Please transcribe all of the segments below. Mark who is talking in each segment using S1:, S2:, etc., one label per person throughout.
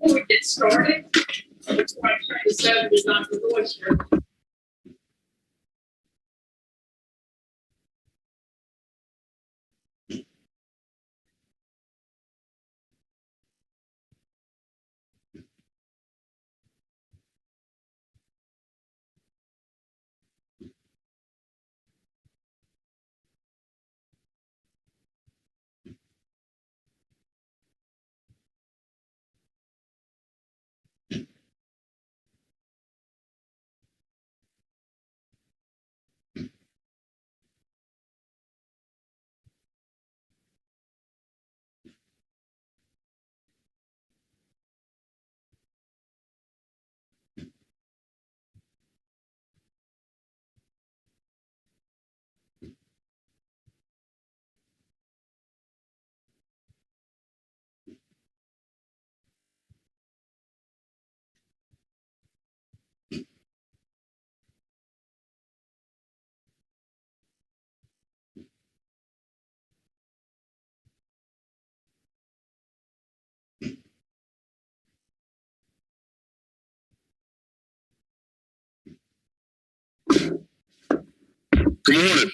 S1: Before we get started, I just want to turn this over to Dr. Royster.
S2: Good morning.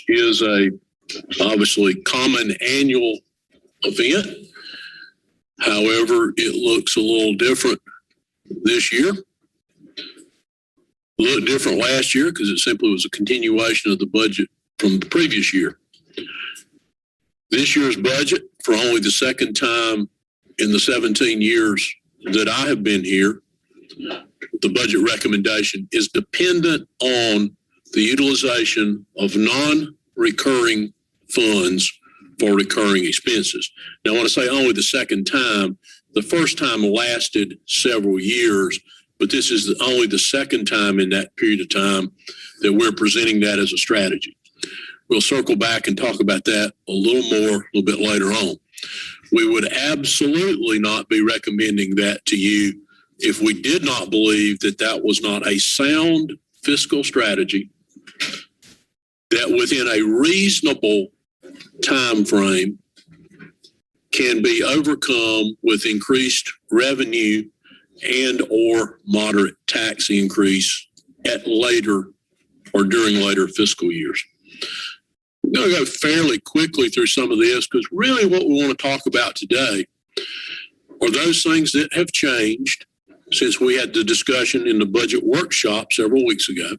S2: Is a obviously common annual event. However, it looks a little different this year. A little different last year because it simply was a continuation of the budget from the previous year. This year's budget, for only the second time in the 17 years that I have been here, the budget recommendation is dependent on the utilization of non-recurring funds for recurring expenses. Now, I want to say only the second time. The first time lasted several years, but this is only the second time in that period of time that we're presenting that as a strategy. We'll circle back and talk about that a little bit later on. We would absolutely not be recommending that to you if we did not believe that that was not a sound fiscal strategy that within a reasonable time frame can be overcome with increased revenue and or moderate tax increase at later or during later fiscal years. I'm going to go fairly quickly through some of this because really what we want to talk about today are those things that have changed since we had the discussion in the budget workshop several weeks ago.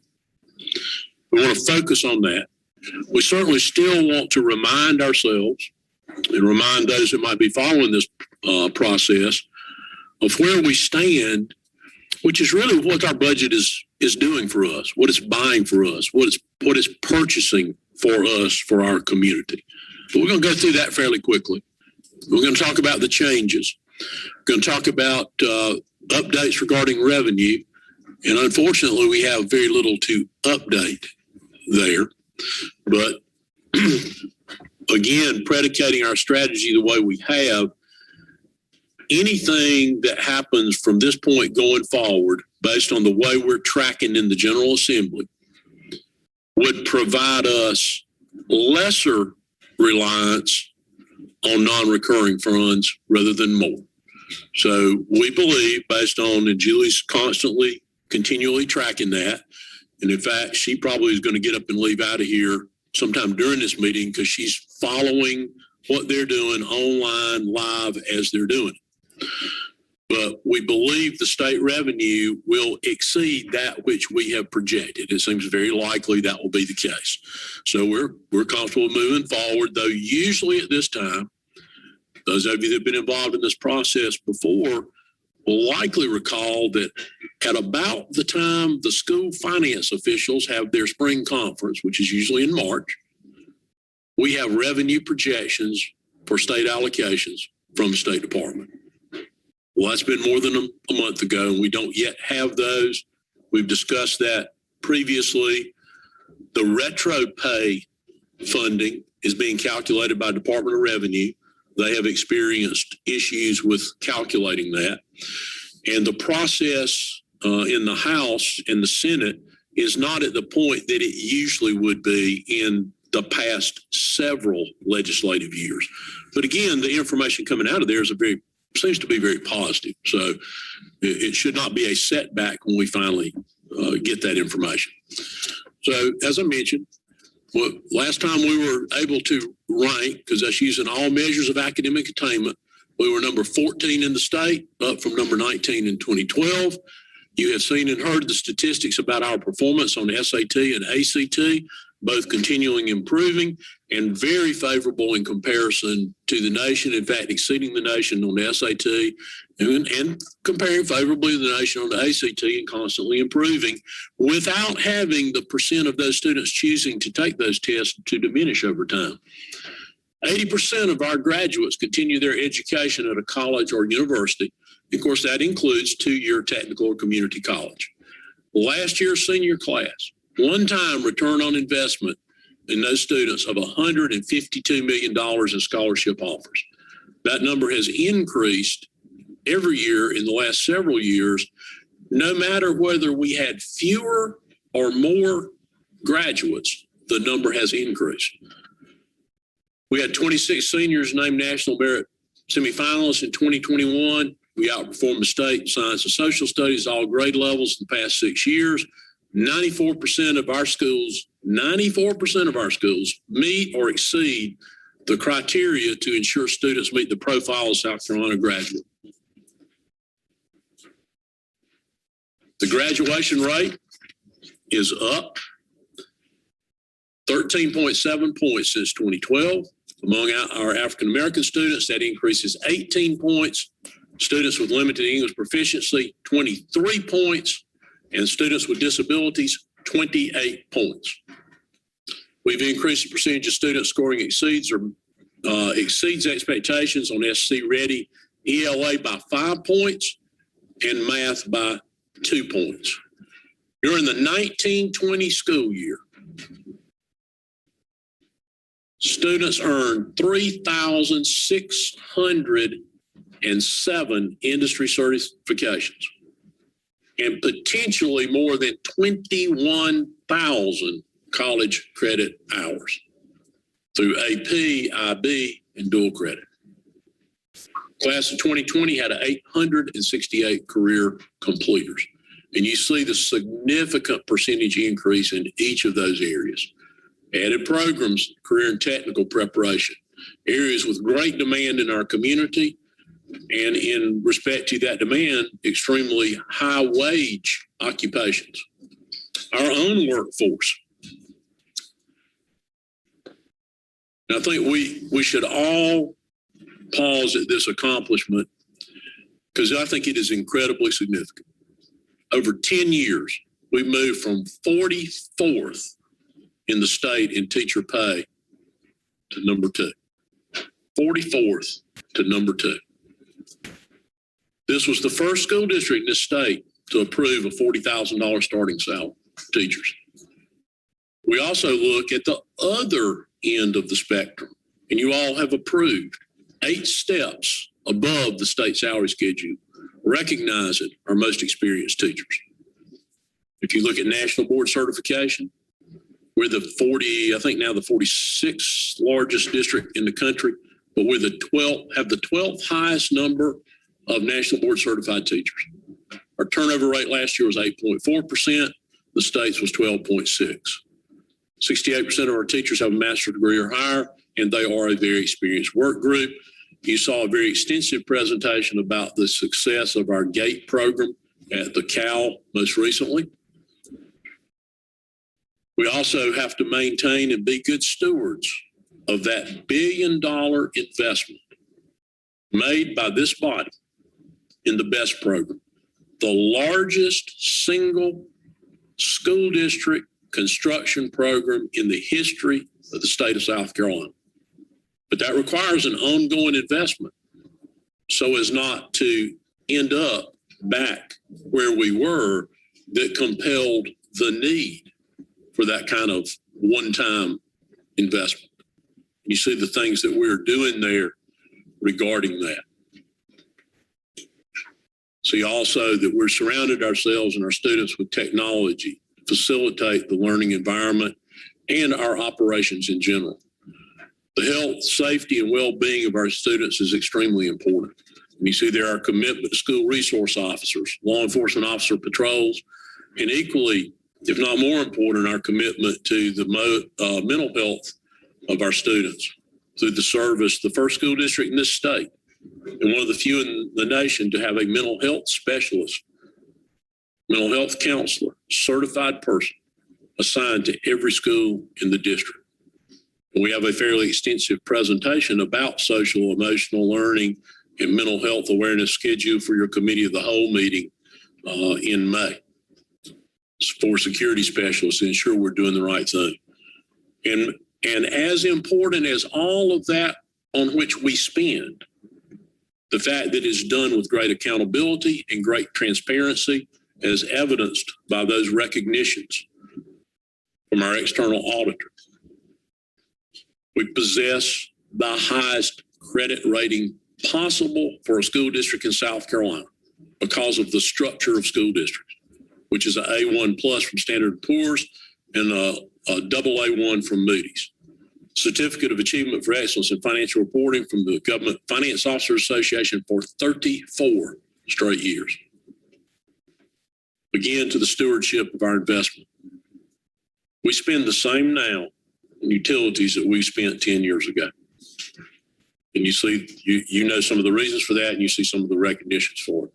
S2: We want to focus on that. We certainly still want to remind ourselves and remind those that might be following this process of where we stand, which is really what our budget is doing for us, what it's buying for us, what it's purchasing for us, for our community. But we're going to go through that fairly quickly. We're going to talk about the changes. We're going to talk about updates regarding revenue. And unfortunately, we have very little to update there. But again, predicating our strategy the way we have, anything that happens from this point going forward, based on the way we're tracking in the General Assembly, would provide us lesser reliance on non-recurring funds rather than more. So we believe, based on, and Julie's constantly, continually tracking that, and in fact, she probably is going to get up and leave out of here sometime during this meeting because she's following what they're doing online, live, as they're doing it. But we believe the state revenue will exceed that which we have projected. It seems very likely that will be the case. So we're comfortable moving forward, though usually at this time, those of you that have been involved in this process before will likely recall that at about the time the school finance officials have their spring conference, which is usually in March, we have revenue projections for state allocations from the State Department. Well, that's been more than a month ago, and we don't yet have those. We've discussed that previously. The retro pay funding is being calculated by Department of Revenue. They have experienced issues with calculating that. And the process in the House and the Senate is not at the point that it usually would be in the past several legislative years. But again, the information coming out of there seems to be very positive. So it should not be a setback when we finally get that information. So as I mentioned, last time we were able to rank, because that's using all measures of academic attainment, we were number 14 in the state, up from number 19 in 2012. You have seen and heard the statistics about our performance on SAT and ACT, both continuing improving and very favorable in comparison to the nation. In fact, exceeding the nation on the SAT and comparing favorably to the nation on the ACT and constantly improving without having the percent of those students choosing to take those tests to diminish over time. 80% of our graduates continue their education at a college or university. Of course, that includes two-year technical or community college. Last year's senior class, one-time return on investment in those students of $152 million in scholarship offers. That number has increased every year in the last several years, no matter whether we had fewer or more graduates, the number has increased. We had 26 seniors named National Merit semifinalists in 2021. We outperformed the state in science and social studies, all grade levels in the past 6 years. 94% of our schools meet or exceed the criteria to ensure students meet the profile of South Carolina graduate. The graduation rate is up 13.7 points since 2012. Among our African-American students, that increases 18 points. Students with limited English proficiency, 23 points. And students with disabilities, 28 points. We've increased the percentage of students scoring exceeds expectations on SC Ready ELA by 5 points and math by 2 points. During the 1920 school year, students earned 3,607 industry certifications and potentially more than 21,000 college credit hours through AP, IB, and dual credit. Class of 2020 had 868 career completers. And you see the significant percentage increase in each of those areas. Added programs, career and technical preparation, areas with great demand in our community, and in respect to that demand, extremely high wage occupations. Our own workforce. And I think we should all pause at this accomplishment because I think it is incredibly significant. Over 10 years, we moved from 44th in the state in teacher pay to number 2. 44th to number 2. This was the first school district in this state to approve a $40,000 starting salary for teachers. We also look at the other end of the spectrum, and you all have approved 8 steps above the state salary schedule, recognizing our most experienced teachers. If you look at national board certification, we're the 46th largest district in the country, but we're have the 12th highest number of national board certified teachers. Our turnover rate last year was 8.4%. The state's was 12.6%. 68% of our teachers have a master's degree or higher, and they are a very experienced work group. You saw a very extensive presentation about the success of our GATE program at the Cal most recently. We also have to maintain and be good stewards of that $1 billion investment made by this body in the BEST program, the largest single school district construction program in the history of the state of South Carolina. But that requires an ongoing investment so as not to end up back where we were that compelled the need for that kind of one-time investment. You see the things that we're doing there regarding that. See also that we're surrounded ourselves and our students with technology to facilitate the learning environment and our operations in general. The health, safety, and well-being of our students is extremely important. And you see there our commitment to school resource officers, law enforcement officer patrols, and equally, if not more important, our commitment to the mental health of our students through the service, the first school district in this state, and one of the few in the nation to have a mental health specialist, mental health counselor, certified person assigned to every school in the district. And we have a fairly extensive presentation about social emotional learning and mental health awareness scheduled for your committee of the whole meeting in May for security specialists to ensure we're doing the right thing. And as important as all of that on which we spend, the fact that it's done with great accountability and great transparency, as evidenced by those recognitions from our external auditor. We possess the highest credit rating possible for a school district in South Carolina because of the structure of school districts, which is an A1 plus from Standard & Poor's and a double A1 from Moody's. Certificate of Achievement for Excellence in Financial Reporting from the Government Finance Officers Association for 34 straight years. Again, to the stewardship of our investment. We spend the same now in utilities that we spent 10 years ago. And you see, you know some of the reasons for that, and you see some of the recognitions for it.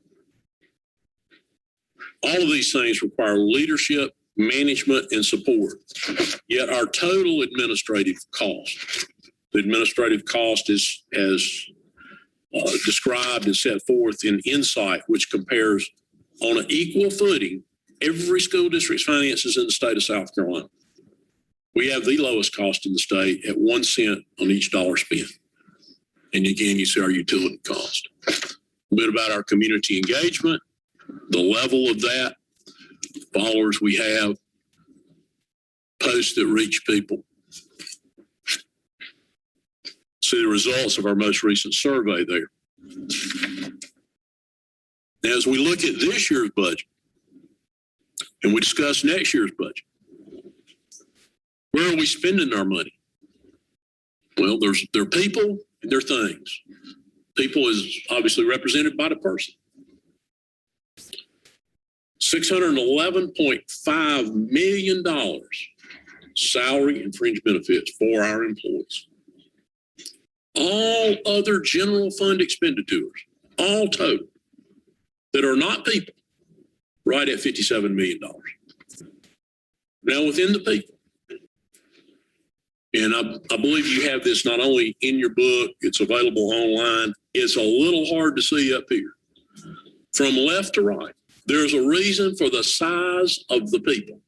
S2: All of these things require leadership, management, and support. Yet our total administrative cost, the administrative cost is as described and set forth in Insight, which compares on an equal footing every school district's finances in the state of South Carolina. We have the lowest cost in the state at 1 cent on each dollar spent. And again, you see our utility cost. A bit about our community engagement, the level of that, followers we have, posts that reach people. See the results of our most recent survey there. Now, as we look at this year's budget and we discuss next year's budget, where are we spending our money? Well, there are people and there are things. People is obviously represented by the person. $611.5 million salary and fringe benefits for our employees. All other general fund expenditures, all total, that are not people, right at $57 million. Now, within the people, and I believe you have this not only in your book, it's available online. It's a little hard to see up here. From left to right, there's a reason for the size of the people.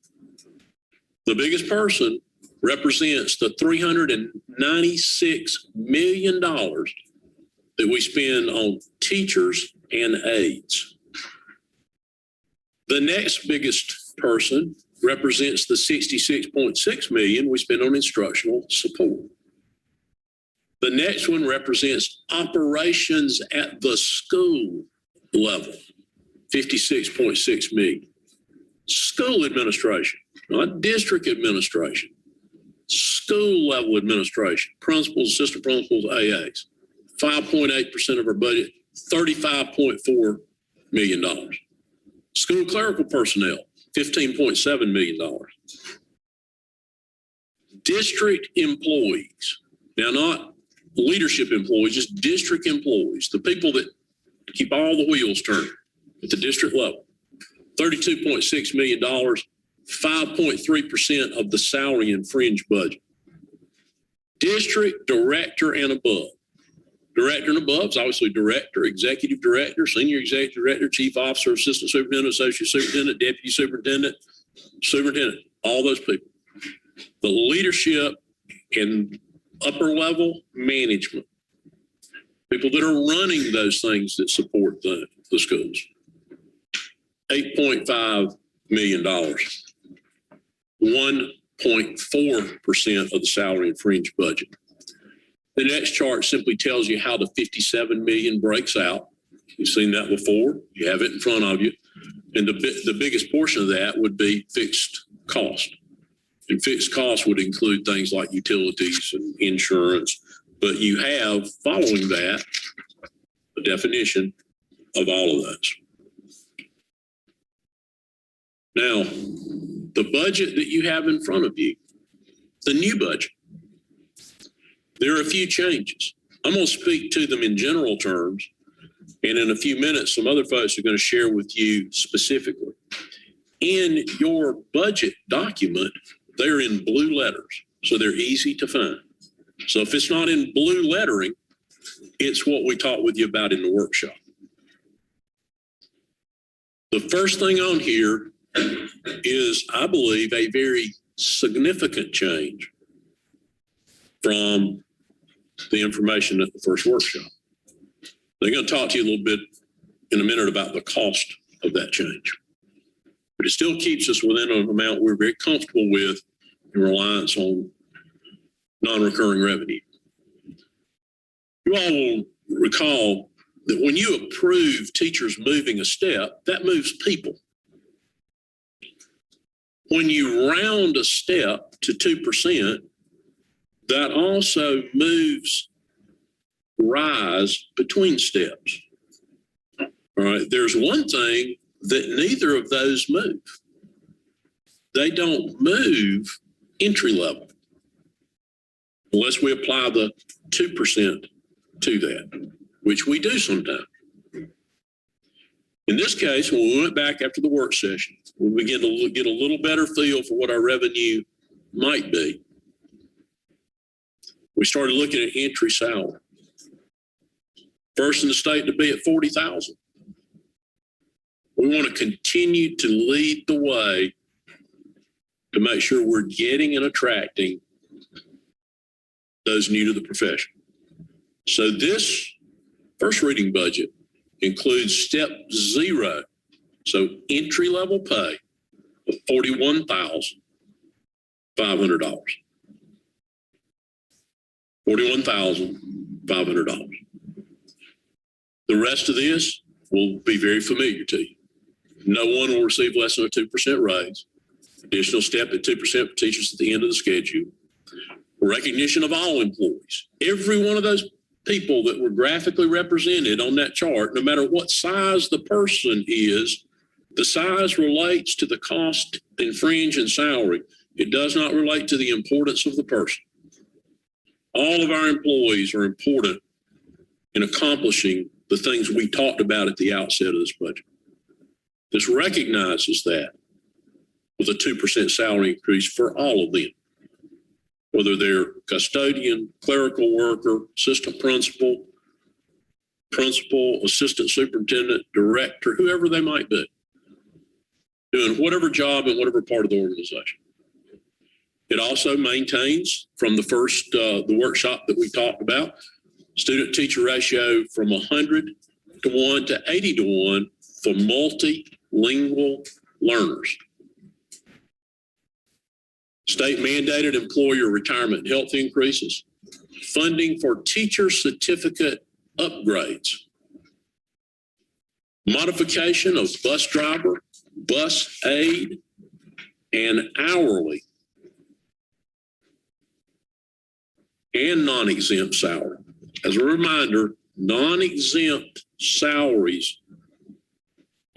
S2: The biggest person represents the $396 million that we spend on teachers and aides. The next biggest person represents the $66.6 million we spend on instructional support. The next one represents operations at the school level, $56.6 million. School administration, not district administration, school level administration, principals, assistant principals, AAs, 5.8% of our budget, $35.4 million. School clerical personnel, $15.7 million. District employees, now not leadership employees, just district employees, the people that keep all the wheels turning at the district level, $32.6 million, 5.3% of the salary and fringe budget. District director and above. Director and above is obviously director, executive director, senior executive director, chief officer, assistant superintendent, associate superintendent, deputy superintendent, superintendent, all those people. The leadership and upper level management, people that are running those things that support the schools. $8.5 million, 1.4% of the salary and fringe budget. The next chart simply tells you how the $57 million breaks out. You've seen that before. You have it in front of you. And the biggest portion of that would be fixed cost. And fixed costs would include things like utilities and insurance, but you have, following that, a definition of all of those. Now, the budget that you have in front of you, the new budget, there are a few changes. I'm going to speak to them in general terms, and in a few minutes, some other folks are going to share with you specifically. In your budget document, they're in blue letters, so they're easy to find. So if it's not in blue lettering, it's what we talked with you about in the workshop. The first thing on here is, I believe, a very significant change from the information at the first workshop. They're going to talk to you a little bit in a minute about the cost of that change. But it still keeps us within an amount we're very comfortable with in reliance on non-recurring revenue. You all will recall that when you approve teachers moving a step, that moves people. When you round a step to 2%, that also moves rise between steps. All right, there's one thing that neither of those move. They don't move entry level unless we apply the 2% to that, which we do sometimes. In this case, when we went back after the work session, we began to get a little better feel for what our revenue might be. We started looking at entry salary. First in the state to be at $40,000. We want to continue to lead the way to make sure we're getting and attracting those new to the profession. So this first reading budget includes step 0, so entry level pay of $41,500. $41,500. The rest of this will be very familiar to you. No one will receive less than a 2% raise. Additional step at 2% for teachers at the end of the schedule. Recognition of all employees. Every one of those people that were graphically represented on that chart, no matter what size the person is, the size relates to the cost and fringe and salary. It does not relate to the importance of the person. All of our employees are important in accomplishing the things we talked about at the outset of this budget. This recognizes that with a 2% salary increase for all of them, whether they're custodian, clerical worker, assistant principal, assistant superintendent, director, whoever they might be, doing whatever job in whatever part of the organization. It also maintains from the first, the workshop that we talked about, student-teacher ratio from 100 to 1 to 80 to 1 for multilingual learners. State mandated employer retirement and health increases, funding for teacher certificate upgrades, modification of bus driver, bus aide, and hourly and non-exempt salary. As a reminder, non-exempt salaries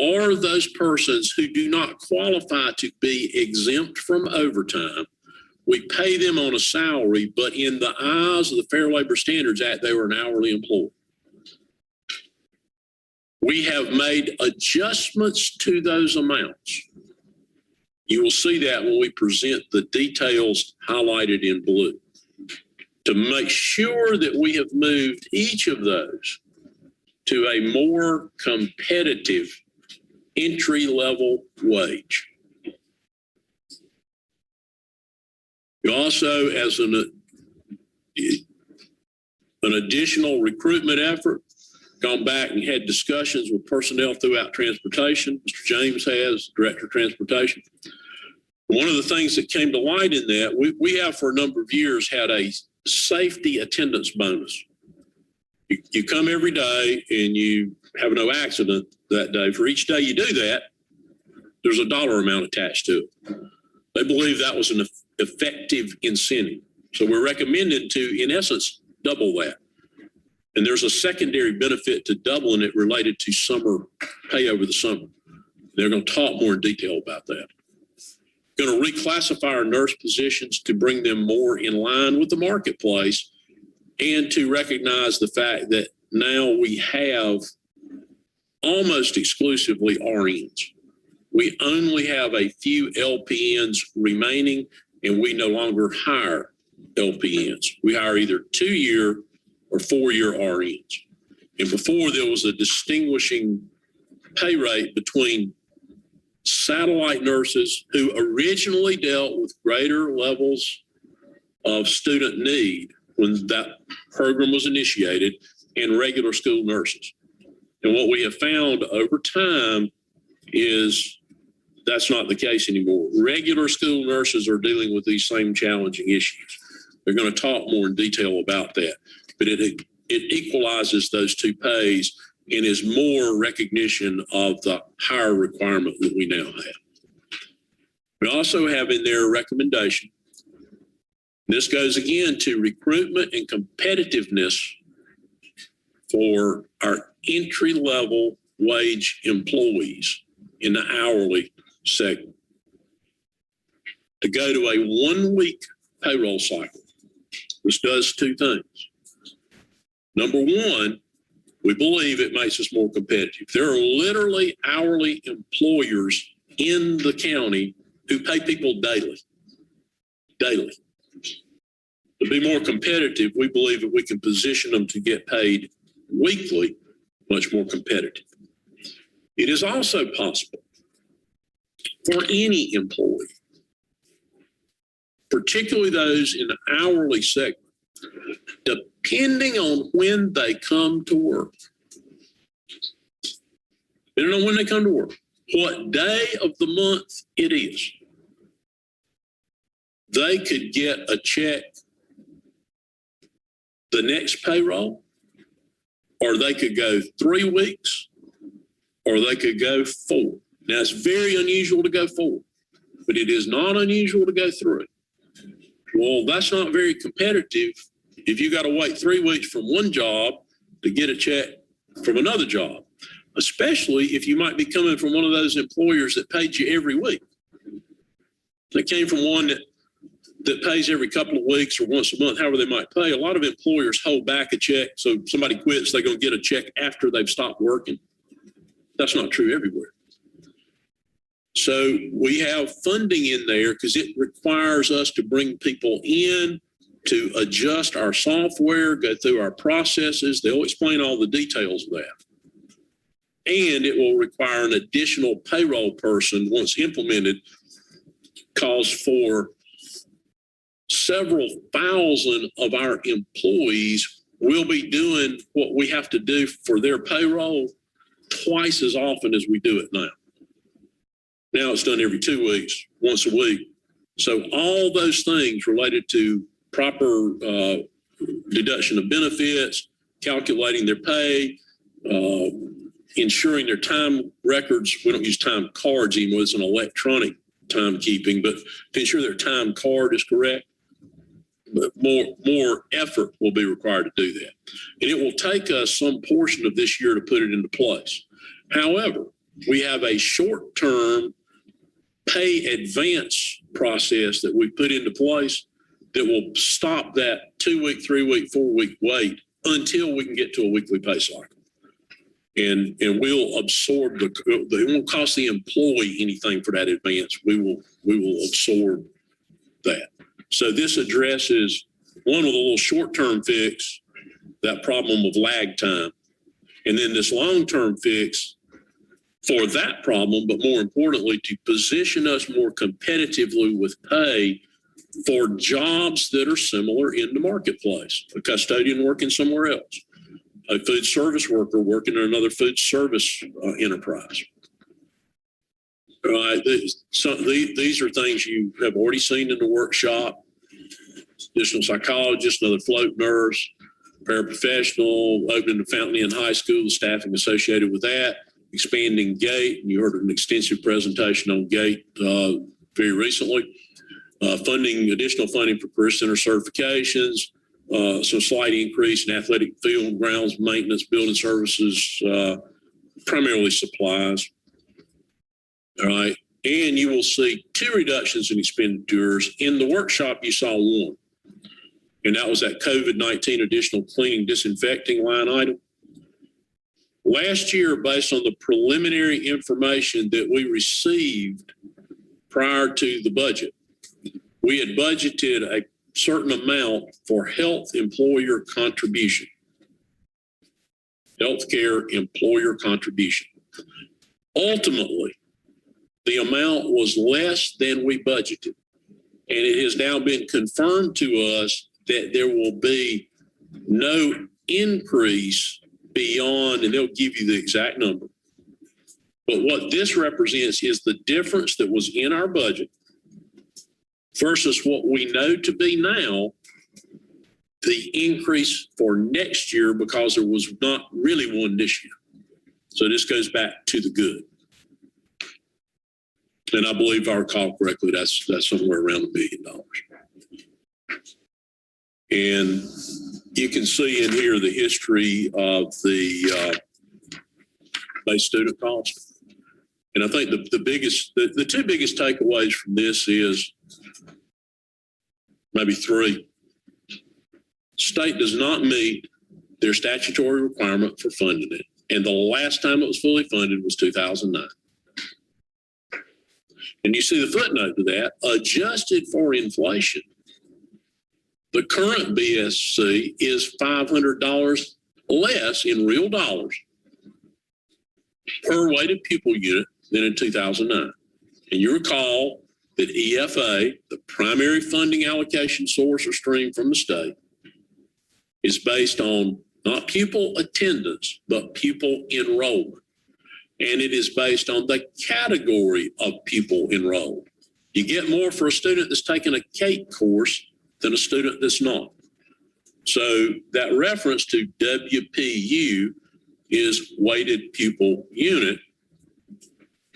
S2: are those persons who do not qualify to be exempt from overtime. We pay them on a salary, but in the eyes of the Fair Labor Standards Act, they were an hourly employee. We have made adjustments to those amounts. You will see that when we present the details highlighted in blue, to make sure that we have moved each of those to a more competitive entry-level wage. You also, as an additional recruitment effort, gone back and had discussions with personnel throughout transportation. Mr. James has, Director of Transportation. One of the things that came to light in that, we have for a number of years had a safety attendance bonus. You come every day and you have no accident that day. For each day you do that, there's a dollar amount attached to it. They believe that was an effective incentive. So we're recommending to, in essence, double that. And there's a secondary benefit to doubling it related to summer pay over the summer. They're going to talk more in detail about that. Going to reclassify our nurse positions to bring them more in line with the marketplace and to recognize the fact that now we have almost exclusively RNs. We only have a few LPNs remaining, and we no longer hire LPNs. We hire either 2-year or 4-year RNs. And before, there was a distinguishing pay rate between satellite nurses who originally dealt with greater levels of student need when that program was initiated, and regular school nurses. And what we have found over time is that's not the case anymore. Regular school nurses are dealing with these same challenging issues. They're going to talk more in detail about that, but it equalizes those two pays and is more recognition of the higher requirement that we now have. We also have in there a recommendation. This goes again to recruitment and competitiveness for our entry-level wage employees in the hourly segment. To go to a 1-week payroll cycle, which does two things. Number one, we believe it makes us more competitive. There are literally hourly employers in the county who pay people daily. To be more competitive, we believe that we can position them to get paid weekly, much more competitive. It is also possible for any employee, particularly those in the hourly segment, depending on when they come to work. Depending on when they come to work, what day of the month it is, they could get a check the next payroll, or they could go 3 weeks, or they could go 4. Now, it's very unusual to go 4, but it is not unusual to go 3. Well, that's not very competitive if you got to wait 3 weeks from one job to get a check from another job, especially if you might be coming from one of those employers that paid you every week. They came from one that pays every couple of weeks or once a month, however they might pay. A lot of employers hold back a check, so somebody quits, they're going to get a check after they've stopped working. That's not true everywhere. So we have funding in there because it requires us to bring people in, to adjust our software, go through our processes. They'll explain all the details of that. And it will require an additional payroll person once implemented, calls for several thousand of our employees will be doing what we have to do for their payroll twice as often as we do it now. Now it's done every 2 weeks, once a week. So all those things related to proper deduction of benefits, calculating their pay, ensuring their time records. We don't use time cards anymore. It's an electronic timekeeping, but to ensure their time card is correct. But more effort will be required to do that. And it will take us some portion of this year to put it into place. However, we have a short-term pay advance process that we put into place that will stop that 2-week, 3-week, 4-week wait until we can get to a weekly pay cycle. And we'll absorb it won't cost the employee anything for that advance. We will absorb that. So this addresses one with a little short-term fix, that problem of lag time. And then this long-term fix for that problem, but more importantly, to position us more competitively with pay for jobs that are similar in the marketplace. A custodian working somewhere else, a food service worker working in another food service enterprise. All right, these are things you have already seen in the workshop. Additional psychologist, another float nurse, paraprofessional, opening the Fountain Inn High School, the staffing associated with that, expanding GATE. And you heard an extensive presentation on GATE very recently. Additional funding for career center certifications, some slight increase in athletic field grounds maintenance, building services, primarily supplies. All right. And you will see 2 reductions in expenditures. In the workshop, you saw 1. And that was that COVID-19 additional cleaning, disinfecting line item. Last year, based on the preliminary information that we received prior to the budget, we had budgeted a certain amount for health employer contribution. Healthcare employer contribution. Ultimately, the amount was less than we budgeted. And it has now been confirmed to us that there will be no increase beyond, and they'll give you the exact number. But what this represents is the difference that was in our budget versus what we know to be now, the increase for next year, because there was not really one this year. So this goes back to the good. And I believe if I recall correctly, that's somewhere around $1 billion. And you can see in here the history of the base student cost. And I think the 2 biggest takeaways from this is maybe 3. State does not meet their statutory requirement for funding it. And the last time it was fully funded was 2009. And you see the footnote to that, adjusted for inflation, the current BSC is $500 less in real dollars per weighted pupil unit than in 2009. And you recall that EFA, the primary funding allocation source or stream from the state, is based on not pupil attendance, but pupil enrollment. And it is based on the category of pupil enrolled. You get more for a student that's taking a CATE course than a student that's not. So that reference to WPU is weighted pupil unit.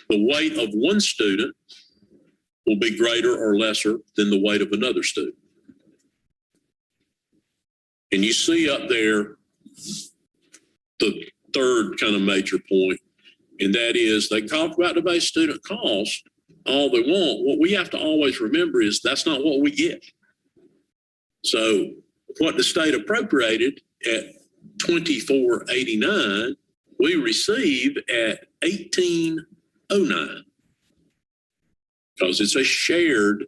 S2: The weight of one student will be greater or lesser than the weight of another student. And you see up there the third kind of major point, and that is they talk about the base student cost all they want. What we have to always remember is that's not what we get. So what the state appropriated at $24.89, we receive at $18.09 because it's a shared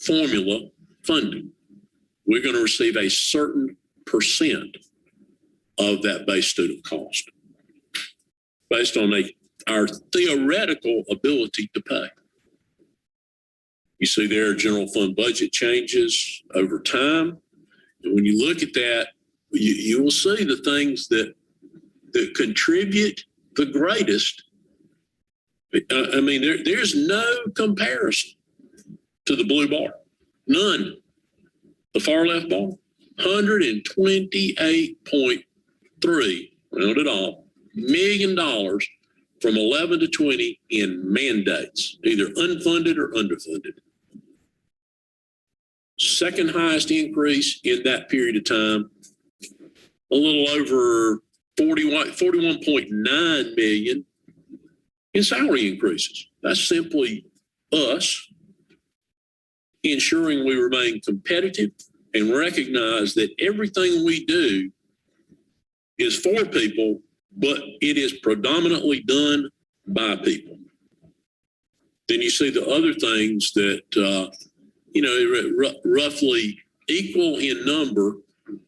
S2: formula funding. We're going to receive a certain percent of that base student cost based on our theoretical ability to pay. You see there general fund budget changes over time. And when you look at that, you will see the things that contribute the greatest. I mean, there's no comparison to the blue bar. None. The far left bar, 128.3, rounded off, $1 million from 11 to 20 in mandates, either unfunded or underfunded. Second highest increase in that period of time, a little over 41.9 million in salary increases. That's simply us ensuring we remain competitive and recognize that everything we do is for people, but it is predominantly done by people. Then you see the other things that, roughly equal in number,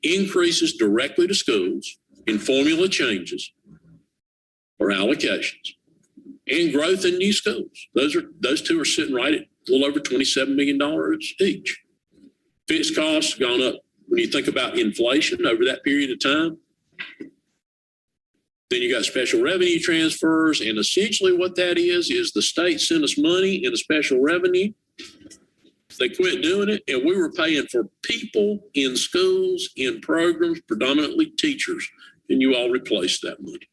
S2: increases directly to schools in formula changes or allocations, and growth in new schools. Those two are sitting right at a little over $27 million each. Fixed costs have gone up when you think about inflation over that period of time. Then you got special revenue transfers, and essentially what that is the state sent us money in a special revenue. They quit doing it, and we were paying for people in schools, in programs, predominantly teachers, and you all replaced that money.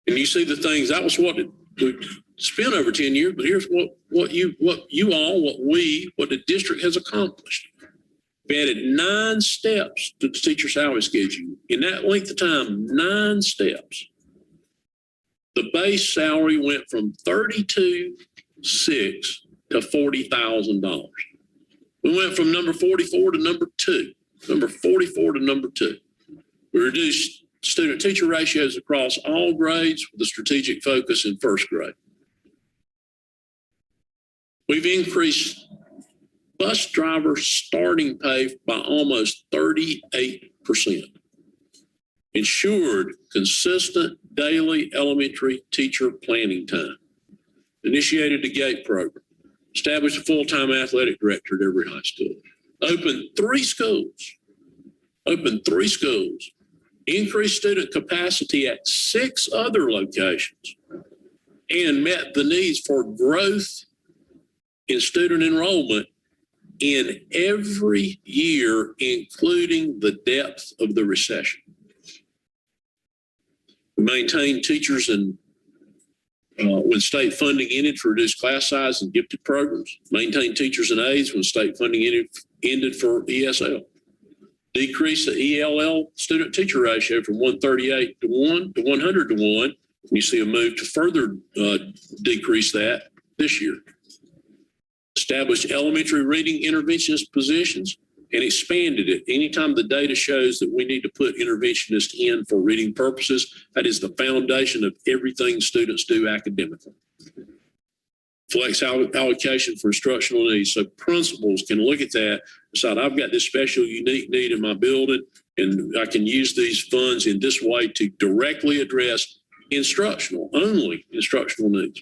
S2: And you see the things, that was what It's been over 10 years, but here's what the district has accomplished. We added 9 steps to the teacher salary schedule. In that length of time, 9 steps. The base salary went from $32,600 to $40,000. We went from number 44 to number 2. Number 44 to number 2. We reduced student-teacher ratios across all grades with a strategic focus in first grade. We've increased bus driver starting pay by almost 38%. Ensured consistent daily elementary teacher planning time. Initiated the GATE program. Established a full-time athletic director at every high school. Opened 3 schools. Increased student capacity at 6 other locations. And met the needs for growth in student enrollment in every year, including the depth of the recession. We maintained teachers and when state funding ended for reduced class size and gifted programs. Maintained teachers and aides when state funding ended for ESL. Decreased the ELL student-teacher ratio from 138 to 1 to 100 to 1. And you see a move to further decrease that this year. Established elementary reading interventionist positions and expanded it. Anytime the data shows that we need to put interventionists in for reading purposes, that is the foundation of everything students do academically. Flex allocation for instructional needs. So principals can look at that and decide, I've got this special unique need in my building, and I can use these funds in this way to directly address only instructional needs.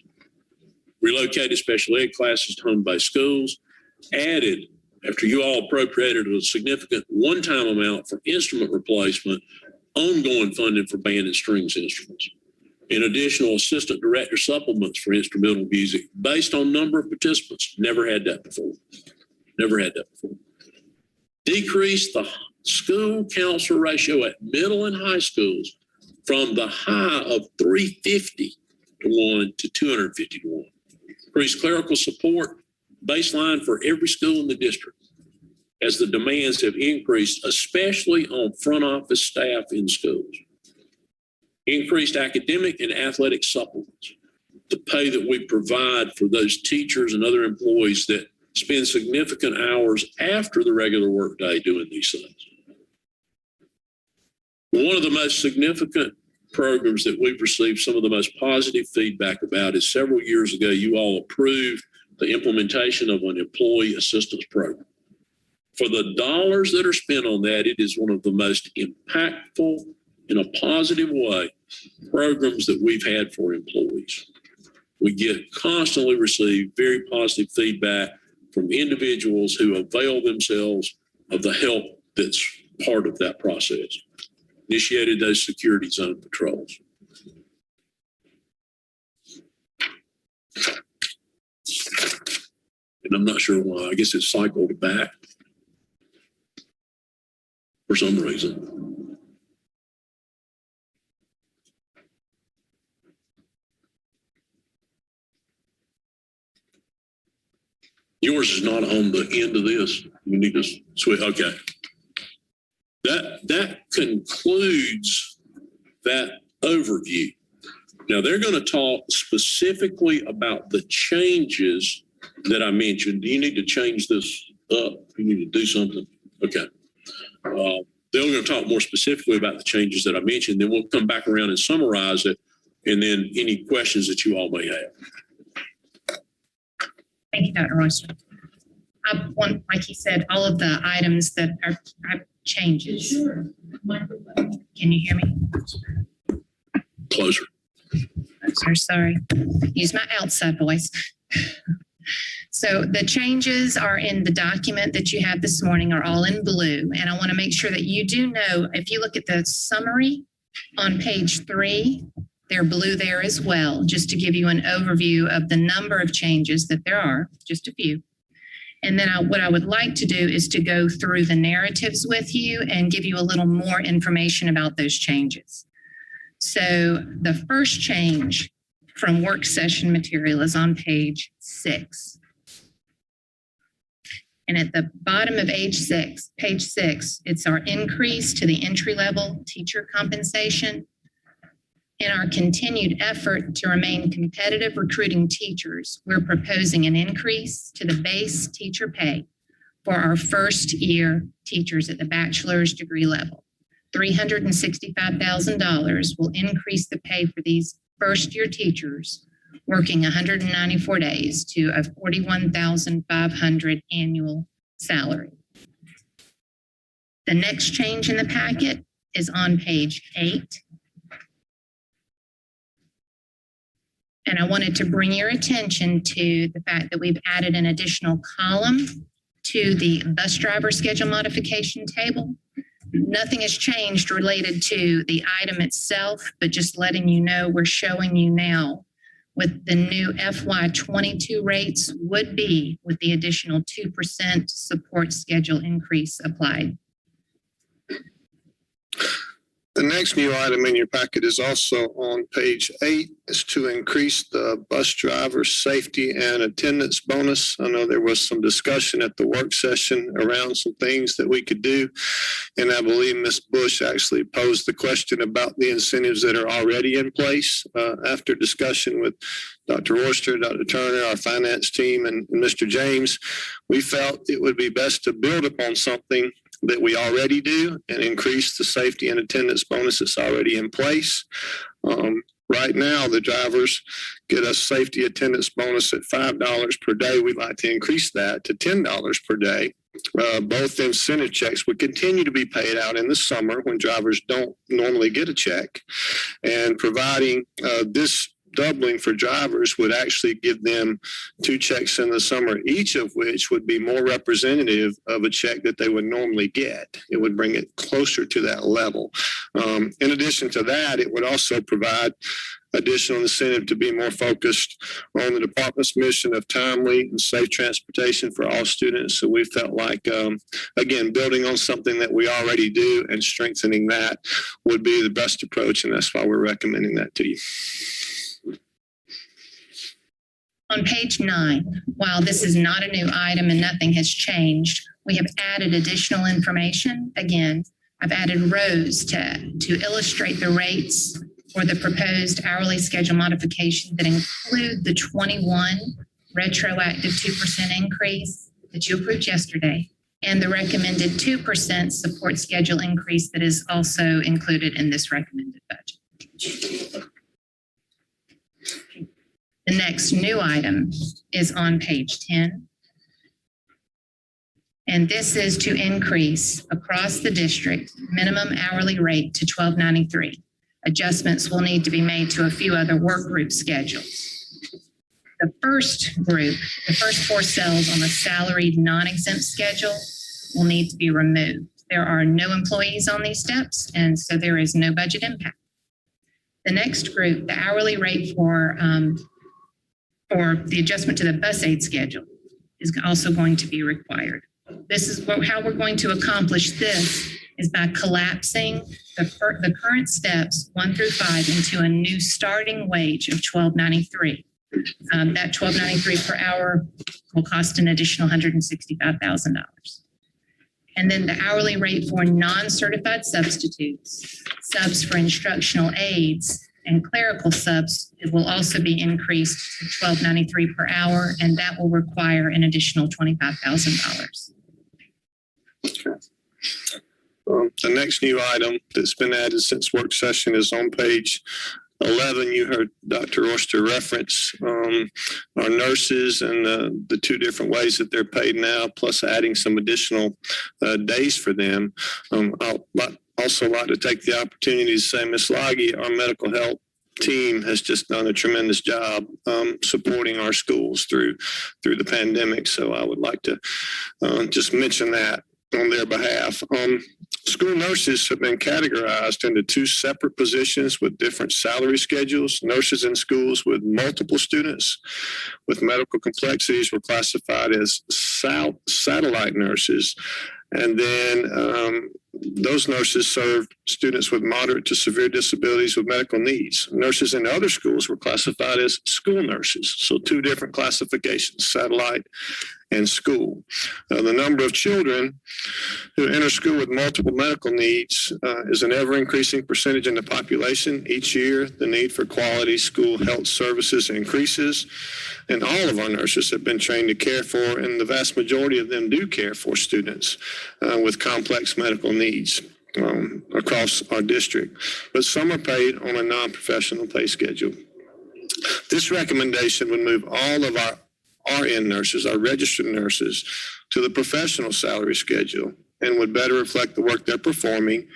S2: Relocated special ed classes to home-based schools. Added, after you all appropriated a significant one-time amount for instrument replacement, ongoing funding for band and strings instruments. And additional assistant director supplements for instrumental music based on number of participants. Never had that before. Decreased the school counselor ratio at middle and high schools from the high of 350 to 1 to 250 to 1. Increased clerical support baseline for every school in the district as the demands have increased, especially on front office staff in schools. Increased academic and athletic supplements, the pay that we provide for those teachers and other employees that spend significant hours after the regular workday doing these things. One of the most significant programs that we've received some of the most positive feedback about is several years ago, you all approved the implementation of an employee assistance program. For the dollars that are spent on that, it is one of the most impactful, in a positive way, programs that we've had for employees. We constantly receive very positive feedback from individuals who avail themselves of the help that's part of that process. Initiated those security zone patrols. And I'm not sure why. I guess it cycled back for some reason. Yours is not on the end of this. You need to switch. Okay. That concludes that overview. Now they're going to talk specifically about the changes that I mentioned. Do you need to change this up? You need to do something? Okay. They're going to talk more specifically about the changes that I mentioned. Then we'll come back around and summarize it, and then any questions that you all may have.
S3: Thank you, Dr. Royster. Like he said, all of the items that are changes.
S1: Sure.
S3: Can you hear me?
S2: Closer.
S3: I'm sorry. Use my outside voice. So the changes are in the document that you have this morning are all in blue. And I want to make sure that you do know, if you look at the summary on page 3, they're blue there as well, just to give you an overview of the number of changes that there are, just a few. And then what I would like to do is to go through the narratives with you and give you a little more information about those changes. So the first change from work session material is on page 6. And at the bottom of page 6, it's our increase to the entry-level teacher compensation. In our continued effort to remain competitive recruiting teachers, we're proposing an increase to the base teacher pay for our first-year teachers at the bachelor's degree level. $365,000 will increase the pay for these first-year teachers working 194 days to a $41,500 annual salary. The next change in the packet is on page 8. And I wanted to bring your attention to the fact that we've added an additional column to the bus driver schedule modification table. Nothing has changed related to the item itself, but just letting you know, we're showing you now what the new FY2022 rates would be with the additional 2% support schedule increase applied.
S4: The next new item in your packet is also on page 8. Is to increase the bus driver safety and attendance bonus. I know there was some discussion at the work session around some things that we could do. And I believe Ms. Bush actually posed the question about the incentives that are already in place. After discussion with Dr. Royster, Dr. Turner, our finance team, and Mr. James, we felt it would be best to build upon something that we already do and increase the safety and attendance bonus that's already in place. Right now, the drivers get a safety attendance bonus at $5 per day. We'd like to increase that to $10 per day. Both incentive checks would continue to be paid out in the summer when drivers don't normally get a check. And providing this doubling for drivers would actually give them 2 checks in the summer, each of which would be more representative of a check that they would normally get. It would bring it closer to that level. In addition to that, it would also provide additional incentive to be more focused on the department's mission of timely and safe transportation for all students. So we felt like, again, building on something that we already do and strengthening that would be the best approach, and that's why we're recommending that to you.
S3: On page 9, while this is not a new item and nothing has changed, we have added additional information. Again, I've added rows to illustrate the rates for the proposed hourly schedule modification that include the 21 retroactive 2% increase that you approved yesterday, and the recommended 2% support schedule increase that is also included in this recommended budget. The next new item is on page 10. And this is to increase across the district minimum hourly rate to $12.93. Adjustments will need to be made to a few other work group schedules. The first group, the first 4 cells on the salaried non-exempt schedule will need to be removed. There are no employees on these steps, and so there is no budget impact. The next group, the hourly rate for the adjustment to the bus aid schedule is also going to be required. This is how we're going to accomplish this is by collapsing the current steps 1 through 5 into a new starting wage of $12.93. That $12.93 per hour will cost an additional $165,000. And then the hourly rate for non-certified substitutes, subs for instructional aides, and clerical subs, it will also be increased to $12.93 per hour, and that will require an additional $25,000.
S4: Okay. The next new item that's been added since work session is on page 11. You heard Dr. Royster reference our nurses and the 2 different ways that they're paid now, plus adding some additional days for them. I'll also like to take the opportunity to say, Ms. Loggy, our medical health team has just done a tremendous job supporting our schools through the pandemic. So I would like to just mention that on their behalf. School nurses have been categorized into 2 separate positions with different salary schedules. Nurses in schools with multiple students with medical complexities were classified as satellite nurses. And then those nurses served students with moderate to severe disabilities with medical needs. Nurses in other schools were classified as school nurses. So two different classifications, satellite and school. The number of children who enter school with multiple medical needs is an ever-increasing percentage in the population. Each year, the need for quality school health services increases, and all of our nurses have been trained to care for, and the vast majority of them do care for students with complex medical needs across our district. But some are paid on a non-professional pay schedule. This recommendation would move all of our RN nurses, our registered nurses, to the professional salary schedule and would better reflect the work they're performing.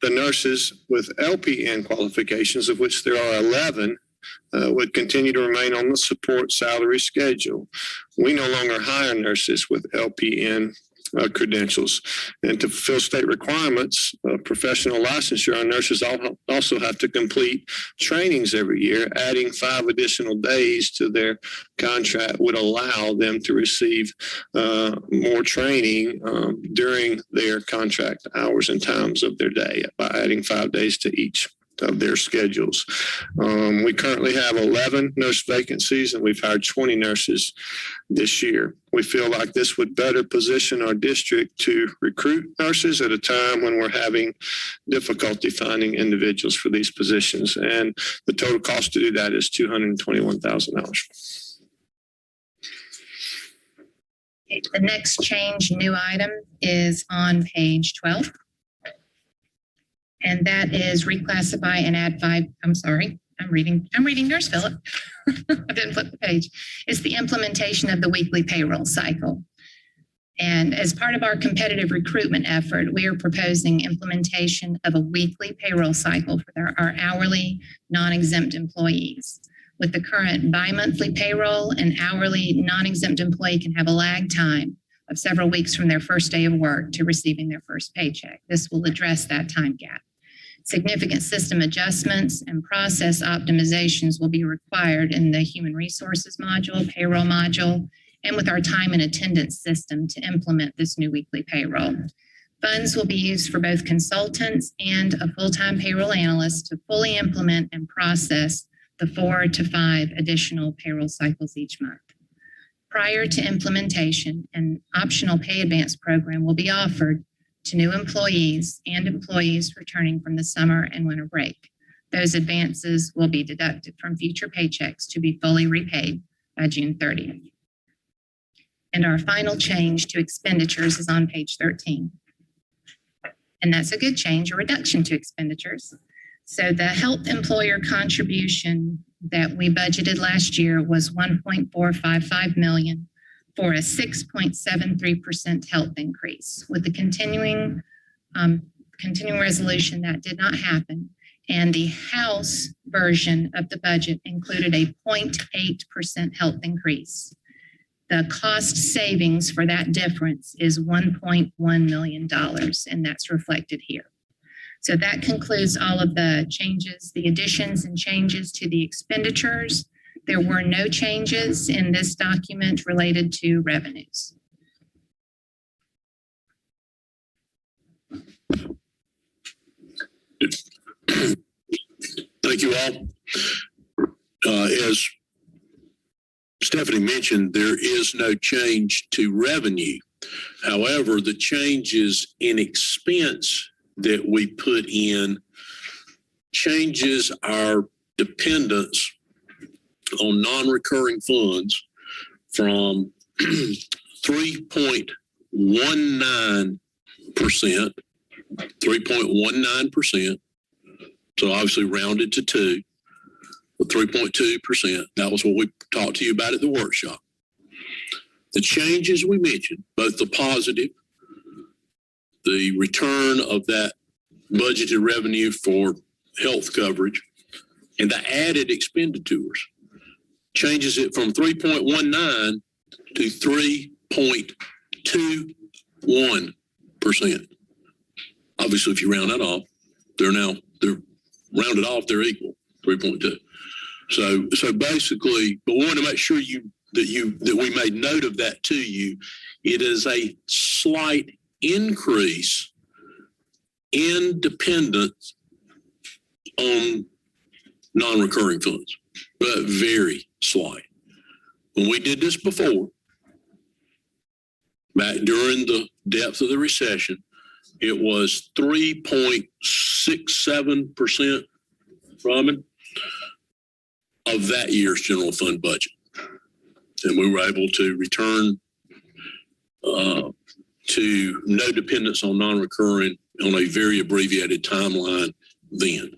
S4: The nurses with LPN qualifications, of which there are 11, would continue to remain on the support salary schedule. We no longer hire nurses with LPN credentials. And to fulfill state requirements of professional licensure, our nurses also have to complete trainings every year. Adding 5 additional days to their contract would allow them to receive more training during their contract hours and times of their day by adding 5 days to each of their schedules. We currently have 11 nurse vacancies, and we've hired 20 nurses this year. We feel like this would better position our district to recruit nurses at a time when we're having difficulty finding individuals for these positions. And the total cost to do that is $221,000.
S3: The next change, new item, is on page 12. And that is reclassify and add 5. I'm sorry, I'm reading Nurse Phillip. I didn't flip the page. It's the implementation of the weekly payroll cycle. And as part of our competitive recruitment effort, we are proposing implementation of a weekly payroll cycle for our hourly non-exempt employees. With the current bi-monthly payroll, an hourly non-exempt employee can have a lag time of several weeks from their first day of work to receiving their first paycheck. This will address that time gap. Significant system adjustments and process optimizations will be required in the human resources module, payroll module, and with our time and attendance system to implement this new weekly payroll. Funds will be used for both consultants and a full-time payroll analyst to fully implement and process the 4 to 5 additional payroll cycles each month. Prior to implementation, an optional pay advance program will be offered to new employees and employees returning from the summer and winter break. Those advances will be deducted from future paychecks to be fully repaid by June 30th. And our final change to expenditures is on page 13. And that's a good change, a reduction to expenditures. So the health employer contribution that we budgeted last year was $1.455 million for a 6.73% health increase. With the continuing resolution, that did not happen. And the House version of the budget included a 0.8% health increase. The cost savings for that difference is $1.1 million, and that's reflected here. So that concludes all of the changes, the additions and changes to the expenditures. There were no changes in this document related to revenues.
S2: Thank you all. As Stephanie mentioned, there is no change to revenue. However, the changes in expense that we put in changes our dependence on non-recurring funds from 3.19%, so obviously rounded to 2, but 3.2%. That was what we talked to you about at the workshop. The changes we mentioned, both the positive, the return of that budgeted revenue for health coverage, and the added expenditures, changes it from 3.19 to 3.21%. Obviously, if you round that off, they're rounded off, they're equal, 3.2. So basically, but we want to make sure that we made note of that to you. It is a slight increase independent on non-recurring funds, but very slight. When we did this before, back during the depth of the recession, it was 3.67% Robin, of that year's general fund budget. And we were able to return to no dependence on non-recurring on a very abbreviated timeline then.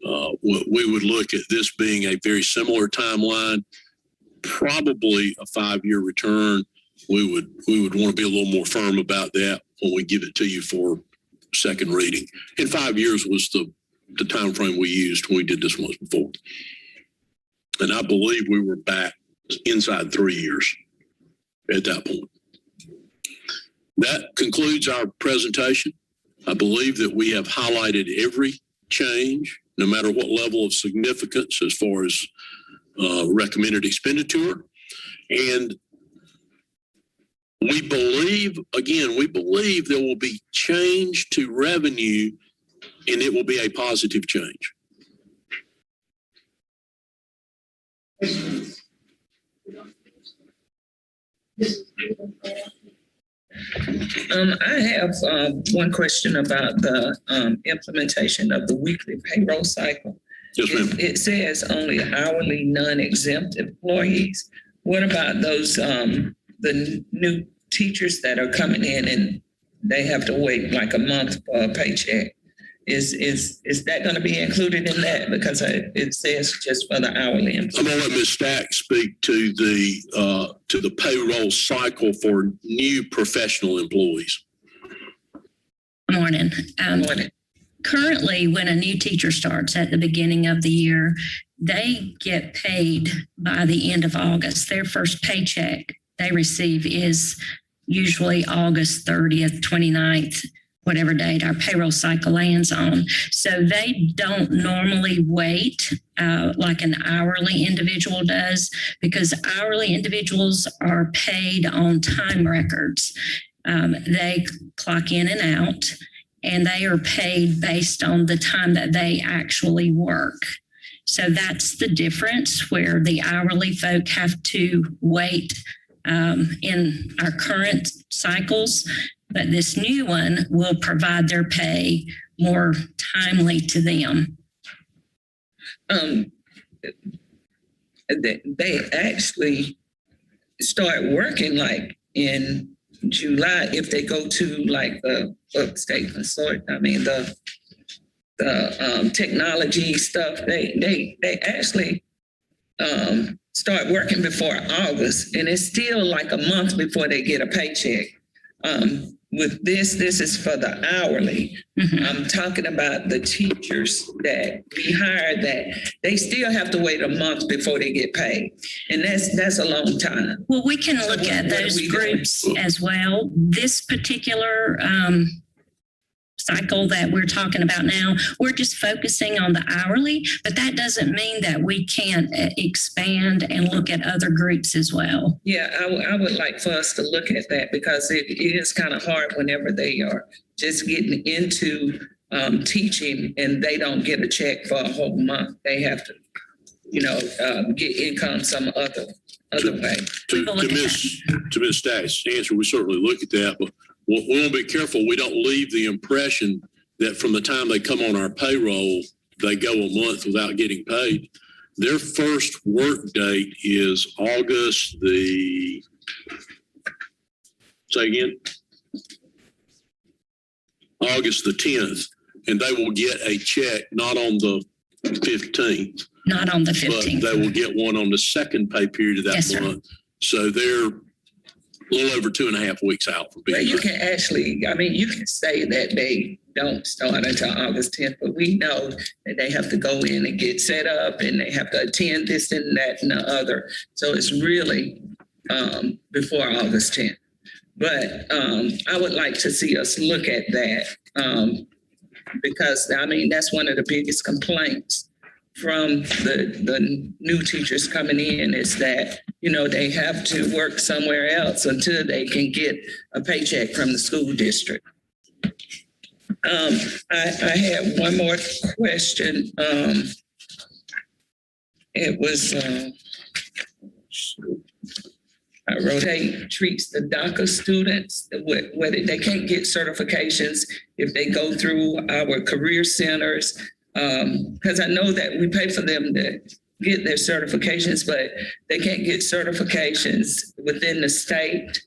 S2: We would look at this being a very similar timeline, probably a 5-year return. We would want to be a little more firm about that when we give it to you for second reading. And 5 years was the time frame we used when we did this once before. And I believe we were back inside 3 years at that point. That concludes our presentation. I believe that we have highlighted every change, no matter what level of significance as far as recommended expenditure. And we believe there will be change to revenue, and it will be a positive change.
S5: I have one question about the implementation of the weekly payroll cycle.
S2: Yes, ma'am.
S5: It says only hourly non-exempt employees. What about those the new teachers that are coming in and they have to wait like a month for a paycheck? Is that going to be included in that? Because it says just for the hourly employees.
S2: I'm going to let Ms. Stack speak to the payroll cycle for new professional employees.
S3: Morning.
S5: Morning.
S3: Currently, when a new teacher starts at the beginning of the year, they get paid by the end of August. Their first paycheck they receive is usually August 30th, 29th, whatever date our payroll cycle lands on. So they don't normally wait like an hourly individual does, because hourly individuals are paid on time records. They clock in and out, and they are paid based on the time that they actually work. So that's the difference, where the hourly folk have to wait in our current cycles, but this new one will provide their pay more timely to them.
S5: They actually start working like in July if they go to like the upstate consort. I mean the technology stuff. They actually start working before August, and it's still like a month before they get a paycheck. With this is for the hourly. Mm-hmm. I'm talking about the teachers that we hire that they still have to wait a month before they get paid. And that's a long time.
S3: Well, we can look at those groups as well. This particular cycle that we're talking about now, we're just focusing on the hourly, but that doesn't mean that we can't expand and look at other groups as well.
S5: Yeah, I would like for us to look at that, because it is kind of hard whenever they are just getting into teaching and they don't get a check for a whole month. They have to, get income some other way.
S2: To Ms. Stack's answer, we certainly look at that, but we want to be careful we don't leave the impression that from the time they come on our payroll, they go a month without getting paid. Their first work date is August the, say again? August the 10th, and they will get a check not on the 15th.
S3: Not on the 15th.
S2: But they will get one on the second pay period of that month. So they're a little over 2.5 weeks out from being.
S5: Well, you can actually, you can say that they don't start until August 10th, but we know that they have to go in and get set up, and they have to attend this and that and the other. So it's really before August 10th. But I would like to see us look at that because, that's one of the biggest complaints from the new teachers coming in is that, they have to work somewhere else until they can get a paycheck from the school district. I had one more question. It was, I wrote, hey, treats the DACA students, whether they can't get certifications if they go through our career centers. Because I know that we pay for them to get their certifications, but they can't get certifications within the state.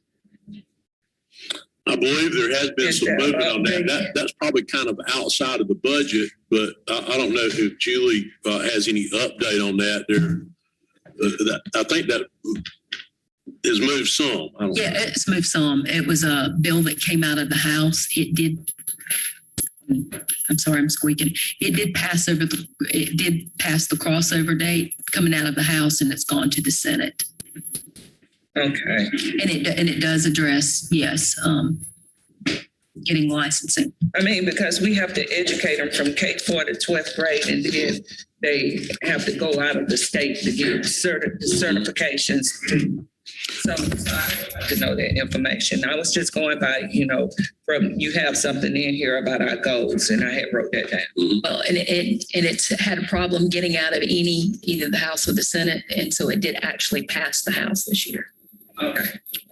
S2: I believe there has been some movement on that. That's probably kind of outside of the budget, but I don't know if Julie has any update on that. I think that has moved some.
S6: Yeah, it's moved some. It was a bill that came out of the House. It did. I'm sorry, I'm squeaking. It did pass the crossover date coming out of the House, and it's gone to the Senate.
S5: Okay.
S6: And it does address, yes, getting licensing.
S5: I mean, because we have to educate them from K-4 to 12th grade, and then they have to go out of the state to get certifications. So I have to know that information. I was just going by, from you have something in here about our goals, and I had wrote that down.
S6: Well, and it's had a problem getting out of either the House or the Senate, and so it did actually pass the House this year.
S5: Okay.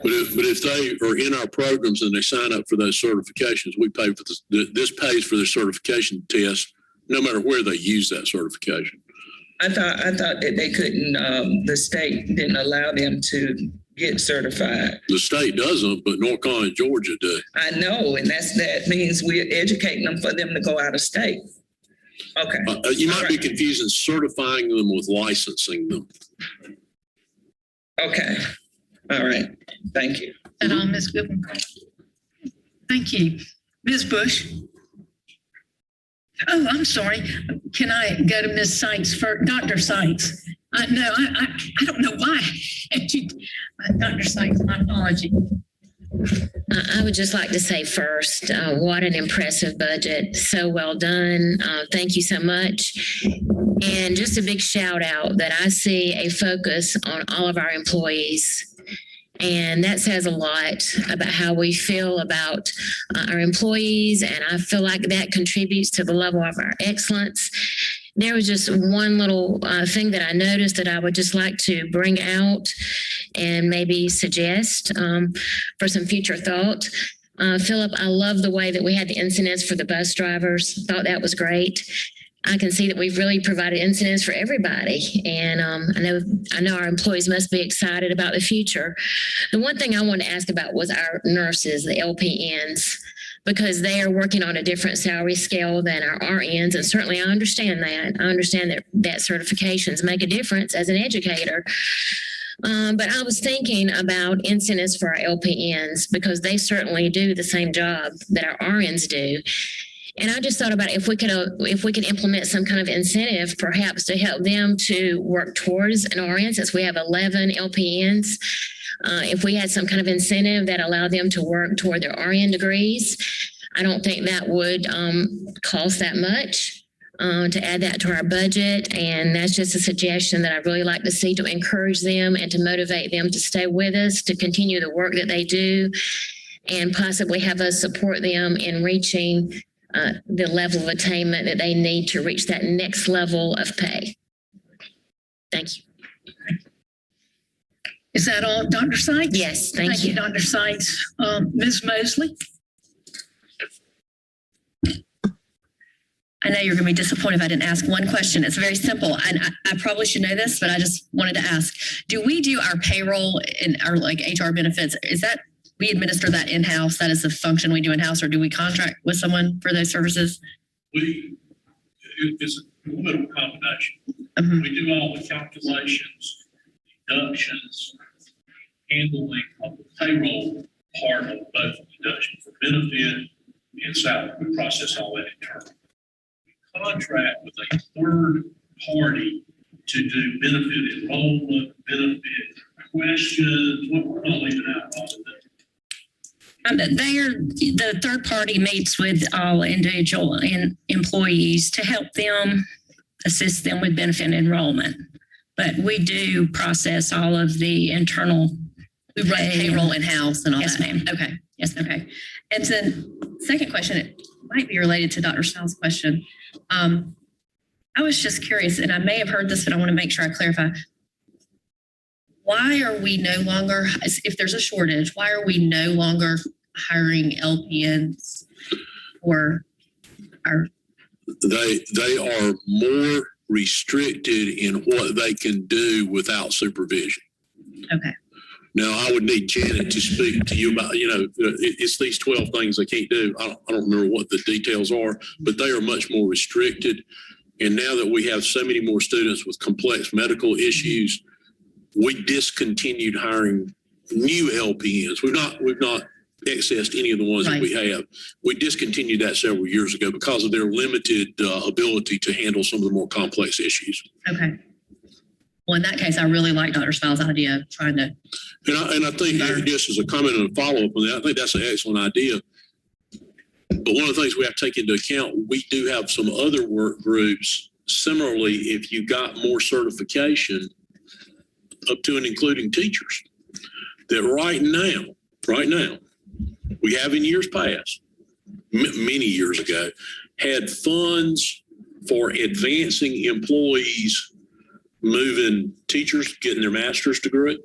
S2: But if they are in our programs and they sign up for those certifications, we pay for this pays for their certification test, no matter where they use that certification.
S5: I thought that they couldn't. The state didn't allow them to get certified.
S2: The state doesn't, but North Carolina and Georgia do.
S5: I know, and that means we're educating them for them to go out of state. Okay.
S2: You might be confusing certifying them with licensing them.
S5: Okay. All right. Thank you.
S3: And on Ms. Goodwin.
S7: Thank you. Ms. Bush. Oh, I'm sorry. Can I go to Ms. Sykes first? Dr. Sykes. No, I don't know why. Dr. Sykes, my apology.
S8: I would just like to say first, what an impressive budget. So well done. Thank you so much. And just a big shout out that I see a focus on all of our employees. And that says a lot about how we feel about our employees. And I feel like that contributes to the level of our excellence. There was just one little thing that I noticed that I would just like to bring out and maybe suggest for some future thought. Philip, I love the way that we had the incentives for the bus drivers. Thought that was great. I can see that we've really provided incentives for everybody. And I know our employees must be excited about the future. The one thing I wanted to ask about was our nurses, the LPNs, because they are working on a different salary scale than our RNs. And certainly I understand that. I understand that certifications make a difference as an educator. But I was thinking about incentives for our LPNs because they certainly do the same job that our RNs do. And I just thought about if we could implement some kind of incentive, perhaps to help them to work towards an RN, since we have 11 LPNs. If we had some kind of incentive that allowed them to work toward their RN degrees, I don't think that would cost that much to add that to our budget. And that's just a suggestion that I'd really like to see to encourage them and to motivate them to stay with us, to continue the work that they do, and possibly have us support them in reaching the level of attainment that they need to reach that next level of pay. Thank you.
S7: Is that all, Dr. Sykes?
S8: Yes, thank you.
S7: Dr. Sykes. Ms. Mosley?
S6: I know you're going to be disappointed if I didn't ask one question. It's very simple. And I probably should know this, but I just wanted to ask, do we do our payroll and our HR benefits? Is that we administer that in-house? That is a function we do in-house, or do we contract with someone for those services?
S9: It's a little bit of a combination. We do all the calculations, deductions, handling of the payroll part of both deduction for benefit and salary. We process all that internally. We contract with a third party to do benefit enrollment, benefit questions. We're going to leave it out all of that.
S6: The third party meets with all individual employees to help them, assist them with benefit enrollment. But we do process all of the internal. We run payroll in-house and all that. Yes, ma'am. Okay. Yes, okay. And then second question, might be related to Dr. Stiles' question. I was just curious, and I may have heard this, but I want to make sure I clarify. Why are we no longer, if there's a shortage, why are we no longer hiring LPNs for our?
S2: They are more restricted in what they can do without supervision.
S6: Okay.
S2: Now, I would need Janet to speak to you about, it's these 12 things they can't do. I don't remember what the details are, but they are much more restricted. And now that we have so many more students with complex medical issues, we discontinued hiring new LPNs. We've not accessed any of the ones that we have. We discontinued that several years ago because of their limited ability to handle some of the more complex issues.
S6: Okay. Well, in that case, I really like Dr. Stiles' idea of trying to.
S2: And I think, Eric, just as a comment and a follow-up on that, I think that's an excellent idea. But one of the things we have to take into account, we do have some other work groups. Similarly, if you got more certification, up to and including teachers, that right now, we have in years past, many years ago, had funds for advancing employees, moving teachers, getting their master's degree,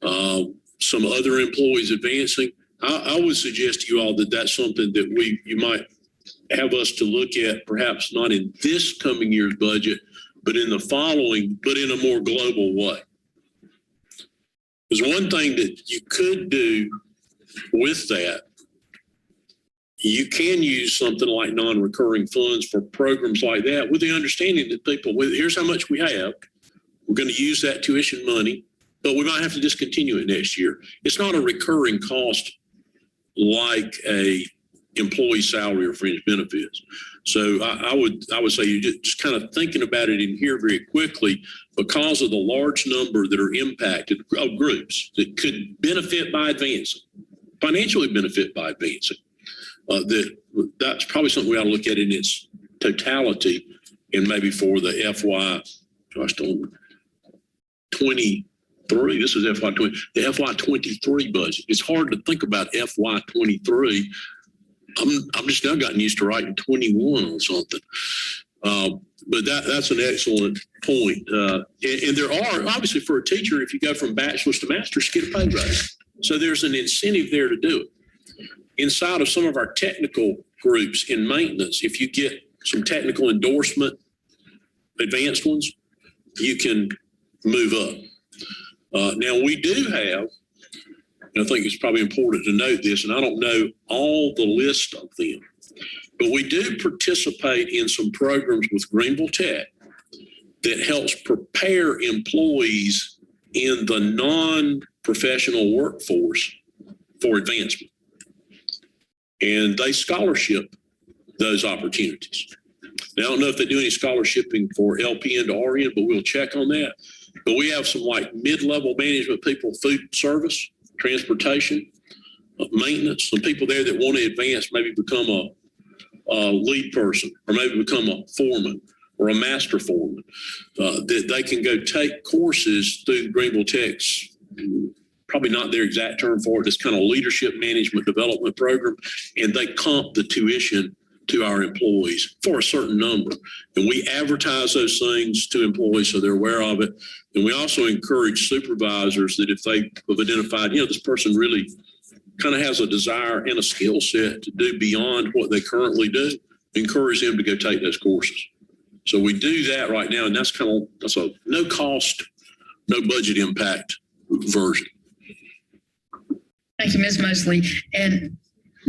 S2: some other employees advancing. I would suggest to you all that that's something that you might have us to look at, perhaps not in this coming year's budget, but in the following, but in a more global way. There's one thing that you could do with that. You can use something like non-recurring funds for programs like that, with the understanding that here's how much we have. We're going to use that tuition money, but we might have to discontinue it next year. It's not a recurring cost like a employee salary or fringe benefits. So I would say you just kind of thinking about it in here very quickly, because of the large number that are impacted of groups that could benefit by advancing, financially benefit by advancing. That's probably something we ought to look at in its totality, and maybe for the FY23. This is FY20. The FY23 budget. It's hard to think about FY23. I'm just now gotten used to writing 21 on something. But that's an excellent point. And there are, obviously, for a teacher, if you go from bachelor's to master's, you get a pay raise. So there's an incentive there to do it. Inside of some of our technical groups in maintenance, if you get some technical endorsement, advanced ones, you can move up. Now, we do have, and I think it's probably important to note this, and I don't know all the list of them, but we do participate in some programs with Greenville Tech that helps prepare employees in the non-professional workforce for advancement. And they scholarship those opportunities. Now, I don't know if they do any scholarshiping for LPN to RN, but we'll check on that. But we have some like mid-level management people, food service, transportation, maintenance, some people there that want to advance, maybe become a lead person, or maybe become a foreman or a master foreman, that they can go take courses through Greenville Tech's, probably not their exact term for it, it's kind of leadership management development program, and they comp the tuition to our employees for a certain number. And we advertise those things to employees so they're aware of it. And we also encourage supervisors that if they have identified, this person really kind of has a desire and a skill set to do beyond what they currently do, encourage them to go take those courses. So we do that right now, and that's a no cost, no budget impact version.
S7: Thank you, Ms. Mosley. And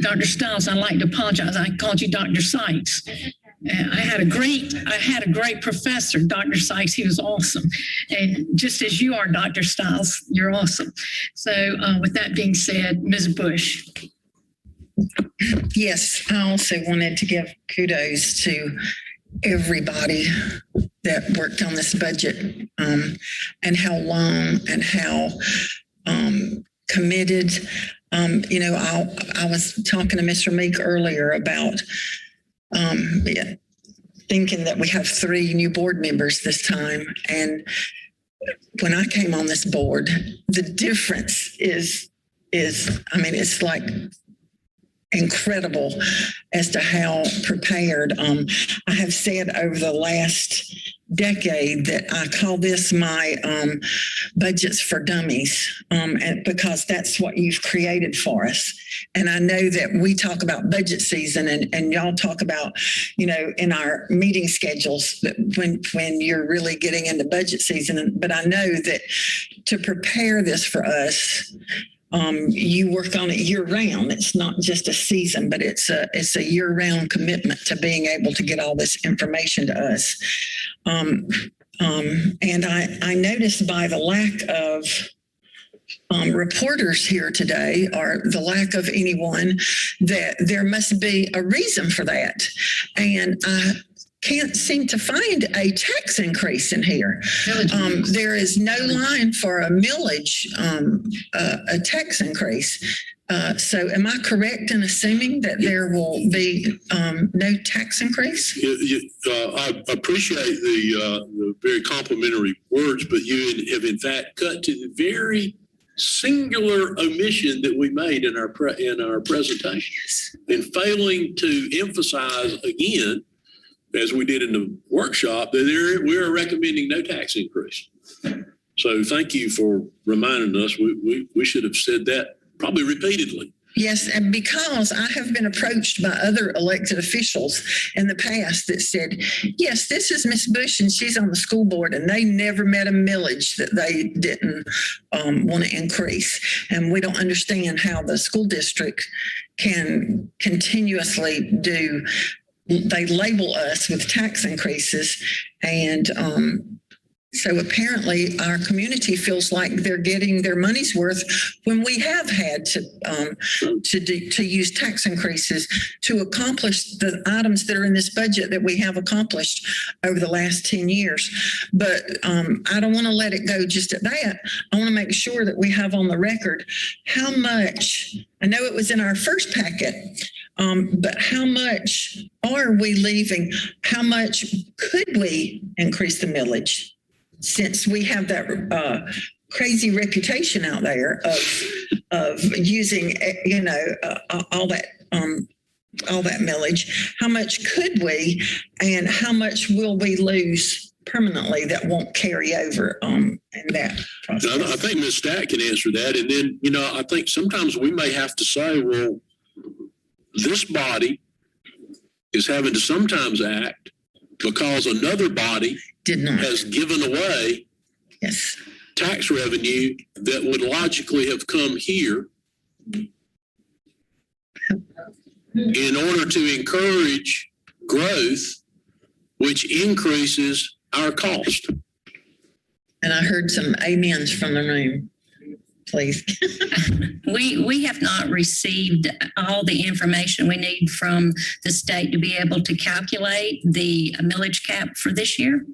S7: Dr. Stiles, I'd like to apologize. I called you Dr. Sykes. I had a great professor, Dr. Sykes. He was awesome. And just as you are, Dr. Stiles, you're awesome. So with that being said, Ms. Bush.
S10: Yes, I also wanted to give kudos to everybody that worked on this budget, and how long and how committed. I was talking to Mr. Meek earlier about thinking that we have 3 new board members this time. And when I came on this board, the difference is it's like incredible as to how prepared. I have said over the last decade that I call this my budgets for dummies, and because that's what you've created for us. And I know that we talk about budget season, and y'all talk about, in our meeting schedules that when you're really getting into budget season. But I know that to prepare this for us, you work on it year round. It's not just a season, but it's a year round commitment to being able to get all this information to us. And I noticed by the lack of reporters here today, or the lack of anyone, that there must be a reason for that. And I can't seem to find a tax increase in here. There is no line for a millage, a tax increase. So am I correct in assuming that there will be no tax increase?
S2: I appreciate the very complimentary words, but you have in fact cut to the very singular omission that we made in our presentation, and failing to emphasize again, as we did in the workshop, that we are recommending no tax increase. So thank you for reminding us. We should have said that probably repeatedly.
S10: Yes, and because I have been approached by other elected officials in the past that said, yes, this is Miss Bush and she's on the school board, and they never met a millage that they didn't want to increase. And we don't understand how the school district can continuously they label us with tax increases, and so apparently our community feels like they're getting their money's worth when we have had to use tax increases to accomplish the items that are in this budget that we have accomplished over the last 10 years. But I don't want to let it go just at that. I want to make sure that we have on the record how much. I know it was in our first packet, but how much are we leaving? How much could we increase the millage? Since we have that crazy reputation out there of using, all that millage, how much could we, and how much will we lose permanently that won't carry over in that process?
S2: I think Ms. Stack can answer that, and then I think sometimes we may have to say, well, this body is having to sometimes act because another body
S10: did not
S2: has given away tax revenue that would logically have come here in order to encourage growth, which increases our cost.
S10: And I heard some amens from the room. Please.
S3: We have not received all the information we need from the state to be able to calculate the millage cap for this year.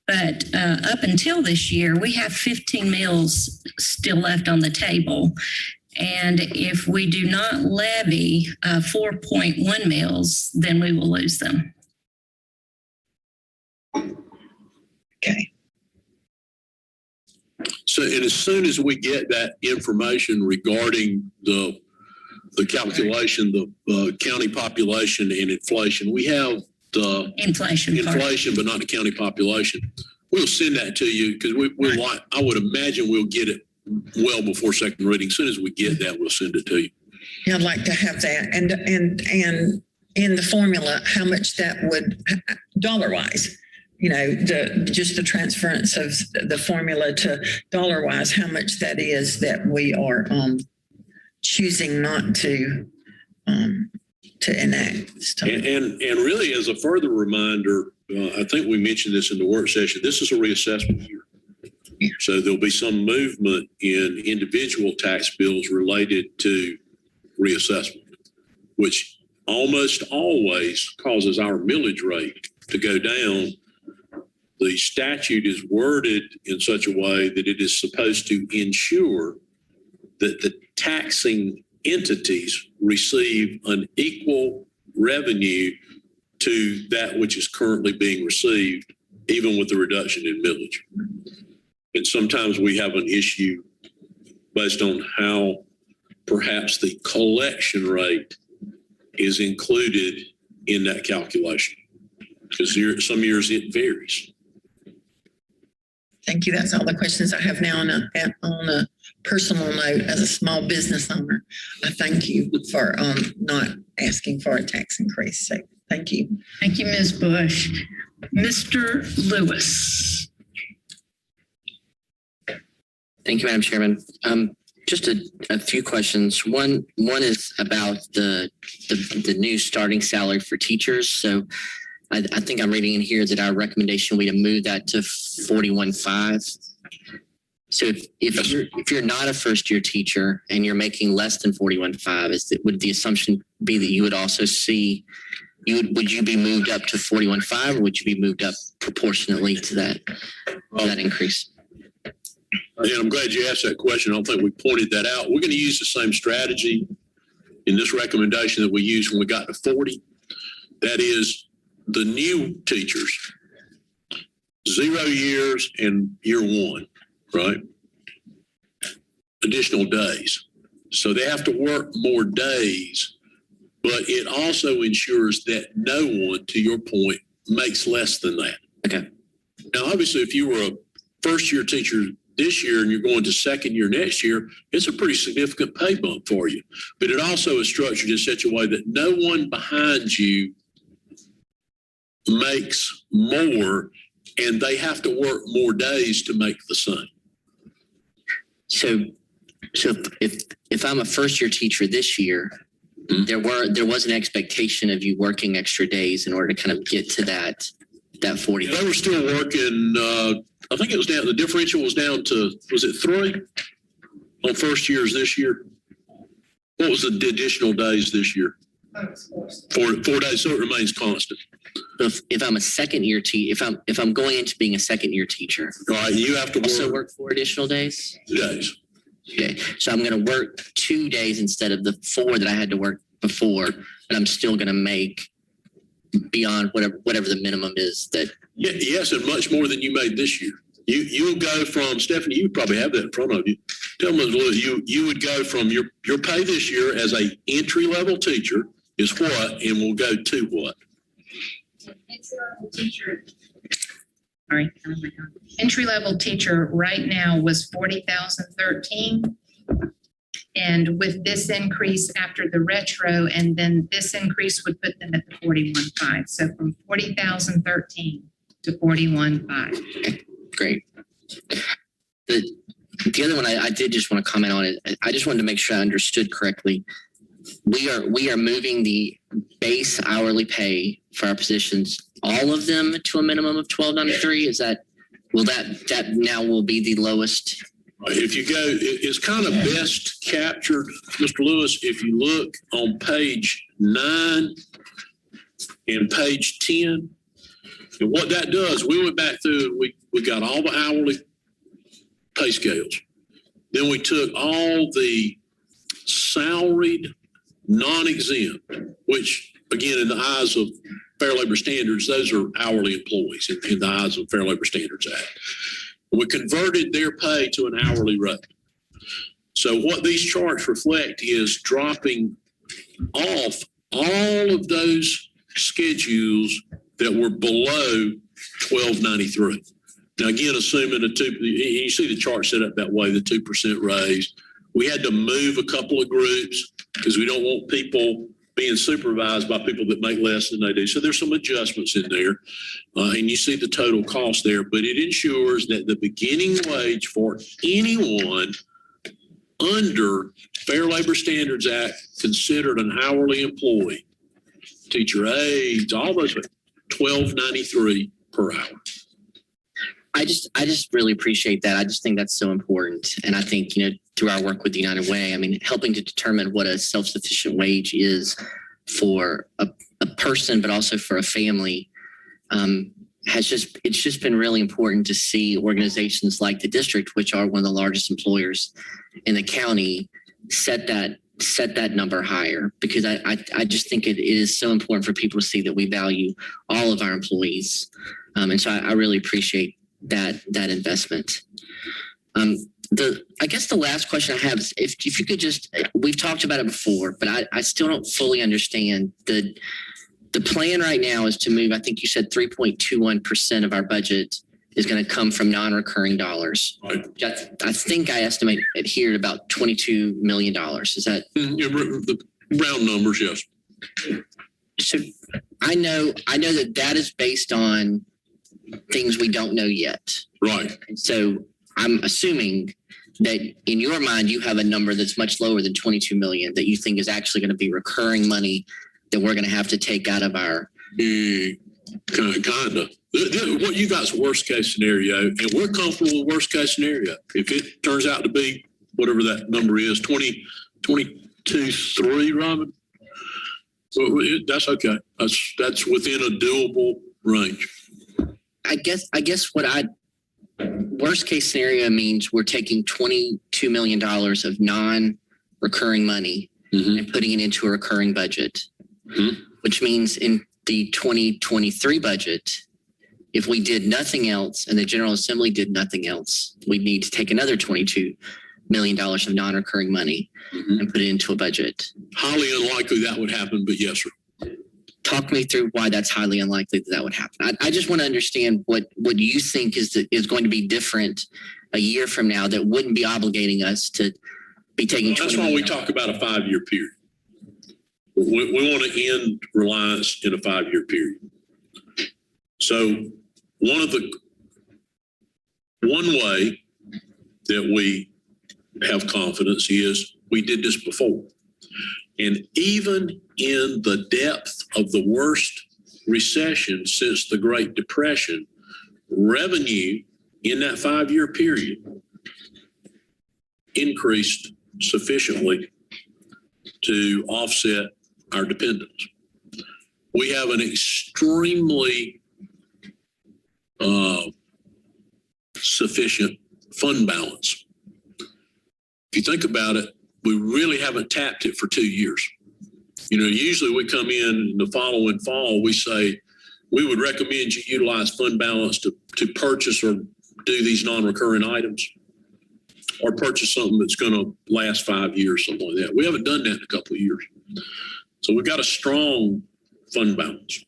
S3: But up until this year, we have 15 mills still left on the table. And if we do not levy 4.1 mills, then we will lose them.
S10: Okay.
S2: So, and as soon as we get that information regarding the calculation, the county population and inflation, we have the inflation, but not the county population. We'll send that to you because I would imagine we'll get it well before second reading. As soon as we get that, we'll send it to you.
S10: Yeah, I'd like to have that, and in the formula, how much that would dollar wise. Just the transference of the formula to dollar wise, how much that is that we are choosing not to enact.
S2: And really, as a further reminder, I think we mentioned this in the work session. This is a reassessment year. Yeah. So there'll be some movement in individual tax bills related to reassessment, which almost always causes our millage rate to go down. The statute is worded in such a way that it is supposed to ensure that the taxing entities receive an equal revenue to that which is currently being received, even with the reduction in millage. And sometimes we have an issue based on how perhaps the collection rate is included in that calculation. Because some years it varies.
S10: Thank you. That's all the questions I have now. On a personal note, as a small business owner, I thank you for not asking for a tax increase. So thank you.
S7: Thank you, Ms. Bush. Mr. Lewis.
S11: Thank you, Madam Chairman. Just a few questions. One is about the new starting salary for teachers. So I think I'm reading in here that our recommendation would be to move that to 41.5. So if you're not a first year teacher and you're making less than 41.5, would the assumption be that you would also see would you be moved up to 41.5, or would you be moved up proportionately to that increase?
S2: And I'm glad you asked that question. I don't think we pointed that out. We're going to use the same strategy in this recommendation that we used when we got to 40. That is the new teachers, 0 years and year one, right? Additional days. So they have to work more days, but it also ensures that no one, to your point, makes less than that.
S11: Okay.
S2: Now, obviously, if you were a first year teacher this year and you're going to second year next year, it's a pretty significant pay bump for you. But it also is structured in such a way that no one behind you makes more, and they have to work more days to make the same.
S11: So if I'm a first year teacher this year, there was an expectation of you working extra days in order to kind of get to that 40.
S2: They were still working. I think it was down. The differential was down to, was it 3 on first years this year? What was the additional days this year? 4 days. So it remains constant.
S11: If I'm a second year teacher, if I'm going into being a second year teacher,
S2: all right, you have to
S11: also work 4 additional days.
S2: Days.
S11: Okay, so I'm going to work 2 days instead of the 4 that I had to work before, but I'm still going to make beyond whatever the minimum is. That
S2: yes, and much more than you made this year. You'll go from, Stephanie, you probably have that in front of you. Tell them, you would go from your pay this year as a entry level teacher is what, and we'll go to what?
S3: Entry level teacher right now was 40,013. And with this increase after the retro, and then this increase would put them at the 41.5. So from 40,013 to 41.5.
S11: Great. The other one I did just want to comment on it. I just wanted to make sure I understood correctly. We are moving the base hourly pay for our positions, all of them, to a minimum of $12.93. Is that now will be the lowest?
S2: If you go, it's kind of best captured, Mr. Lewis, if you look on page 9 and page 10. And what that does, we went back through, we got all the hourly pay scales. Then we took all the salaried, non-exempt, which again, in the eyes of Fair Labor Standards, those are hourly employees in the eyes of Fair Labor Standards Act. We converted their pay to an hourly rate. So what these charts reflect is dropping off all of those schedules that were below $12.93. Now, again, assuming you see the chart set up that way, the 2% raise. We had to move a couple of groups because we don't want people being supervised by people that make less than they do. So there's some adjustments in there. And you see the total cost there, but it ensures that the beginning wage for anyone under Fair Labor Standards Act considered an hourly employee, teacher aides, all those, $12.93 per hour.
S11: I just really appreciate that. I just think that's so important. And I think, through our work with the United Way, I mean, helping to determine what a self-sufficient wage is for a person, but also for a family, it's just been really important to see organizations like the district, which are one of the largest employers in the county, set that number higher, because I just think it is so important for people to see that we value all of our employees. And so I really appreciate that investment. I guess the last question I have is if you could just, we've talked about it before, but I still don't fully understand the plan right now is to move, I think you said 3.21% of our budget is going to come from non-recurring dollars.
S2: Right.
S11: I think I estimate it here at about $22 million. Is that?
S2: The round numbers, yes.
S11: So I know that is based on things we don't know yet.
S2: Right.
S11: So I'm assuming that in your mind, you have a number that's much lower than 22 million that you think is actually going to be recurring money that we're going to have to take out of our.
S2: Kind of. What you got's worst case scenario, and we're comfortable with worst case scenario. If it turns out to be whatever that number is, 22.3, Robin, so that's okay. That's within a doable range.
S11: I guess what worst case scenario means we're taking $22 million of non-recurring money and putting it into a recurring budget, which means in the 2023 budget, if we did nothing else and the General Assembly did nothing else, we'd need to take another $22 million of non-recurring money and put it into a budget.
S2: Highly unlikely that would happen, but yes, sir.
S11: Talk me through why that's highly unlikely that would happen. I just want to understand what you think is going to be different a year from now that wouldn't be obligating us to be taking.
S2: That's why we talk about a 5-year period. We want to end reliance in a 5-year period. So one way that we have confidence is we did this before. And even in the depth of the worst recession since the Great Depression, revenue in that 5-year period increased sufficiently to offset our dependence. We have an extremely sufficient fund balance. If you think about it, we really haven't tapped it for 2 years. Usually we come in the following fall, we say, we would recommend you utilize fund balance to purchase or do these non-recurring items or purchase something that's going to last 5 years, something like that. We haven't done that in a couple of years. So we've got a strong fund balance.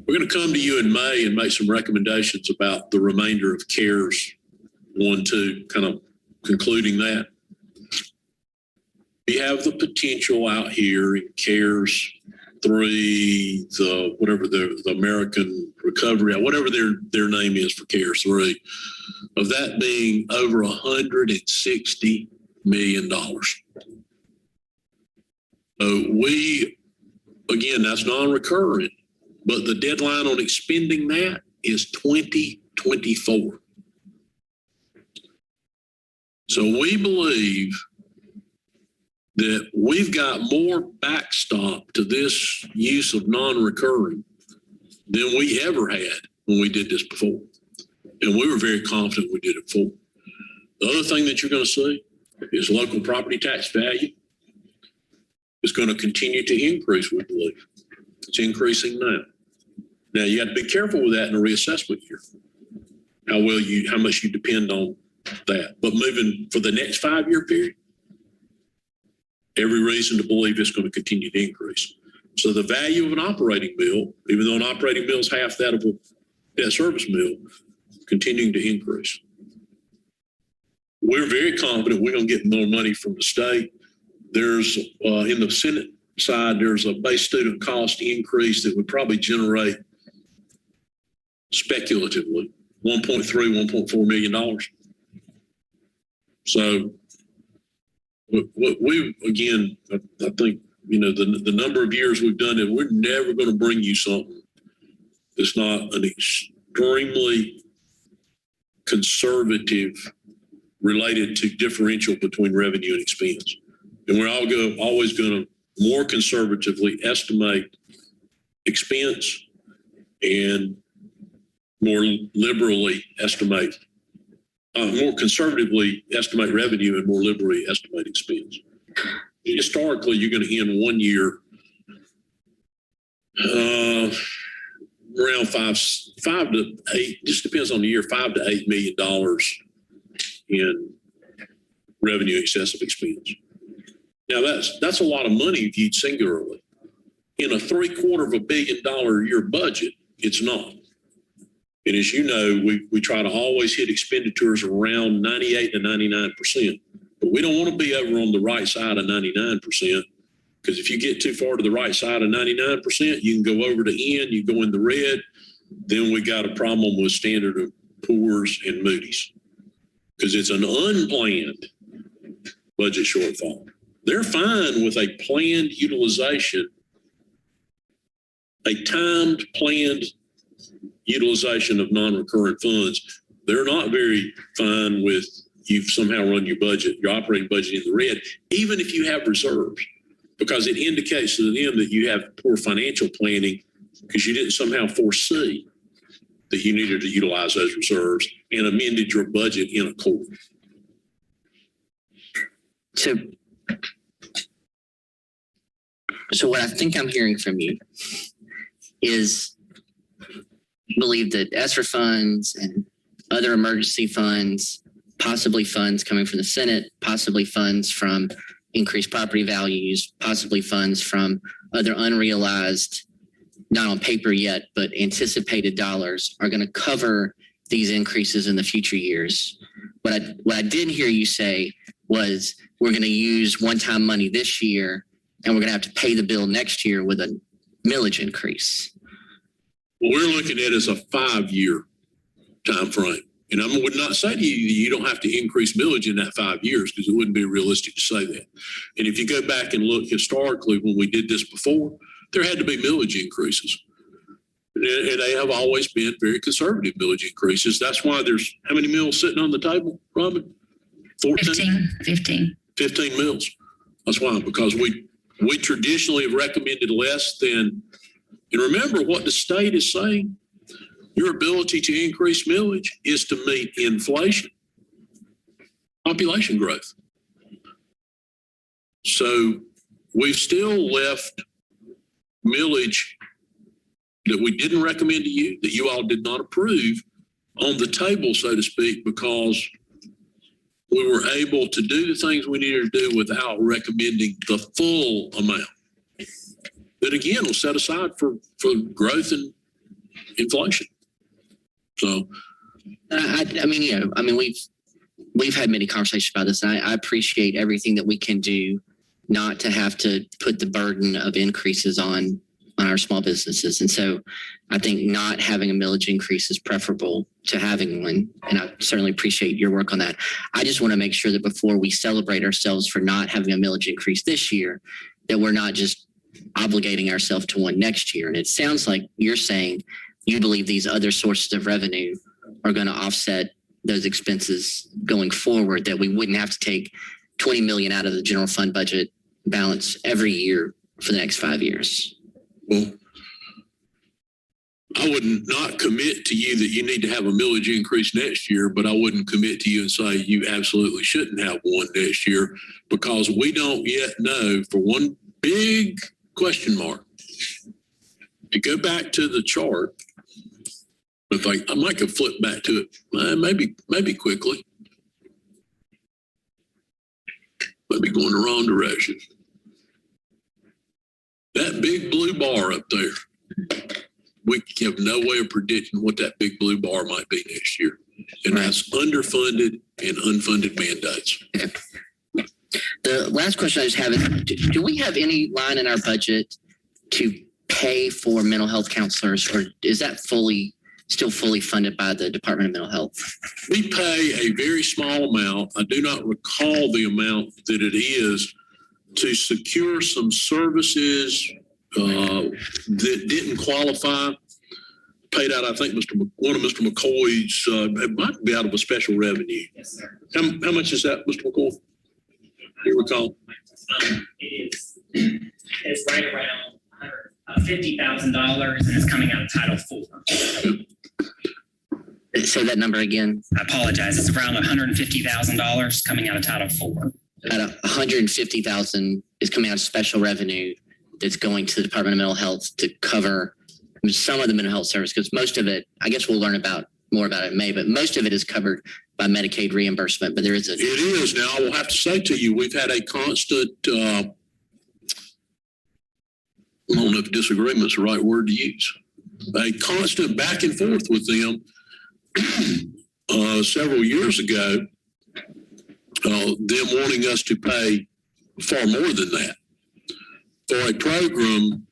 S2: We're going to come to you in May and make some recommendations about the remainder of CARES 1-2, kind of concluding that. We have the potential out here in CARES 3, the American Recovery, whatever their name is for CARES 3, of that being over $160 million. Again, that's non-recurring, but the deadline on expending that is 2024. So we believe that we've got more backstop to this use of non-recurring than we ever had when we did this before. And we were very confident we did it before. The other thing that you're going to see is local property tax value is going to continue to increase, we believe. It's increasing now. Now, you have to be careful with that in a reassessment year, how much you depend on that. But moving for the next 5-year period, every reason to believe it's going to continue to increase. So the value of an operating bill, even though an operating bill is half that of a debt service bill, continuing to increase. We're very confident we're going to get more money from the state. There's, in the Senate side, there's a base student cost increase that would probably generate speculatively $1.3, $1.4 million. So we again, I think, the number of years we've done it, we're never going to bring you something that's not an extremely conservative related to differential between revenue and expense. And we're always going to more conservatively estimate expense and more conservatively estimate revenue and more liberally estimate expense. Historically, you're going to end 1 year around 5 to 8, just depends on the year, $5 to $8 million in revenue excessive expense. Now that's a lot of money viewed singularly. In a $750 million a year budget, it's not. And as you know, we try to always hit expenditures around 98 to 99%. But we don't want to be over on the right side of 99%, because if you get too far to the right side of 99%, you can go over to N, you go in the red, then we got a problem with Standard of Poor's and Moody's, because it's an unplanned budget shortfall. They're fine with a planned utilization, a timed planned utilization of non-recurrent funds. They're not very fine with you've somehow run your budget, your operating budget in the red, even if you have reserves, because it indicates to them that you have poor financial planning because you didn't somehow foresee that you needed to utilize those reserves and amended your budget in accord.
S11: So what I think I'm hearing from you is you believe that ESSER funds and other emergency funds, possibly funds coming from the Senate, possibly funds from increased property values, possibly funds from other unrealized, not on paper yet, but anticipated dollars are going to cover these increases in the future years. What I didn't hear you say was we're going to use one-time money this year and we're going to have to pay the bill next year with a millage increase.
S2: What we're looking at is a 5-year time frame. And I would not say to you that you don't have to increase millage in that 5 years, because it wouldn't be realistic to say that. And if you go back and look historically when we did this before, there had to be millage increases. And they have always been very conservative millage increases. That's why there's how many mills sitting on the table, Robin? 14?
S3: 15.
S2: 15 mills. That's why, because we traditionally have recommended less than, and remember what the state is saying, your ability to increase millage is to meet inflation, population growth. So we've still left millage that we didn't recommend to you, that you all did not approve, on the table, so to speak, because we were able to do the things we needed to do without recommending the full amount that, again, was set aside for growth and inflation. So,
S11: we've had many conversations about this, and I appreciate everything that we can do not to have to put the burden of increases on our small businesses. And so I think not having a millage increase is preferable to having one. And I certainly appreciate your work on that. I just want to make sure that before we celebrate ourselves for not having a millage increase this year, that we're not just obligating ourselves to one next year. And it sounds like you're saying you believe these other sources of revenue are going to offset those expenses going forward, that we wouldn't have to take $20 million out of the general fund budget balance every year for the next 5 years.
S2: Well, I would not commit to you that you need to have a millage increase next year, but I wouldn't commit to you and say you absolutely shouldn't have one next year, because we don't yet know, for one big question mark. To go back to the chart, if I might have flipped back to it, maybe quickly. Maybe going the wrong direction. That big blue bar up there, we have no way of predicting what that big blue bar might be next year. And that's underfunded and unfunded mandates.
S11: Okay. The last question I just have is, do we have any line in our budget to pay for mental health counselors, or is that still fully funded by the Department of Mental Health?
S2: We pay a very small amount. I do not recall the amount that it is, to secure some services that didn't qualify. Paid out, I think, one of Mr. McCoy's, it might be out of a special revenue.
S12: Yes, sir.
S2: How much is that, Mr. McCoy? Do you recall?
S12: It's right around $50,000, and it's coming out of Title IV.
S11: Say that number again.
S12: I apologize. It's around $150,000 coming out of Title IV.
S11: About $150,000 is coming out of special revenue that's going to the Department of Mental Health to cover some of the mental health service, because most of it, I guess we'll learn about more about it in May, but most of it is covered by Medicaid reimbursement, but there is
S2: It is. Now, I will have to say to you, we've had a constant, I don't know if disagreement is the right word to use, a constant back and forth with them several years ago, them wanting us to pay far more than that for a program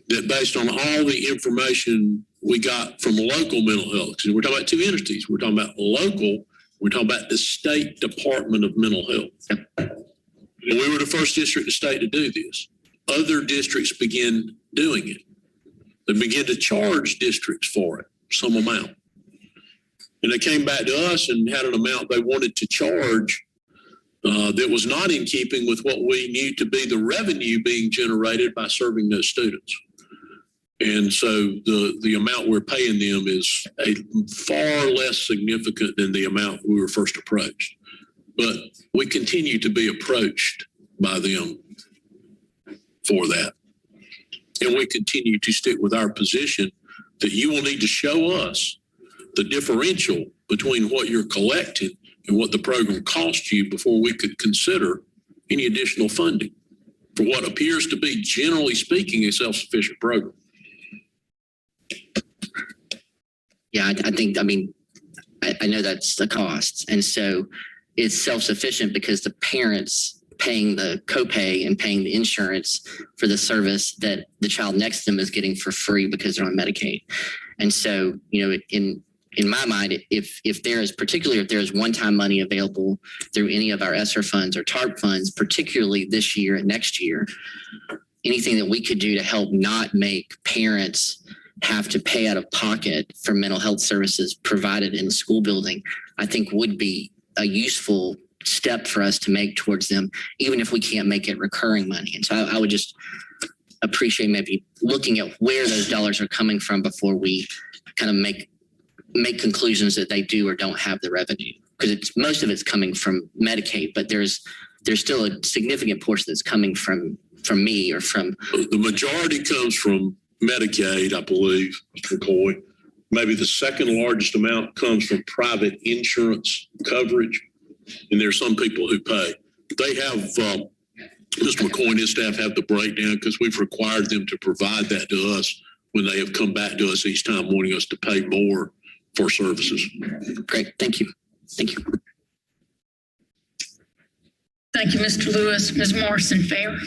S2: that, based on all the information we got from local mental health, because we're talking about two entities. We're talking about local, we're talking about the State Department of Mental Health. And we were the first district in the state to do this. Other districts begin doing it. They begin to charge districts for it, some amount. And they came back to us and had an amount they wanted to charge that was not in keeping with what we knew to be the revenue being generated by serving those students. And so the amount we're paying them is a far less significant than the amount we were first approached. But we continue to be approached by them for that. And we continue to stick with our position that you will need to show us the differential between what you're collecting and what the program costs you before we could consider any additional funding for what appears to be, generally speaking, a self-sufficient program.
S11: Yeah, I know that's the cost. And so it's self-sufficient because the parents paying the copay and paying the insurance for the service that the child next to them is getting for free because they're on Medicaid. And so, in my mind, if there is one-time money available through any of our ESSER funds or TARP funds, particularly this year and next year, anything that we could do to help not make parents have to pay out of pocket for mental health services provided in the school building, I think would be a useful step for us to make towards them, even if we can't make it recurring money. And so I would just appreciate maybe looking at where those dollars are coming from before we kind of make conclusions that they do or don't have the revenue, because most of it's coming from Medicaid, but there's still a significant portion that's coming from me or from.
S2: The majority comes from Medicaid, I believe, Mr. McCoy. Maybe the second largest amount comes from private insurance coverage, and there's some people who pay. They have, Mr. McCoy and his staff have the breakdown because we've required them to provide that to us when they have come back to us each time wanting us to pay more for services.
S11: Great, thank you. Thank you.
S7: Thank you, Mr. Lewis. Ms. Morrison, fair.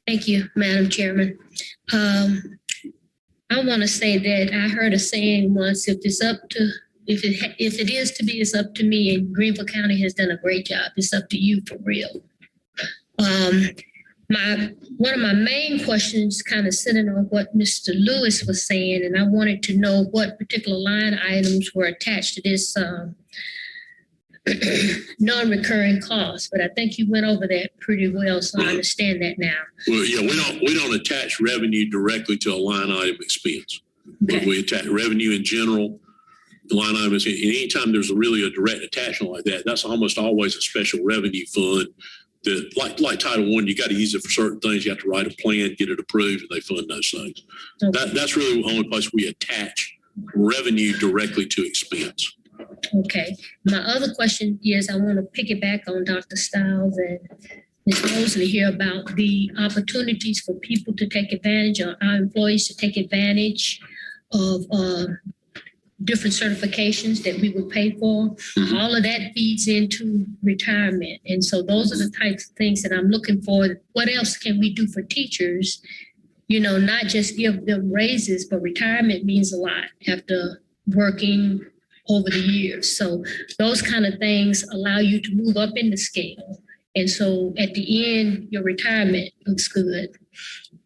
S13: Thank you, Madam Chairman. I want to say that I heard a saying once: if it is to be, it's up to me. And Greenville County has done a great job. It's up to you for real. One of my main questions kind of centered on what Mr. Lewis was saying, and I wanted to know what particular line items were attached to this non-recurring costs. But I think you went over that pretty well, so I understand that now.
S2: Well, yeah, we don't attach revenue directly to a line item expense, but we attach revenue in general. The line item is, and anytime there's really a direct attachment like that, that's almost always a special revenue fund. That, like Title I, you got to use it for certain things. You have to write a plan, get it approved, and they fund those things. Okay. That's really the only place we attach revenue directly to expense.
S13: Okay. My other question is, I want to piggyback on Dr. Stiles and Ms. Mosley here about the opportunities for people to take advantage, or our employees to take advantage of different certifications that we would pay for. Mm-hmm. All of that feeds into retirement. And so those are the types of things that I'm looking for. What else can we do for teachers? Not just give them raises, but retirement means a lot after working over the years. So those kind of things allow you to move up in the scale. And so at the end, your retirement looks good.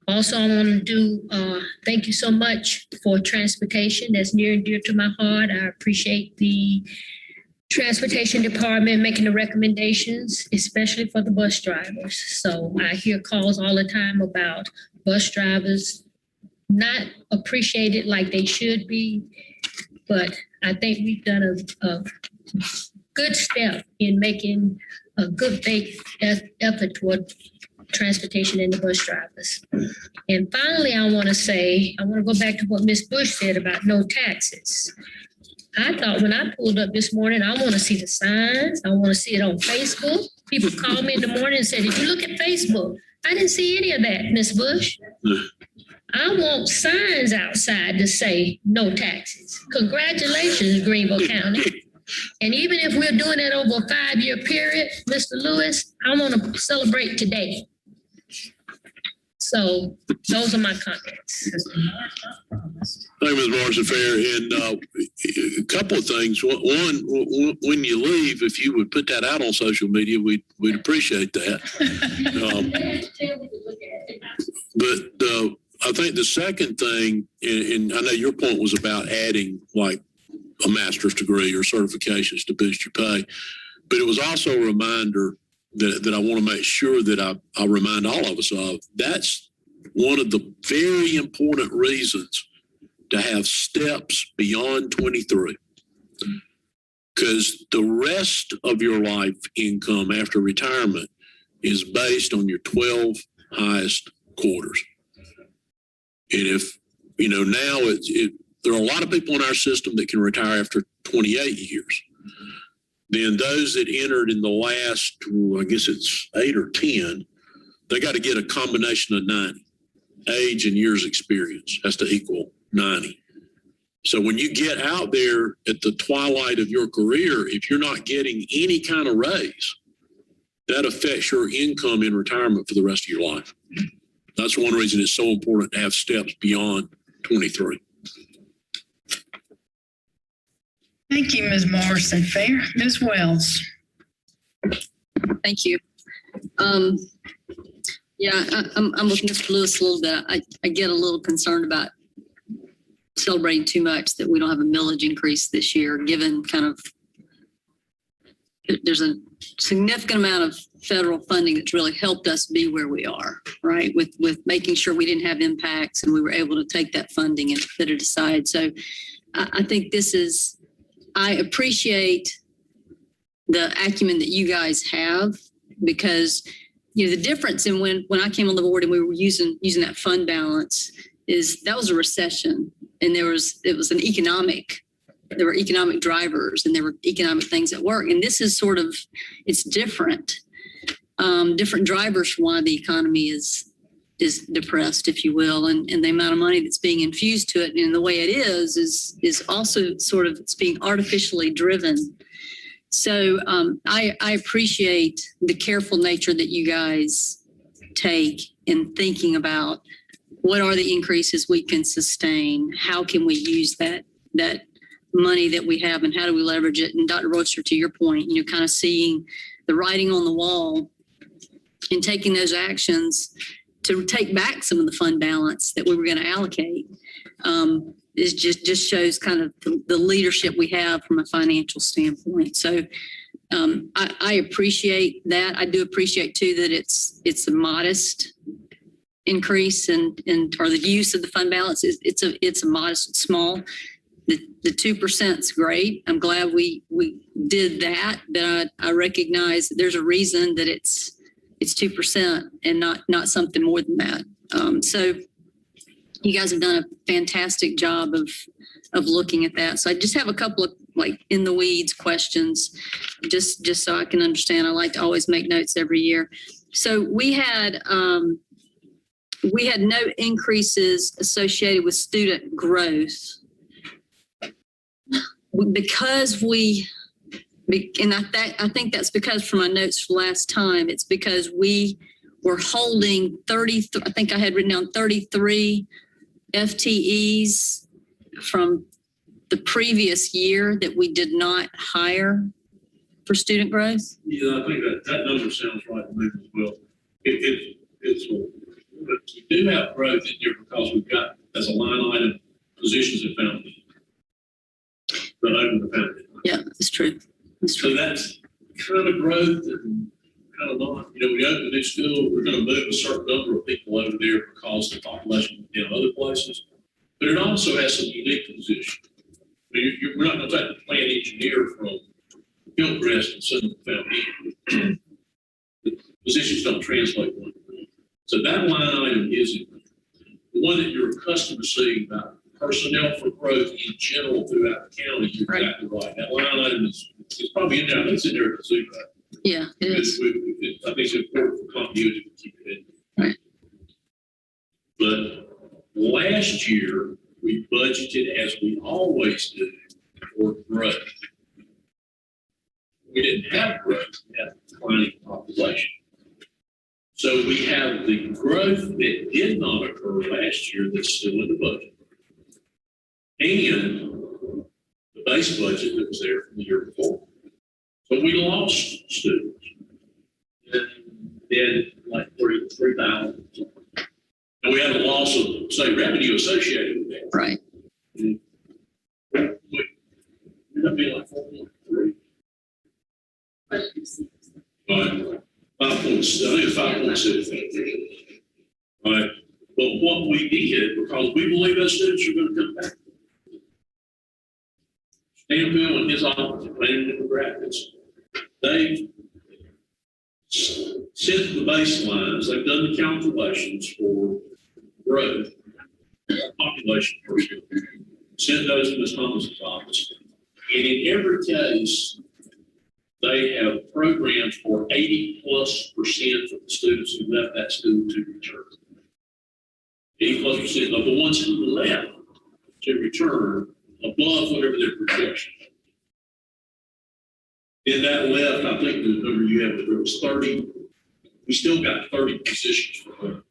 S13: Also, I want to do, thank you so much for transportation. That's near and dear to my heart. I appreciate the transportation department making the recommendations, especially for the bus drivers. So I hear calls all the time about bus drivers not appreciated like they should be, but I think we've done a good step in making a good faith effort toward transportation and the bus drivers. And finally, I want to go back to what Ms. Bush said about no taxes. I thought when I pulled up this morning, I want to see the signs. I want to see it on Facebook. People called me in the morning and said, "Did you look at Facebook?" I didn't see any of that, Ms. Bush. I want signs outside to say no taxes. Congratulations, Greenville County. And even if we're doing it over a 5-year period, Mr. Lewis, I want to celebrate today. So those are my comments.
S2: Thank you, Ms. Morrison Fair. And a couple of things. One, when you leave, if you would put that out on social media, we'd appreciate that. But I think the second thing, and I know your point was about adding like a master's degree or certifications to boost your pay, but it was also a reminder that I want to make sure that I remind all of us of. That's one of the very important reasons to have steps beyond 23, because the rest of your life income after retirement is based on your 12 highest quarters. And if, now there are a lot of people in our system that can retire after 28 years. Then those that entered in the last, I guess it's 8 or 10, they got to get a combination of 90. Age and years experience has to equal 90. So when you get out there at the twilight of your career, if you're not getting any kind of raise, that affects your income in retirement for the rest of your life. That's one reason it's so important to have steps beyond 23.
S7: Thank you, Ms. Morrison Fair. Ms. Wells.
S14: Thank you. I'm with Mr. Lewis a little bit. I get a little concerned about celebrating too much that we don't have a millage increase this year, given kind of there's a significant amount of federal funding that's really helped us be where we are, right? With making sure we didn't have impacts and we were able to take that funding and put it aside. So I think I appreciate the acumen that you guys have, because the difference in when I came on the board and we were using that fund balance is that was a recession, and there were economic drivers and there were economic things at work. And this is it's different. Different drivers for why the economy is depressed, if you will, and the amount of money that's being infused to it and the way it is also it's being artificially driven. So I appreciate the careful nature that you guys take in thinking about what are the increases we can sustain, how can we use that money that we have, and how do we leverage it. And Dr. Royster, to your point, kind of seeing the writing on the wall and taking those actions to take back some of the fund balance that we were going to allocate is just shows kind of the leadership we have from a financial standpoint. So I appreciate that. I do appreciate too that it's a modest increase or the use of the fund balance it's a modest, small. The 2% is great. I'm glad we did that, but I recognize that there's a reason that it's 2% and not something more than that. So you guys have done a fantastic job of looking at that. So I just have a couple of in the weeds questions, just so I can understand. I like to always make notes every year. So we had no increases associated with student growth because and I think that's because from my notes from last time, it's because we were holding 30, I think I had written down 33 FTEs from the previous year that we did not hire for student growth.
S2: Yeah, I think that number sounds right to me as well. But we do have growth in here because we've got, as a line item, positions at foundation. But open the foundation.
S14: Yeah, that's true.
S2: So that's kind of growth and kind of not. We open a new school, we're going to move a certain number of people over there because the population is in other places. But it also has some unique positions. We're not going to take the plant engineer from Hillcrest and send them to foundation. The positions don't translate one to one. So that line item isn't the one that you're accustomed to seeing about personnel for growth in general throughout the county. You're exactly right. That line item is probably in there. I think it's in there at zero.
S14: Yeah, it is.
S2: I think it's important for continuity to keep it in.
S14: Right.
S2: But last year, we budgeted, as we always do, for growth. We didn't have growth, we had a declining population. So we have the growth that did not occur last year that's still in the budget. And the base budget that was there from the year before. So we lost students. And then like 3,000. And we had a loss of, say, revenue associated with that.
S14: Right.
S2: Would that be like 4.3? Right. 5.6. I think it's 5.6. Right. But what we did, because we believe those students are going to come back. Stanfield and his office, planning demographics, they've set the baselines, they've done the calculations for growth, population per year, sent those to Ms. Thomas's office. And in every case, they have programs for 80+% of the students who left that school to return. 80+% of the ones who left to return above whatever their projection. In that left, I think the number you have, there was 30. We still got 30 positions for them.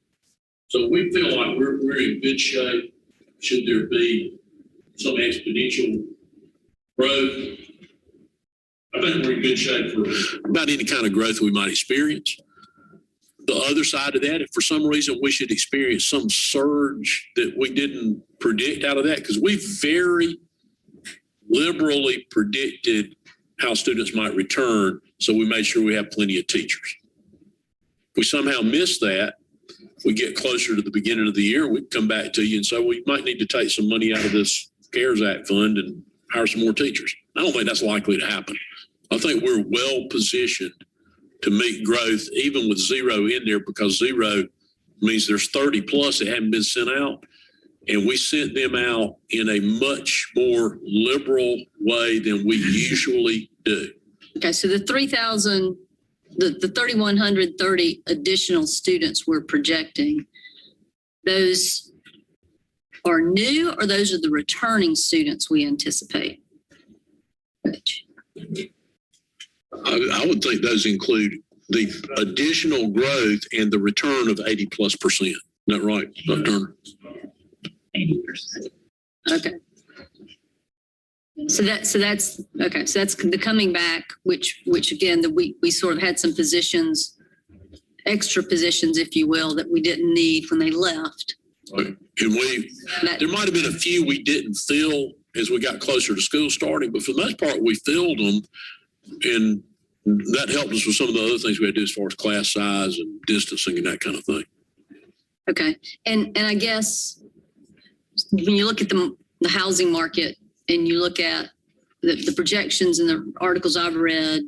S2: So we feel like we're in good shape. Should there be some exponential growth, I think we're in good shape for about any kind of growth we might experience. The other side of that, if for some reason we should experience some surge that we didn't predict out of that, because we very liberally predicted how students might return, so we made sure we have plenty of teachers. If we somehow miss that, we get closer to the beginning of the year, we'd come back to you and say, we might need to take some money out of this CARES Act fund and hire some more teachers. I don't think that's likely to happen. I think we're well positioned to meet growth, even with zero in there, because zero means there's 30+ that haven't been sent out. And we sent them out in a much more liberal way than we usually do.
S14: Okay, so the 3,000, the 3,130 additional students we're projecting, those are new, or those are the returning students we anticipate?
S2: I would think those include the additional growth and the return of 80+%. Is that right, Dr. Turner?
S7: 80%.
S14: Okay. So that's okay. So that's the coming back, which again, that we sort of had some positions, extra positions, if you will, that we didn't need when they left.
S2: Right. And there might have been a few we didn't fill as we got closer to school starting, but for the most part, we filled them, and that helped us with some of the other things we had to do as far as class size and distancing and that kind of thing.
S14: Okay. And I guess when you look at the housing market and you look at the projections and the articles I've read,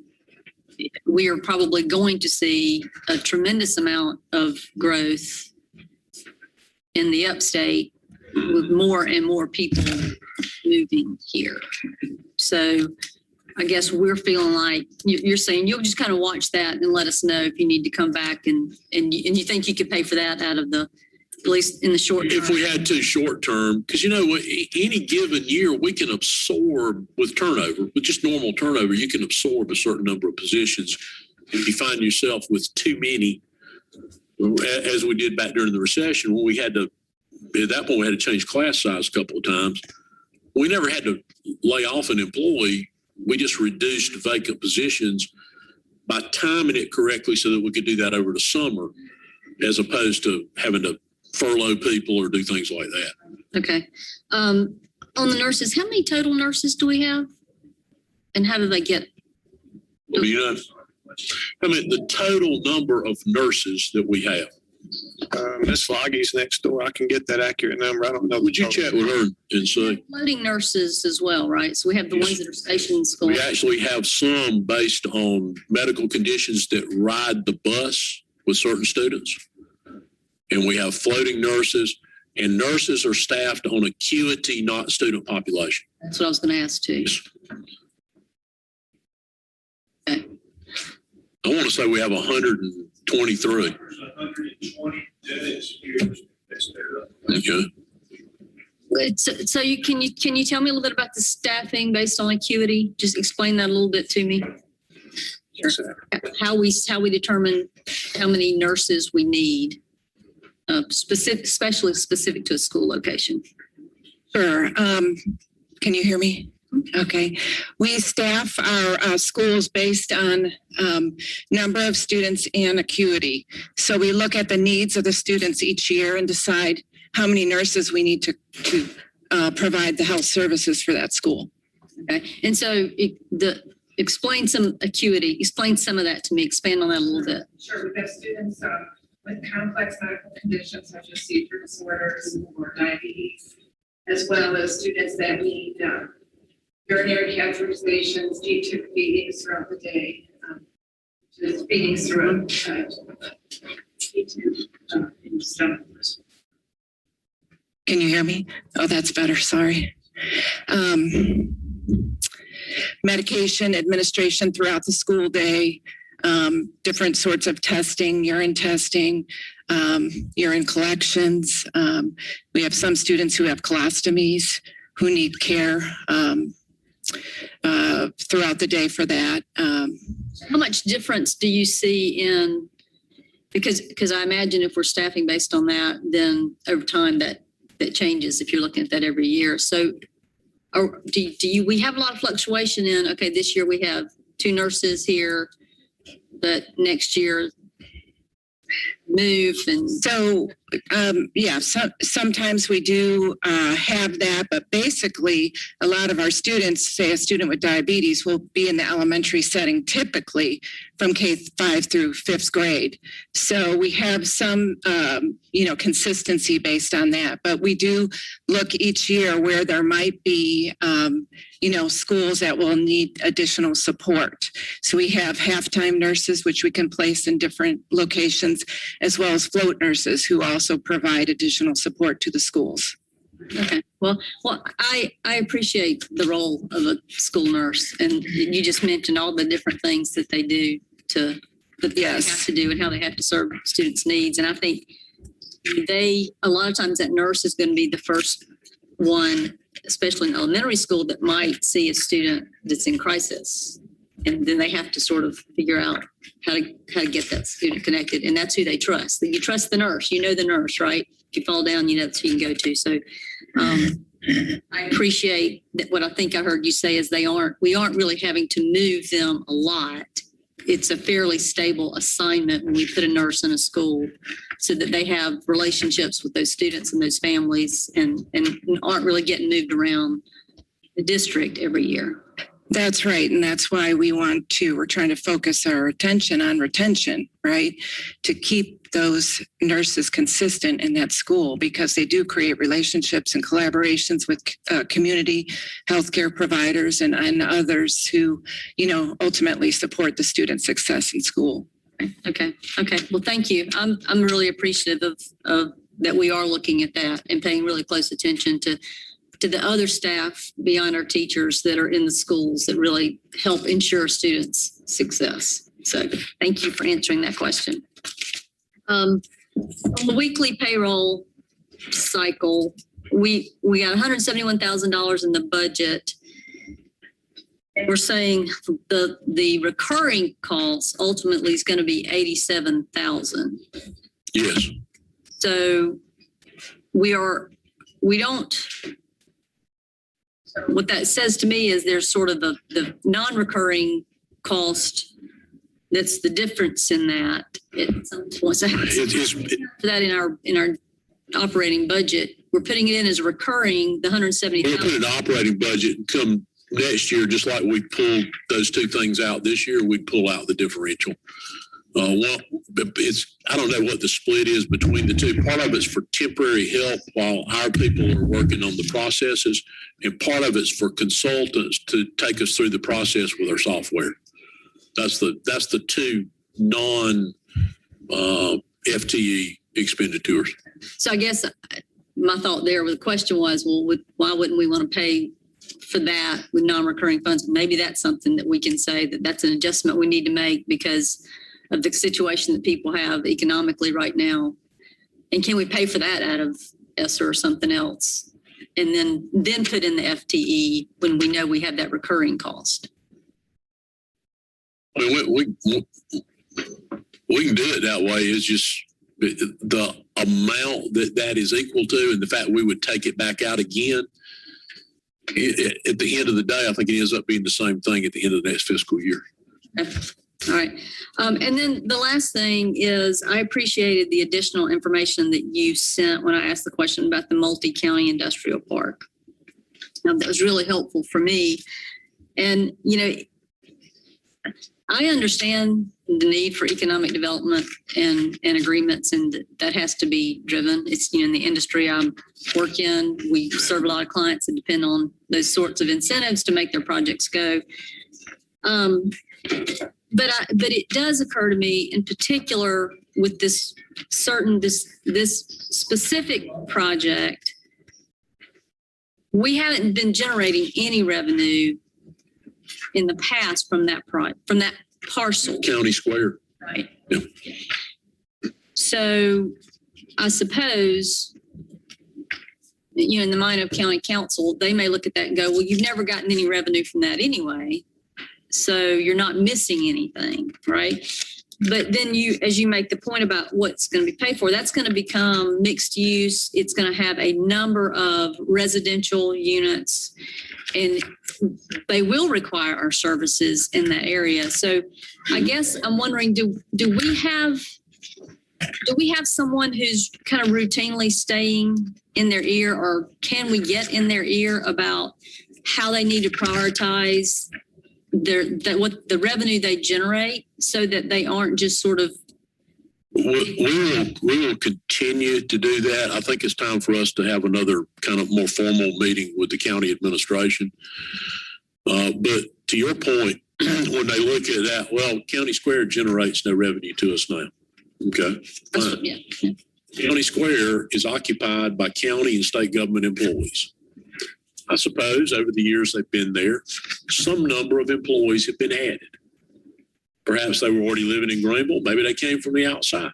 S14: we are probably going to see a tremendous amount of growth in the upstate with more and more people moving here. So I guess we're feeling like you're saying you'll just kind of watch that and let us know if you need to come back and you think you could pay for that out of the, at least in the short term.
S2: If we had to short term, because any given year we can absorb with turnover, with just normal turnover, you can absorb a certain number of positions. If you find yourself with too many, as we did back during the recession, when we had to, at that point we had to change class size a couple of times. We never had to lay off an employee. We just reduced vacant positions by timing it correctly so that we could do that over the summer, as opposed to having to furlough people or do things like that.
S14: Okay. On the nurses, how many total nurses do we have? And how do they get?
S2: Well, the total number of nurses that we have.
S4: Miss Loggy's next door. I can get that accurate number. I don't know.
S2: Would you check with her and see?
S14: Floating nurses as well, right? So we have the ones that are stationed in school.
S2: We actually have some based on medical conditions that ride the bus with certain students. and we have floating nurses, and nurses are staffed on acuity, not student population.
S14: That's what I was going to ask too. Okay.
S2: I want to say we have 123.
S9: There's 120 that is
S2: Okay.
S14: Good. So can you tell me a little bit about the staffing based on acuity? Just explain that a little bit to me.
S4: Sure.
S14: How we determine how many nurses we need, especially specific to a school location.
S15: Sure. Can you hear me? Okay. We staff our schools based on number of students and acuity. So we look at the needs of the students each year and decide how many nurses we need to provide the health services for that school.
S14: Okay. And so explain some acuity. Explain some of that to me. Expand on that a little bit.
S1: Sure, we've got students with complex medical conditions such as seizure disorders or diabetes, as well as students that need urinary catheterizations, G-tube feedings throughout the day, just feedings throughout G-tube and stomach.
S15: Can you hear me? Oh, that's better. Sorry. Medication administration throughout the school day, different sorts of testing, urine testing, urine collections. We have some students who have colostomies who need care throughout the day for that.
S14: How much difference do you see in, because I imagine if we're staffing based on that, then over time that changes if you're looking at that every year. So we have a lot of fluctuation in, okay, this year we have 2 nurses here, but next year move and
S15: so sometimes we do have that, but basically a lot of our students, say a student with diabetes, will be in the elementary setting typically from K-5 through 5th grade. So we have some consistency based on that, but we do look each year where there might be schools that will need additional support. So we have halftime nurses, which we can place in different locations, as well as float nurses who also provide additional support to the schools.
S14: Okay. Well, I appreciate the role of a school nurse, and you just mentioned all the different things that they do they have to do and how they have to serve students' needs. And I think a lot of times that nurse is going to be the first one, especially in elementary school, that might see a student that's in crisis. And then they have to sort of figure out how to get that student connected. And that's who they trust. You trust the nurse, the nurse, right? If you fall down, that's who you can go to. So I appreciate that. What I think I heard you say is we aren't really having to move them a lot. It's a fairly stable assignment when we put a nurse in a school so that they have relationships with those students and those families and aren't really getting moved around the district every year.
S15: That's right. And that's why we're trying to focus our attention on retention, right? To keep those nurses consistent in that school, because they do create relationships and collaborations with community healthcare providers and others who, ultimately support the student success in school.
S14: Okay. Well, thank you. I'm really appreciative of that we are looking at that and paying really close attention to the other staff beyond our teachers that are in the schools that really help ensure students' success. So thank you for answering that question. On the weekly payroll cycle, we got $171,000 in the budget. And we're saying the recurring cost ultimately is going to be $87,000.
S2: Yes.
S14: So what that says to me is there's sort of the non-recurring cost. That's the difference in that. That in our operating budget, we're putting it in as recurring, the $170,000.
S2: We'll put an operating budget and come next year, just like we pulled those 2 things out this year, we pull out the differential. I don't know what the split is between the 2. Part of it's for temporary help while our people are working on the processes, and part of it's for consultants to take us through the process with our software. That's the 2 non FTE expenditures.
S14: So I guess my thought there with the question was, well, why wouldn't we want to pay for that with non-recurring funds? Maybe that's something that we can say that that's an adjustment we need to make because of the situation that people have economically right now. And can we pay for that out of ESSER or something else? And then put in the FTE when we know we have that recurring cost.
S2: I mean, we can do it that way. It's just the amount that is equal to, and the fact we would take it back out again. At the end of the day, I think it ends up being the same thing at the end of the next fiscal year.
S14: Okay. All right. And then the last thing is I appreciated the additional information that you sent when I asked the question about the multi-county industrial park. That was really helpful for me. And, you know, I understand the need for economic development and agreements, and that has to be driven. It's, you know, in the industry I work in, we serve a lot of clients that depend on those sorts of incentives to make their projects go. But it does occur to me in particular with this specific project, we haven't been generating any revenue in the past from that parcel.
S2: County Square.
S14: Right.
S2: Yeah.
S14: So I suppose, you know, in the mind of county council, they may look at that and go, well, you've never gotten any revenue from that anyway. So you're not missing anything, right? But then as you make the point about what's going to be paid for, that's going to become mixed use. It's going to have a number of residential units, and they will require our services in that area. So I guess I'm wondering, do we have someone who's kind of routinely staying in their ear, or can we get in their ear about how they need to prioritize what the revenue they generate so that they aren't just sort of.
S2: We will continue to do that. I think it's time for us to have another kind of more formal meeting with the county administration. But to your point, when they look at that, well, County Square generates no revenue to us now. Okay.
S14: Yeah.
S2: County Square is occupied by county and state government employees. I suppose over the years they've been there, some number of employees have been added. Perhaps they were already living in Greenville. Maybe they came from the outside.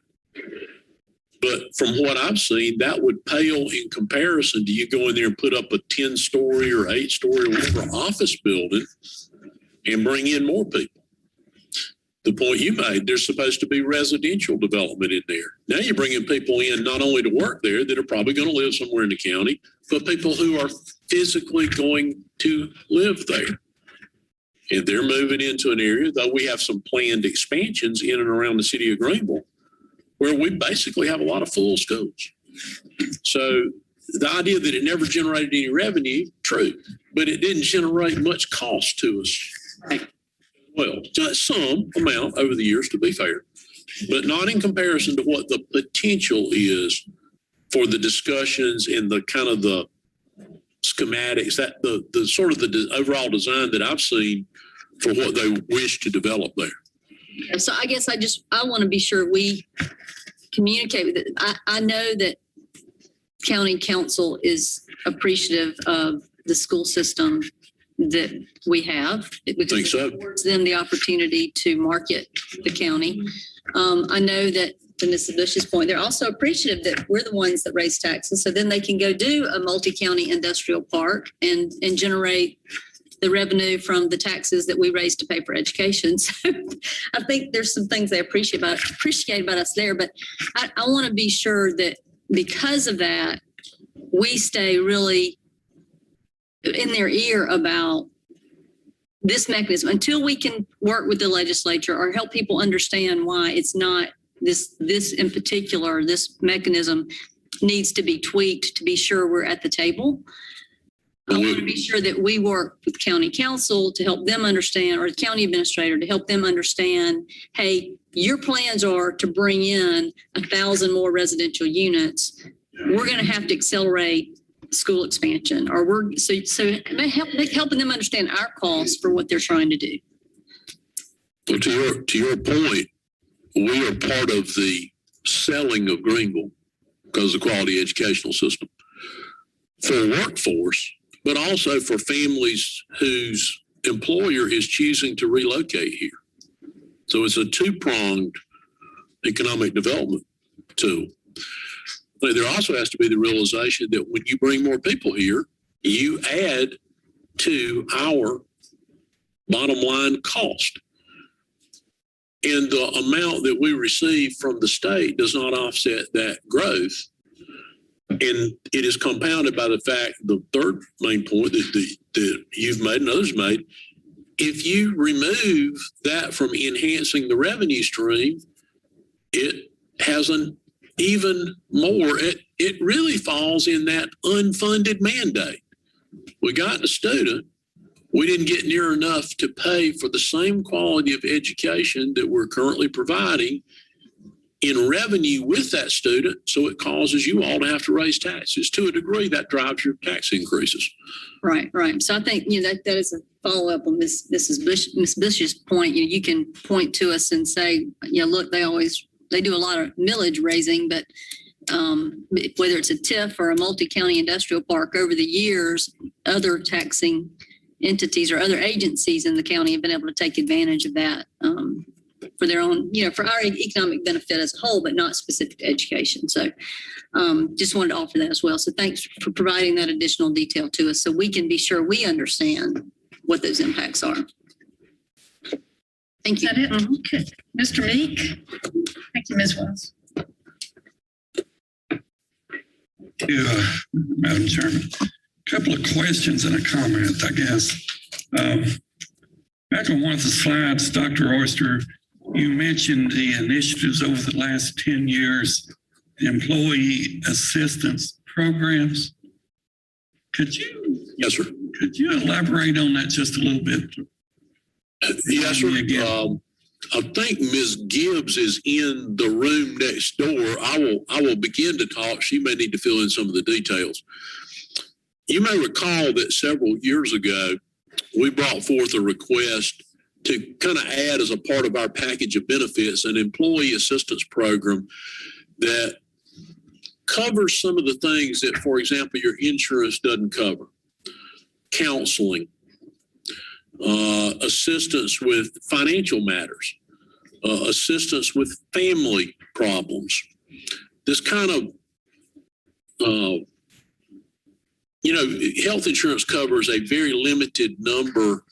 S2: But from what I've seen, that would pale in comparison to you go in there and put up a 10-story or 8-story or whatever office building and bring in more people. The point you made, there's supposed to be residential development in there. Now you're bringing people in not only to work there that are probably going to live somewhere in the county, but people who are physically going to live there. And they're moving into an area, though we have some planned expansions in and around the city of Greenville, where we basically have a lot of full schools. So the idea that it never generated any revenue, true, but it didn't generate much cost to us. Well, just some amount over the years, to be fair, but not in comparison to what the potential is for the discussions and the kind of the schematics, that the sort of the overall design that I've seen for what they wish to develop there.
S14: So I guess I want to be sure we communicate with it. I know that county council is appreciative of the school system that we have. It affords them the opportunity to market the county. I know that to Mrs. Bush's point, they're also appreciative that we're the ones that raise taxes. So then they can go do a multi-county industrial park and generate the revenue from the taxes that we raise to pay for education. So I think there's some things they appreciate about us there. But I want to be sure that because of that, we stay really in their ear about this mechanism until we can work with the legislature or help people understand why it's not this in particular, this mechanism needs to be tweaked to be sure we're at the table. I want to be sure that we work with county council to help them understand, or the county administrator to help them understand, hey, your plans are to bring in 1,000 more residential units. We're going to have to accelerate school expansion, or we're so helping them understand our costs for what they're trying to do.
S2: Well, to your point, we are part of the selling of Greenville because of the quality educational system for workforce, but also for families whose employer is choosing to relocate here. So it's a two-pronged economic development tool. But there also has to be the realization that when you bring more people here, you add to our bottom line cost. And the amount that we receive from the state does not offset that growth. And it is compounded by the fact, the third main point that you've made and others made, if you remove that from enhancing the revenue stream, it has an even more, it really falls in that unfunded mandate. We got a student, we didn't get near enough to pay for the same quality of education that we're currently providing in revenue with that student, so it causes you all to have to raise taxes. To a degree, that drives your tax increases.
S14: Right, right. So I think, that is a follow-up on Ms. Bush's point. You can point to us and say, look, they do a lot of millage raising, but whether it's a TIF or a multi-county industrial park, over the years, other taxing entities or other agencies in the county have been able to take advantage of that for their own, for our economic benefit as a whole, but not specific to education. So just wanted to offer that as well. So thanks for providing that additional detail to us so we can be sure we understand what those impacts are. Thank you.
S7: Is that it? Okay. Mr. Meek? Thank you, Ms. Wells.
S16: Madam Chairman. A couple of questions and a comment, I guess. Back on one of the slides, Dr. Oyster, you mentioned the initiatives over the last 10 years, the employee assistance programs.
S2: Yes, sir.
S16: Could you elaborate on that just a little bit?
S2: Yes, sir. I think Ms. Gibbs is in the room next door. I will begin to talk. She may need to fill in some of the details. You may recall that several years ago, we brought forth a request to kind of add as a part of our package of benefits an employee assistance program that covers some of the things that, for example, your insurance doesn't cover. Counseling, assistance with financial matters, assistance with family problems. This kind of, health insurance covers a very limited number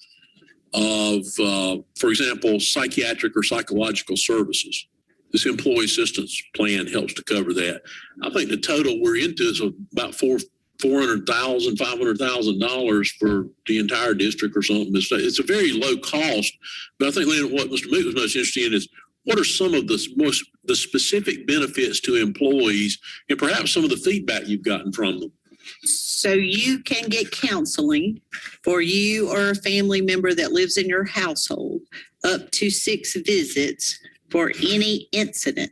S2: of, for example, psychiatric or psychological services. This employee assistance plan helps to cover that. I think the total we're into is about $400,000, $500,000 for the entire district or something. It's a very low cost, but I think what Mr. Meek was most interested in is what are some of the specific benefits to employees and perhaps some of the feedback you've gotten from them.
S17: So you can get counseling for you or a family member that lives in your household up to 6 visits for any incident.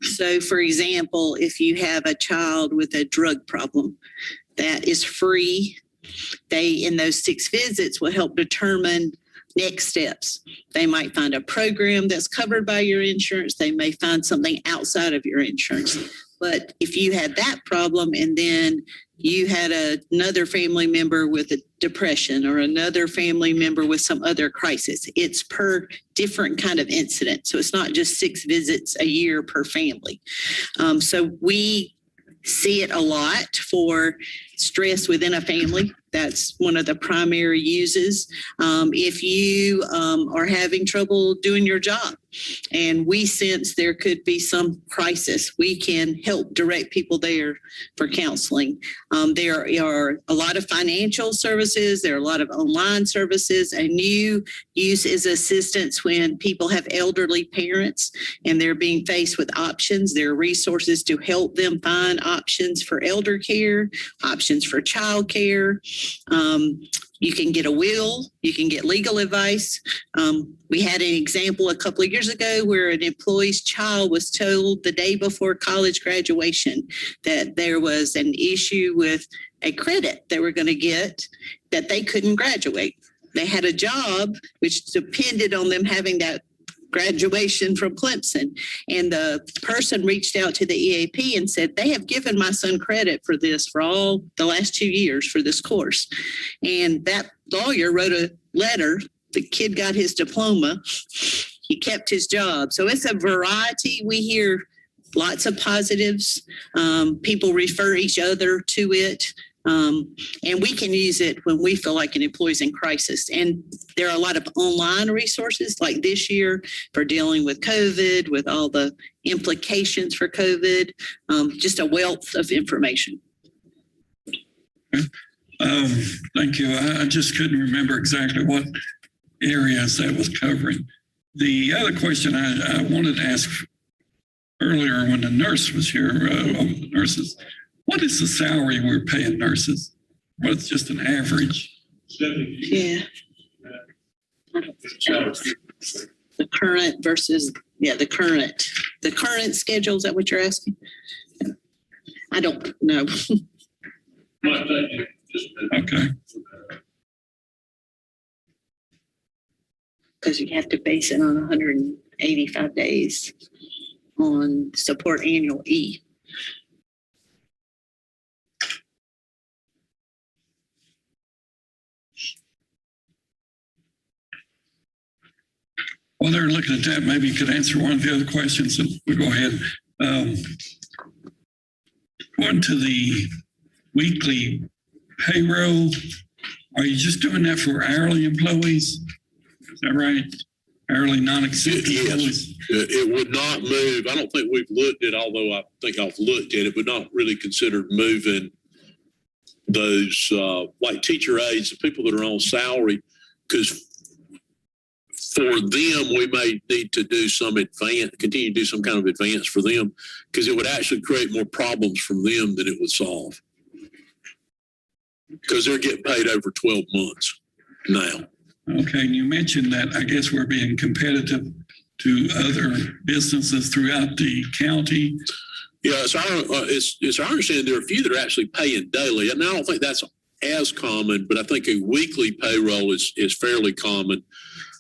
S17: So for example, if you have a child with a drug problem, that is free. They, in those 6 visits, will help determine next steps. They might find a program that's covered by your insurance. They may find something outside of your insurance. But if you had that problem and then you had another family member with a depression or another family member with some other crisis, it's per different kind of incident. So it's not just 6 visits a year per family. So we see it a lot for stress within a family. That's one of the primary uses. If you are having trouble doing your job and we sense there could be some crisis, we can help direct people there for counseling. There are a lot of financial services. There are a lot of online services. A new use is assistance when people have elderly parents and they're being faced with options. There are resources to help them find options for elder care, options for child care. You can get a will, you can get legal advice. We had an example a couple of years ago where an employee's child was told the day before college graduation that there was an issue with a credit they were going to get that they couldn't graduate. They had a job which depended on them having that graduation from Clemson. And the person reached out to the EAP and said, they have given my son credit for this for all the last 2 years for this course. And that lawyer wrote a letter. The kid got his diploma. He kept his job. So it's a variety. We hear lots of positives. People refer each other to it. And we can use it when we feel like an employee's in crisis. And there are a lot of online resources like this year for dealing with COVID, with all the implications for COVID, just a wealth of information.
S16: Thank you. I just couldn't remember exactly what areas that was covering. The other question I wanted to ask earlier when the nurse was here, the nurses, what is the salary we're paying nurses? What's just an average?
S17: Yeah. The current versus, the current schedule, is that what you're asking? I don't know.
S16: Okay.
S17: Because you have to base it on 185 days on support annual E.
S16: While they're looking at that, maybe you could answer one of the other questions and we'll go ahead. Going to the weekly payroll, are you just doing that for hourly employees? Is that right? Hourly non-exempt employees?
S2: It would not move. I don't think we've looked at, although I think I've looked at it, but not really considered moving those like teacher aides, the people that are on salary, because for them, we may need to do some continue to do some kind of advance for them, because it would actually create more problems from them than it would solve. Because they're getting paid over 12 months now.
S16: Okay, and you mentioned that I guess we're being competitive to other businesses throughout the county.
S2: Yeah, it's our understanding there are a few that are actually paying daily. And I don't think that's as common, but I think a weekly payroll is fairly common.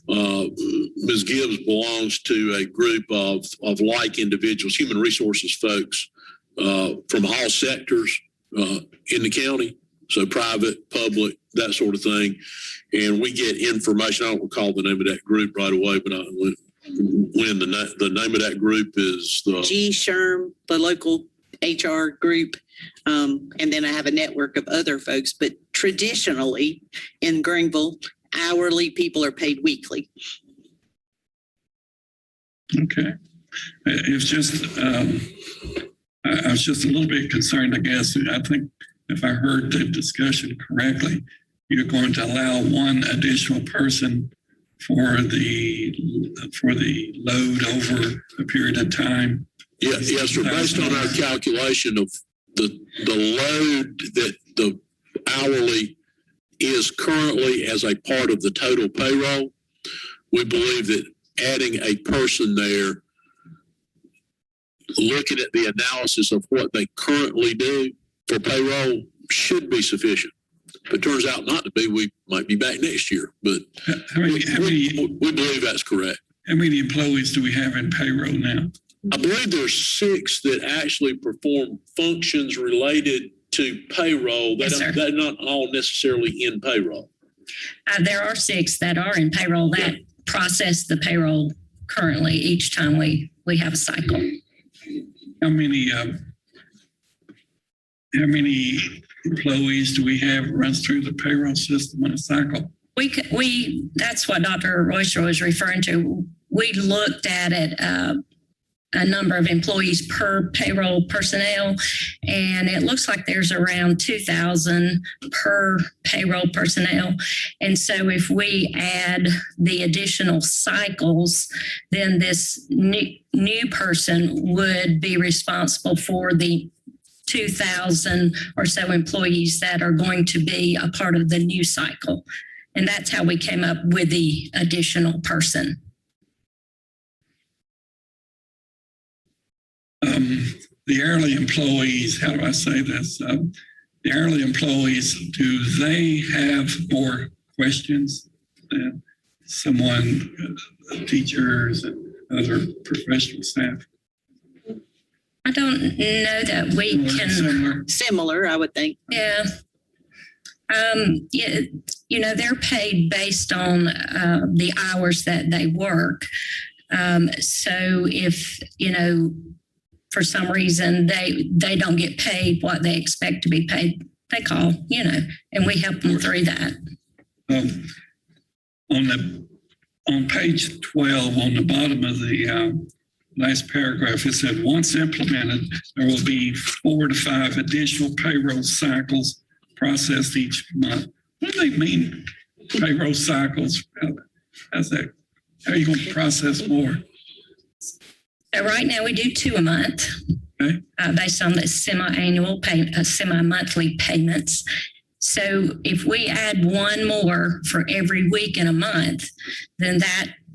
S2: Ms. Gibbs belongs to a group of like individuals, human resources folks from all sectors in the county. So private, public, that sort of thing. And we get information. I don't recall the name of that group right away, but when the name of that group is the
S17: G SHRM, the local HR group. And then I have a network of other folks, but traditionally in Greenville, hourly people are paid weekly.
S16: Okay. It's just, I was just a little bit concerned, I guess. I think if I heard the discussion correctly, you're going to allow one additional person for the load over a period of time.
S2: Yes, sir. Based on our calculation of the load that the hourly is currently as a part of the total payroll, we believe that adding a person there, looking at the analysis of what they currently do for payroll, should be sufficient. If it turns out not to be, we might be back next year, but we believe that's correct.
S16: How many employees do we have in payroll now?
S2: I believe there's 6 that actually perform functions related to payroll. They're not all necessarily in payroll.
S3: There are 6 that are in payroll that process the payroll currently each time we have a cycle.
S16: How many employees do we have runs through the payroll system in a cycle?
S3: We that's what Dr. Royster was referring to. We looked at it, a number of employees per payroll personnel, and it looks like there's around 2,000 per payroll personnel. And so if we add the additional cycles, then this new person would be responsible for the 2,000 or so employees that are going to be a part of the new cycle. And that's how we came up with the additional person.
S16: The hourly employees, how do I say this? The hourly employees, do they have more questions than someone, teachers and other professional staff?
S3: I don't know that we can.
S16: Similar.
S17: Similar, I would think.
S3: Yeah. Yeah, you know, they're paid based on the hours that they work. So if, you know, for some reason they don't get paid what they expect to be paid, they call, you know, and we help them through that.
S16: On page 12, on the bottom of the last paragraph, it said, once implemented, there will be 4 to 5 additional payroll cycles processed each month. What do they mean, payroll cycles? How's that? How are you going to process more?
S3: So right now we do 2 a month,
S16: Okay.
S3: Based on the semi-monthly payments. So if we add 1 more for every week in a month, then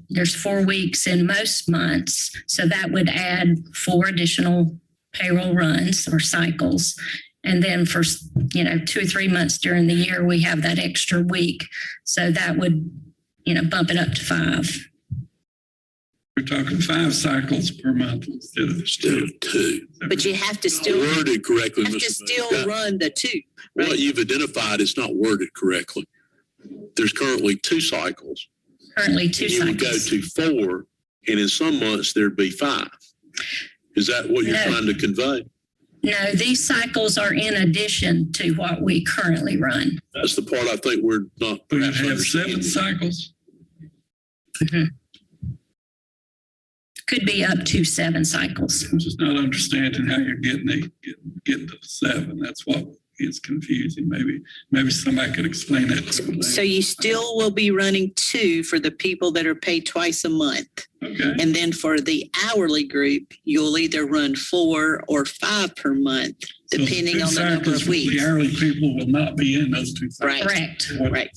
S3: there's 4 weeks in most months. So that would add 4 additional payroll runs or cycles. And then for, you know, 2 or 3 months during the year, we have that extra week. So that would, you know, bump it up to 5.
S16: We're talking 5 cycles per month instead of
S2: 2.
S17: But you have to still
S2: Worded correctly,
S17: have to
S2: Mr.
S17: still
S2: Mayor.
S17: run the 2. Right?
S2: What you've identified is not worded correctly. There's currently 2 cycles.
S3: Currently 2
S2: You would go
S3: cycles.
S2: to 4, and in some months there'd be 5. Is that what you're
S3: No.
S2: trying to convey?
S3: No, these cycles are in addition to what we currently run.
S2: That's the part I think we're not
S16: we
S2: perhaps
S16: have 7
S2: understanding.
S16: cycles.
S3: Could be up to 7 cycles.
S16: I'm just not understanding how you're getting to 7. That's what is confusing. Maybe somebody could explain that to me.
S17: So you still will be running 2 for the people that are paid twice a month.
S16: Okay.
S17: And then for the hourly group, you'll either run 4 or 5 per month, depending on the number of weeks.
S16: The hourly people will not be in those 2 cycles.
S17: Right.
S3: Correct.
S17: Right.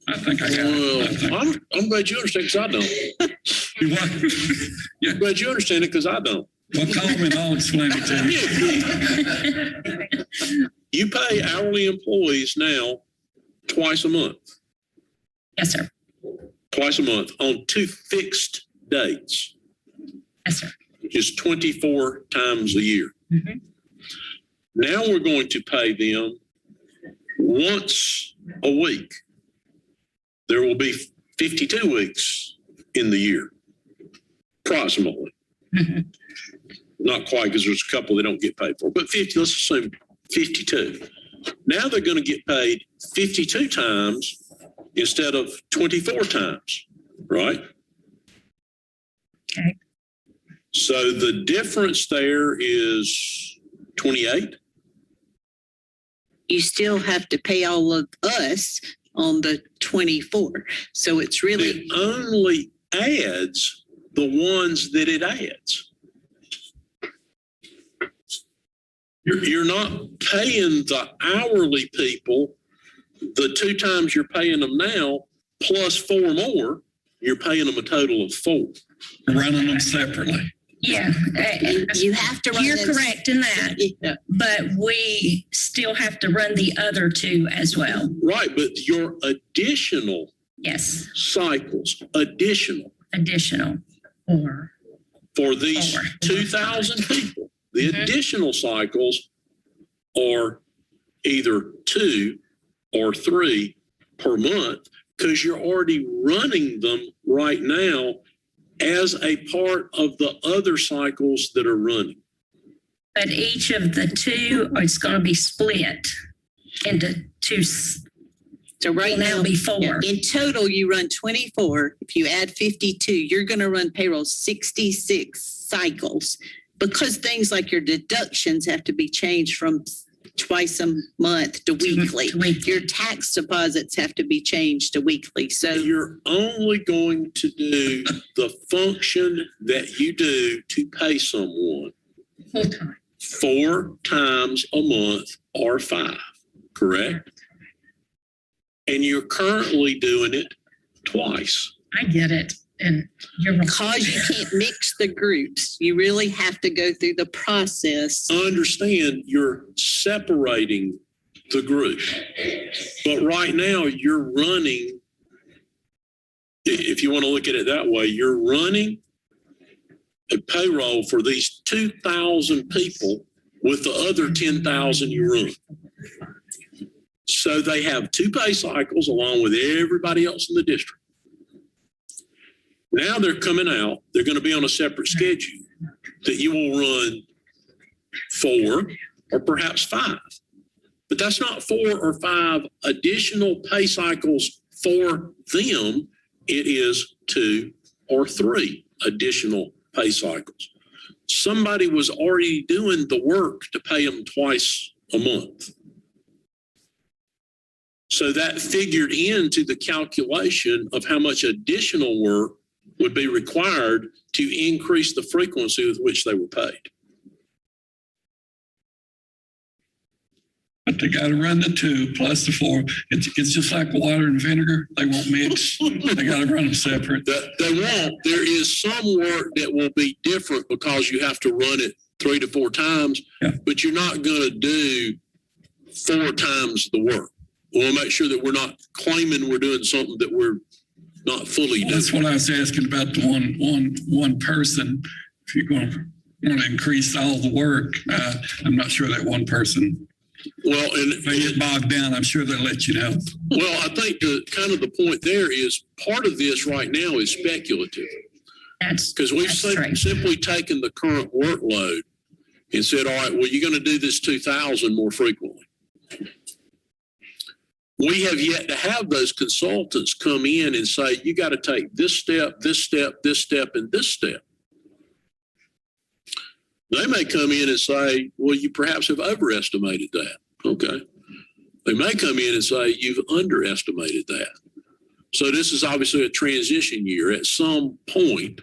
S16: I think I got it.
S2: Well, I'm glad you understand because I don't.
S16: You what?
S2: I'm glad you understand it because I don't.
S16: Well, call me and I'll explain it to you.
S2: You pay hourly employees now twice a month.
S3: Yes, sir.
S2: Twice a month on 2 fixed dates,
S3: Yes, sir.
S2: which is 24 times a year.
S3: Mhm.
S2: Now we're going to pay them once a week. There will be 52 weeks in the year, approximately.
S3: Mhm.
S2: Not quite, because there's a couple they don't get paid for, but 50, let's assume 52. Now they're going to get paid 52 times instead of 24 times, right?
S3: Okay.
S2: So the difference there is 28.
S17: You still have to pay all of us on the 24. So it's really
S2: It only adds the ones that it adds. You're not paying the hourly people the 2 times you're paying them now, plus 4 more. You're paying them a total of 4.
S16: Running them separately.
S3: Yeah.
S17: you have to run
S3: You're
S17: them-
S3: correct in that,
S17: Yeah.
S3: but we still have to run the other 2 as well.
S2: Right, but your additional
S3: Yes,
S2: cycles, additional
S3: or
S2: for these
S3: Or.
S2: 2,000 people, the
S3: Mhm.
S2: additional cycles are either 2 or 3 per month because you're already running them right now as a part of the other cycles that are running.
S3: but each of the 2 is going to be split into 2.
S17: So right
S3: Will now
S17: now,
S3: be 4.
S17: in total, you run 24. If you add 52, you're going to run payroll 66 cycles because things like your deductions have to be changed from twice a month to weekly. Your tax deposits have to be changed to weekly. So
S2: You're only going to do the function that you do to pay someone
S3: Full time.
S2: 4 times a month or 5, correct? And you're currently doing it twice.
S3: I get it. And you're right.
S17: because you can't mix the groups, you really have to go through the process.
S2: Understand you're separating the group. But right now you're running, if you want to look at it that way, you're running a payroll for these 2,000 people with the other 10,000 you run. So they have 2 pay cycles along with everybody else in the district. Now they're coming out, they're going to be on a separate schedule that you will run 4 or perhaps 5. But that's not 4 or 5 additional pay cycles for them. It is 2 or 3 additional pay cycles. Somebody was already doing the work to pay them twice a month. So that figured into the calculation of how much additional work would be required to increase the frequency with which they were paid.
S16: But they got to run the 2 plus the 4. It's just like water and vinegar. They won't mix. They got to run them separate.
S2: They won't. There is some work that will be different because you have to run it 3 to 4 times, but you're not going to do 4 times the work. We want to make sure that we're not claiming we're doing something that we're not fully doing.
S16: That's what I was asking about the one person. If you're going to want to increase all the work, I'm not sure that one person.
S2: Well, and
S16: if they get bogged down, I'm sure they'll let you know.
S2: Well, I think the point there is part of this right now is speculative. Because we've simply taken the current workload and said, all right, well, you're going to do this 2,000 more frequently. We have yet to have those consultants come in and say, you got to take this step, this step, this step, and this step. They may come in and say, well, you perhaps have overestimated that. Okay. They may come in and say, you've underestimated that. So this is obviously a transition year. At some point,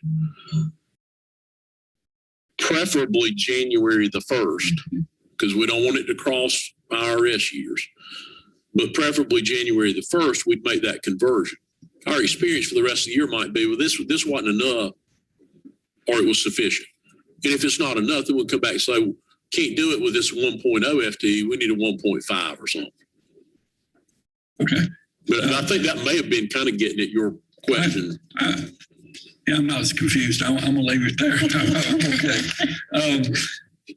S2: preferably January the 1st, because we don't want it to cross IRS years, but preferably January the 1st, we'd make that conversion. Our experience for the rest of the year might be, well, this wasn't enough, or it was sufficient. And if it's not enough, then we'll come back and say, well, can't do it with this 1.0 FTE. We need a 1.5 or something.
S16: Okay.
S2: But I think that may have been kind of getting at your question.
S16: Yeah, I'm not as confused. I'm going to leave it there. I'm okay.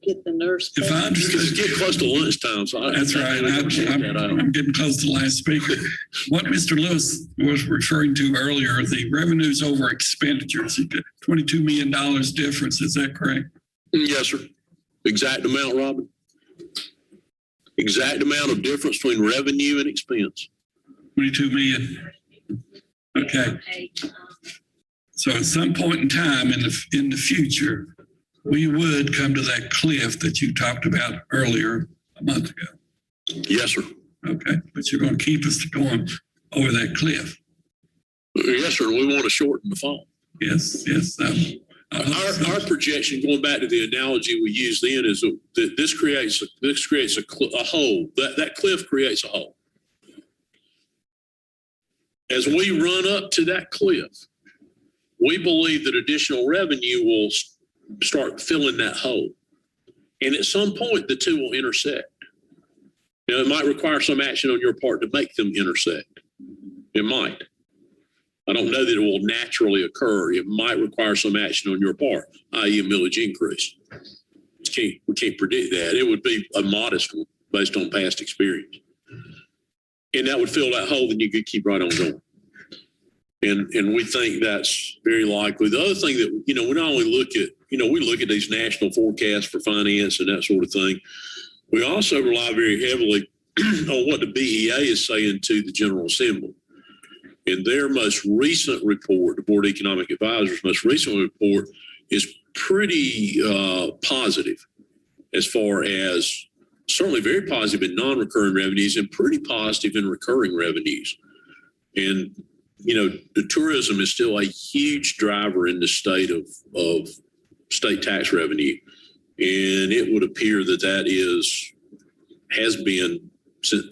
S17: Get the nurse.
S16: If I understand,
S2: it's getting close to lunchtime, so
S16: that's right. I'm getting close to the last speaker. What Mr. Lewis was referring to earlier, the revenues over expenditures, $22 million difference. Is that correct?
S2: Yes, sir. Exact amount, Robin. Exact amount of difference between revenue and expense.
S16: 22 million. Okay. So at some point in time in the future, we would come to that cliff that you talked about earlier a month ago.
S2: Yes, sir.
S16: Okay, but you're going to keep us going over that cliff.
S2: Yes, sir. We want to shorten the fall.
S16: Yes.
S2: Our projection, going back to the analogy we used then, is that this creates a hole. That cliff creates a hole. As we run up to that cliff, we believe that additional revenue will start filling that hole. And at some point, the two will intersect. Now, it might require some action on your part to make them intersect. It might. I don't know that it will naturally occur. It might require some action on your part, i.e. a millage increase. We can't predict that. It would be a modest one based on past experience. And that would fill that hole, then you could keep right on going. And we think that's very likely. The other thing that, we not only look at, we look at these national forecasts for finance and that sort of thing. We also rely very heavily on what the BEA is saying to the General Assembly. And their most recent report, the Board of Economic Advisors' most recent report, is pretty positive as far as certainly very positive in non-recurring revenues and pretty positive in recurring revenues. And, the tourism is still a huge driver in the state of state tax revenue. And it would appear that has been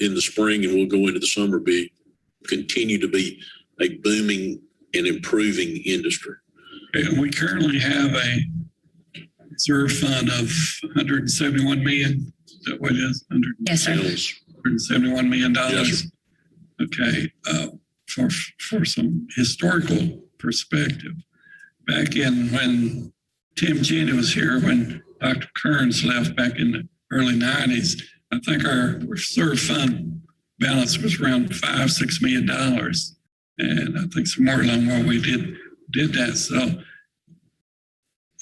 S2: in the spring and will go into the summer continue to be a booming and improving industry.
S16: And we currently have a reserve fund of $171 million. Is that what it is?
S3: Yes, sir.
S16: $171 million.
S2: Yes, sir.
S16: Okay. For some historical perspective. Back in when Tim Jenny was here, when Dr. Kearns left back in the early 90s, I think our reserve fund balance was around $5-6 million. And I think somewhere along where we did that. So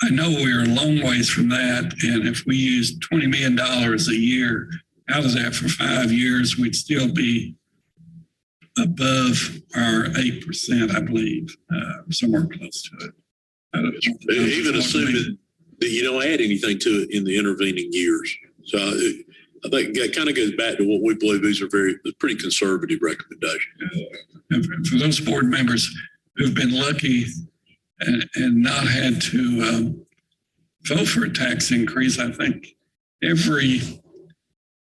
S16: I know we're a long ways from that. And if we used $20 million a year out of that for 5 years, we'd still be above our 8%, I believe, somewhere close to it.
S2: Even assuming that you don't add anything to it in the intervening years. So I think that kind of goes back to what we believe these are pretty conservative recommendations.
S16: And for those board members who've been lucky and not had to vote for a tax increase, I think every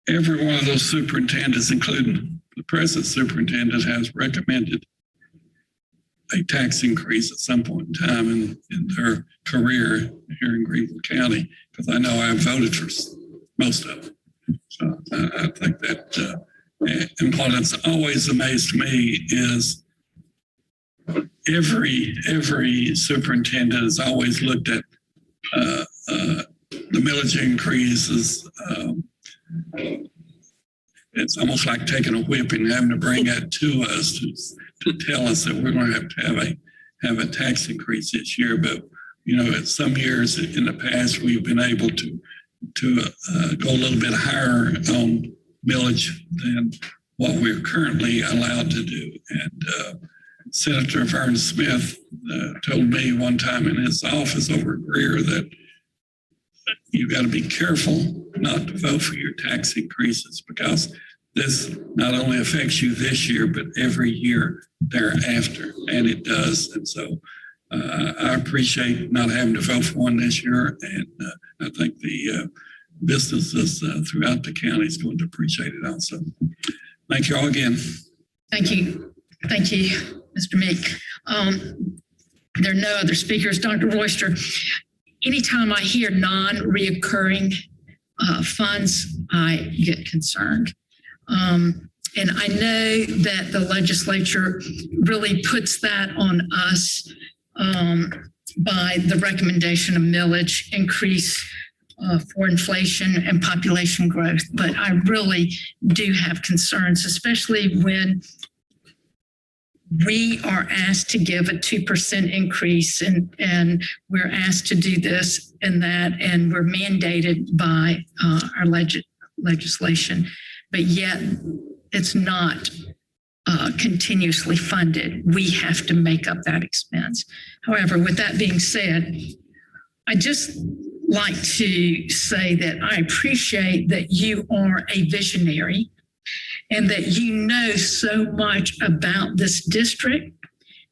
S16: one of those superintendents, including the present superintendent, has recommended a tax increase at some point in time in their career here in Greenville County, because I know I voted for most of them. So I think that, and what has always amazed me is every superintendent has always looked at the millage increases. It's almost like taking a whipping, having to bring that to us to tell us that we're going to have a tax increase this year. But you know, at some years in the past, we've been able to go a little bit higher on millage than what we're currently allowed to do. And Senator Vern Smith told me one time in his office over at Greer that you got to be careful not to vote for your tax increases, because this not only affects you this year, but every year thereafter, and it does. And so I appreciate not having to vote for one this year, and I think the businesses throughout the county is going to appreciate it also. Thank you all again.
S7: Thank you. Thank you, Mr. Meek. There are no other speakers. Dr. Royster, anytime I hear non-reoccurring funds, I get concerned. And I know that the legislature really puts that on us by the recommendation of millage increase for inflation and population growth. But I really do have concerns, especially when we are asked to give a 2% increase and we're asked to do this and that, and we're mandated by our legislation, but yet it's not continuously funded. We have to make up that expense. However, with that being said, I just like to say that I appreciate that you are a visionary and that you know so much about this district,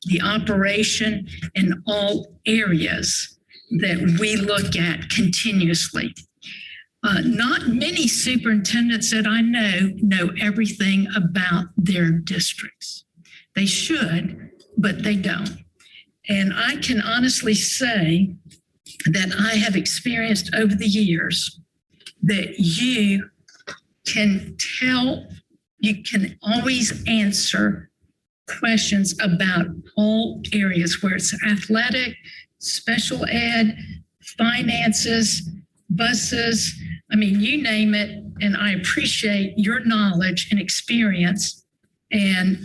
S7: the operation, and all areas that we look at continuously. Not many superintendents that I know everything about their districts. They should, but they don't. And I can honestly say that I have experienced over the years that you can always answer questions about all areas, where it's athletic, special ed, finances, buses, I mean, you name it. And I appreciate your knowledge and experience. And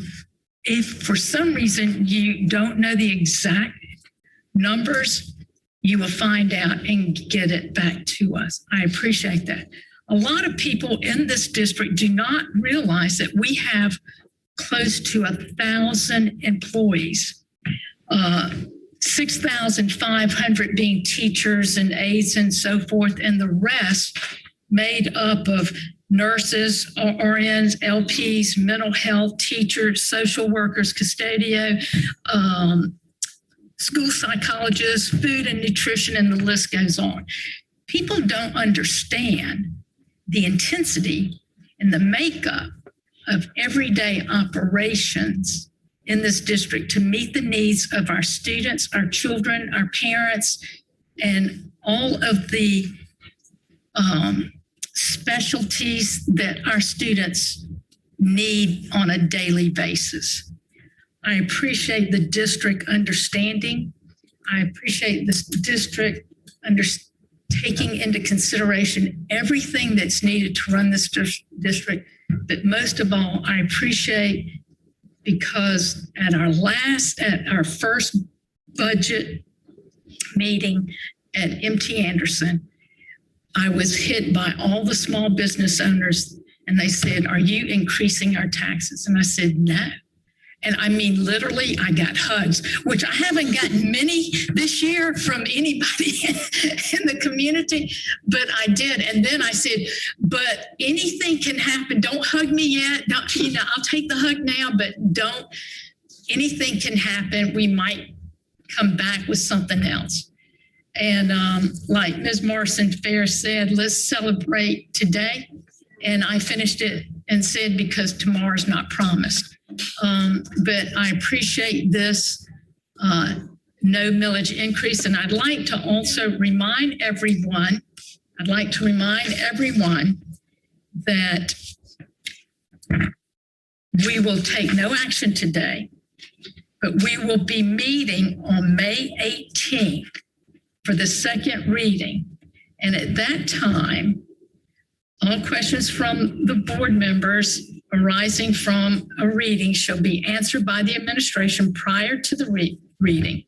S7: if for some reason you don't know the exact numbers, you will find out and get it back to us. I appreciate that. A lot of people in this district do not realize that we have close to 1,000 employees, 6,500 being teachers and aides and so forth, and the rest made up of nurses, RNs, LPs, mental health teachers, social workers, custodio, school psychologists, food and nutrition, and the list goes on. People don't understand the intensity and the makeup of everyday operations in this district to meet the needs of our students, our children, our parents, and all of the specialties that our students need on a daily basis. I appreciate the district understanding. I appreciate this district taking into consideration everything that's needed to run this district. But most of all, I appreciate because at our first budget meeting at MT Anderson, I was hit by all the small business owners and they said, "Are you increasing our taxes?" And I said, "No." And I mean, literally, I got hugs, which I haven't gotten many this year from anybody in the community, but I did. And then I said, "But anything can happen. Don't hug me yet. Don't, I'll take the hug now, but don't. Anything can happen. We might come back with something else." And like Ms. Morrison Fair said, let's celebrate today. And I finished it and said, because tomorrow's not promised. But I appreciate this no millage increase. And I'd like to also remind everyone that we will take no action today, but we will be meeting on May 18th for the second reading. And at that time, all questions from the board members arising from a reading shall be answered by the administration prior to the reading.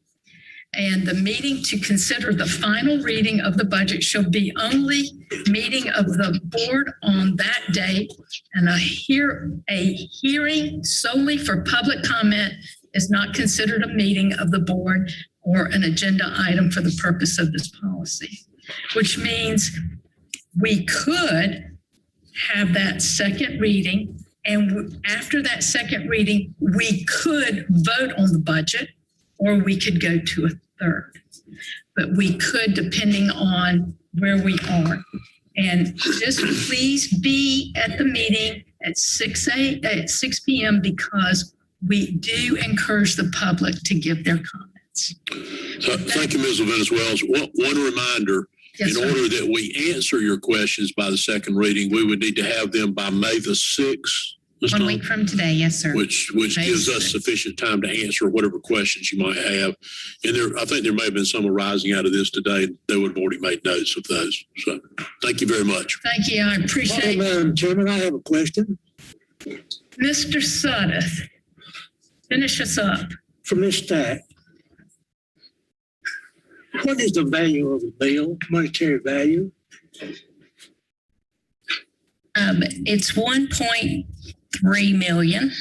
S7: And the meeting to consider the final reading of the budget shall be only meeting of the board on that date, and a hearing solely for public comment is not considered a meeting of the board or an agenda item for the purpose of this policy, which means we could have that second reading, and after that second reading, we could vote on the budget, or we could go to a third. But we could, depending on where we are. And just please be at the meeting at 6 p.m. because we do encourage the public to give their comments.
S2: So, thank you, Ms. Venezuela. One reminder,
S7: Yes,
S2: in order that we answer your questions by the second reading, we would need to have them by May the 6th.
S3: 1 week from today, yes, sir.
S2: Which gives us sufficient time to answer whatever questions you might have. And I think there may have been some arising out of this today. They would have already made notes of those. So thank you very much.
S7: Thank you. I appreciate it.
S18: Madam Chairman, I have a question.
S7: Mr. Suddeth, finish us up.
S18: From this stack, what is the value of a bill, monetary value?
S3: It's 1.3 million.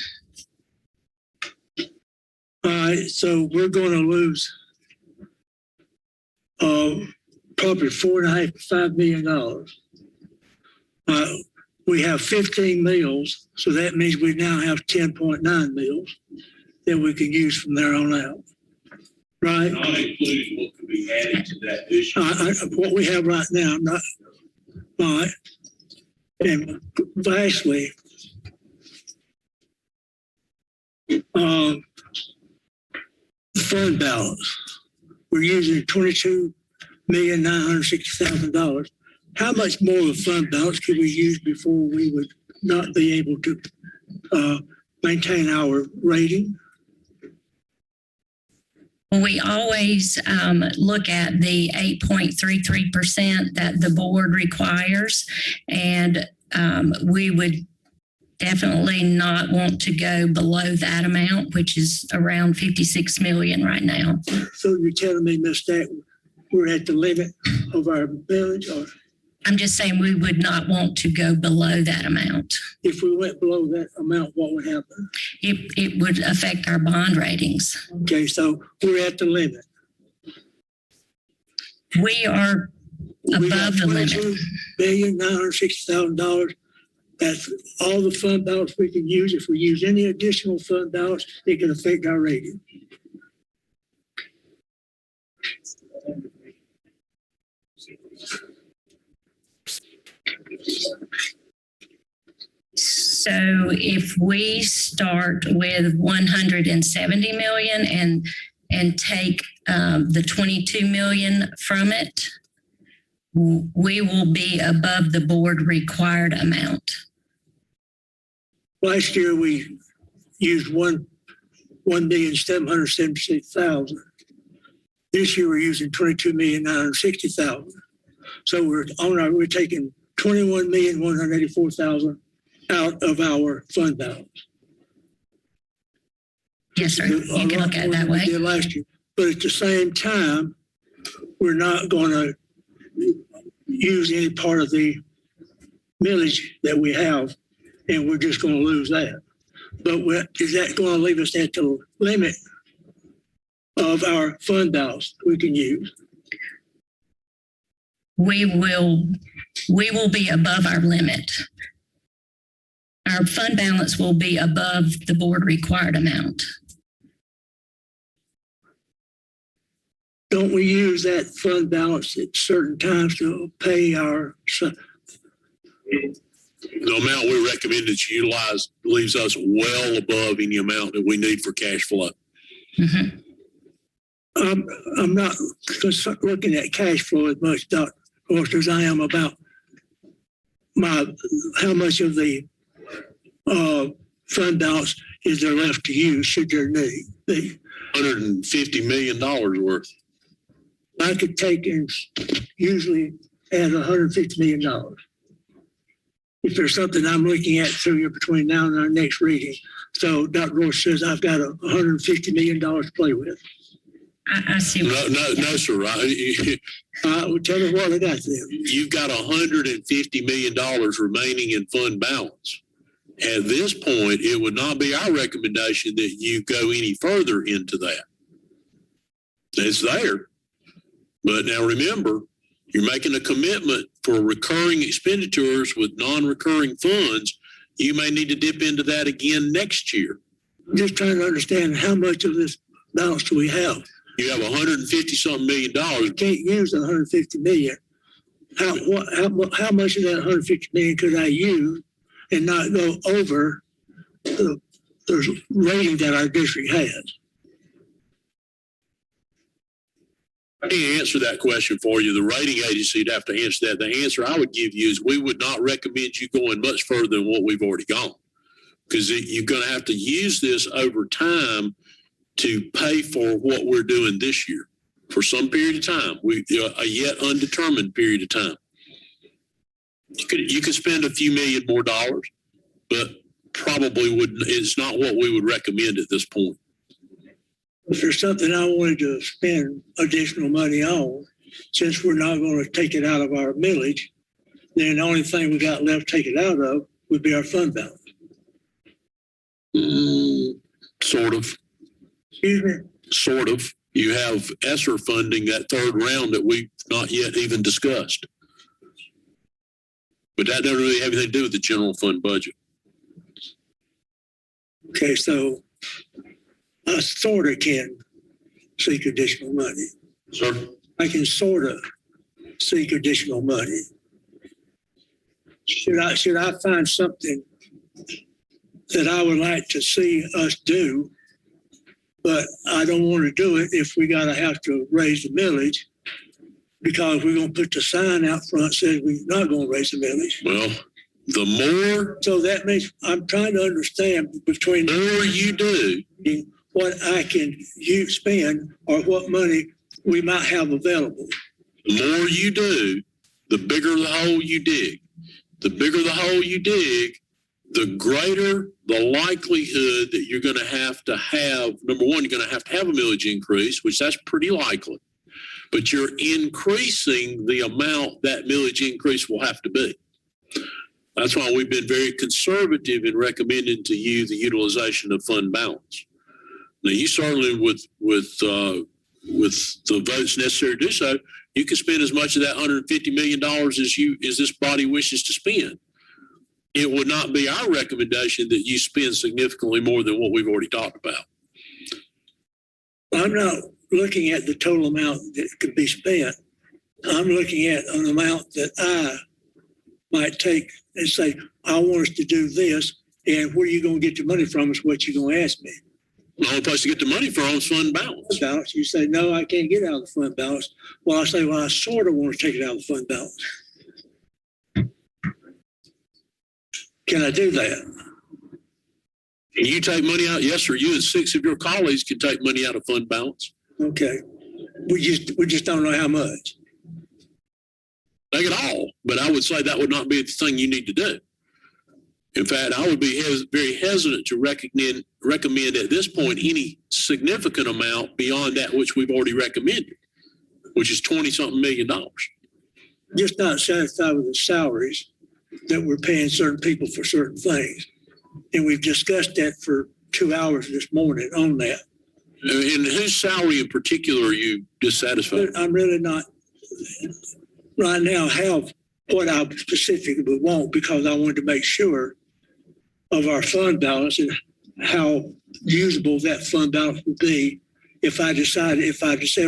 S18: All right, so we're going to lose probably $4.5 to $5 million. We have 15 mills, so that means we now have 10.9 mills that we can use from there on out. Right?
S9: Not including what could be added to that this year.
S18: What we have right now, not right. And lastly, the fund balance. We're using $22,960,000. How much more of a fund balance could we use before we would not be able to maintain our rating?
S3: We always look at the 8.33% that the board requires, and we would definitely not want to go below that amount, which is around 56 million right now.
S18: So you're telling me, Ms. Stack, we're at the limit of our village, or?
S3: I'm just saying we would not want to go below that amount.
S18: If we went below that amount, what would happen?
S3: It would affect our bond ratings.
S18: Okay, so we're at the limit.
S3: We are above the limit.
S18: $22,960,000. That's all the fund balance we can use. If we use any additional fund balance, it can affect our rating.
S3: So if we start with 170 million and take the 22 million from it, we will be above the board required amount.
S18: Last year we used one $1,776,000. This year we're using $22,960,000. So we're taking $21,184,000 out of our fund balance.
S3: Yes, sir. You can look at it that way.
S18: Last year. But at the same time, we're not going to use any part of the millage that we have, and we're just going to lose that. But is that going to leave us at the limit of our fund balance we can use?
S3: We will be above our limit. Our fund balance will be above the board required amount.
S18: Don't we use that fund balance at certain times to pay our?
S2: The amount we recommend that you utilize leaves us well above any amount that we need for cash flow.
S3: Mm-hmm.
S18: I'm not looking at cash flow as much, Dr. Oyster, as I am about how much of the fund balance is there left to use should there need be.
S2: $150 million worth.
S18: I could take and usually add $150 million. If there's something I'm looking at through here between now and our next reading. So Dr. Roach says I've got $150 million to play with.
S3: I see.
S2: No, sir.
S18: Well, tell me what I got there.
S2: You've got $150 million remaining in fund balance. At this point, it would not be our recommendation that you go any further into that. It's there. But now remember, you're making a commitment for recurring expenditures with non-recurring funds. You may need to dip into that again next year.
S18: I'm just trying to understand how much of this balance do we have?
S2: You have $150-something million.
S18: You can't use the $150 million. How much of that $150 million could I use and not go over the rating that our district has?
S2: I can't answer that question for you. The rating agency would have to answer that. The answer I would give you is we would not recommend you going much further than what we've already gone, because you're going to have to use this over time to pay for what we're doing this year for some period of time, a yet undetermined period of time. You could spend a few million more dollars, but probably wouldn't. It's not what we would recommend at this point.
S18: If there's something I wanted to spend additional money on, since we're not going to take it out of our millage, then the only thing we got left to take it out of would be our fund balance.
S2: Sort of.
S18: Excuse me?
S2: Sort of. You have ESSER funding, that third round that we've not yet even discussed. But that doesn't really have anything to do with the general fund budget.
S18: Okay, so I sort of can seek additional money.
S2: Sir?
S18: I can sort of seek additional money. Should I find something that I would like to see us do, but I don't want to do it if we have to raise the millage, because we're going to put the sign out front says we're not going to raise the millage.
S2: Well, the more.
S18: So that means I'm trying to understand between
S2: the more you do,
S18: what I can spend or what money we might have available.
S2: The more you do, the bigger the hole you dig. The bigger the hole you dig, the greater the likelihood that you're going to have, number one, you're going to have a millage increase, which that's pretty likely. But you're increasing the amount that millage increase will have to be. That's why we've been very conservative in recommending to you the utilization of fund balance. Now, you certainly, with the votes necessary to do so, you can spend as much of that $150 million as this body wishes to spend. It would not be our recommendation that you spend significantly more than what we've already talked about.
S18: I'm not looking at the total amount that could be spent. I'm looking at an amount that I might take and say, I want us to do this, and where are you going to get the money from is what you're going to ask me.
S2: The only place to get the money from is fund balance.
S18: You say, no, I can't get out of the fund balance. Well, I say, well, I sort of want to take it out of the fund balance. Can I do that?
S2: Can you take money out? Yes, sir. You and 6 of your colleagues can take money out of fund balance.
S18: Okay. We just don't know how much.
S2: Take it all. But I would say that would not be the thing you need to do. In fact, I would be very hesitant to recommend at this point any significant amount beyond that which we've already recommended, which is $20-something million.
S18: Just not satisfied with the salaries that we're paying certain people for certain things. And we've discussed that for 2 hours this morning on that.
S2: And whose salary in particular are you dissatisfied?
S18: I'm really not right now have what I specifically want, because I wanted to make sure of our fund balance and how usable that fund balance would be if I said,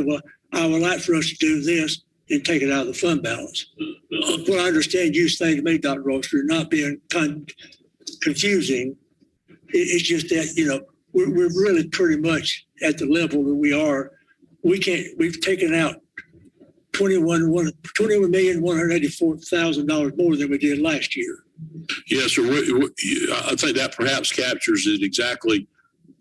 S18: well, I would like for us to do this and take it out of the fund balance. What I understand you saying to me, Dr. Oster, not being confusing, it's just that, you know, we're really pretty much at the level that we are. We've taken out $21,184,000 more than we did last year.
S2: Yes, sir. I think that perhaps captures it exactly.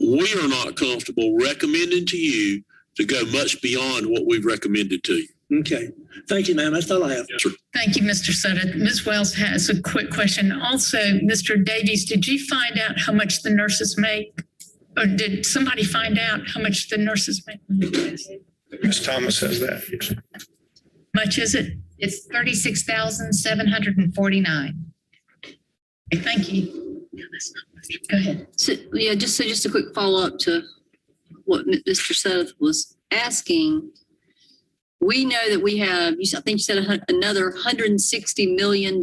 S2: We are not comfortable recommending to you to go much beyond what we've recommended to you.
S18: Okay. Thank you, ma'am. That's all I have.
S2: Yes, sir.
S7: Thank you, Mr. Sutter. Ms. Wells has a quick question. Also, Mr. Davies, did you find out how much the nurses make? Or did somebody find out how much the nurses make?
S4: Ms. Thomas has that. Yes.
S7: Much is it?
S3: It's $36,749.
S7: Okay, thank you. Go ahead.
S14: So, yeah, just a quick follow up to what Mr. Seth was asking. We know that we have, I think you said another $160 million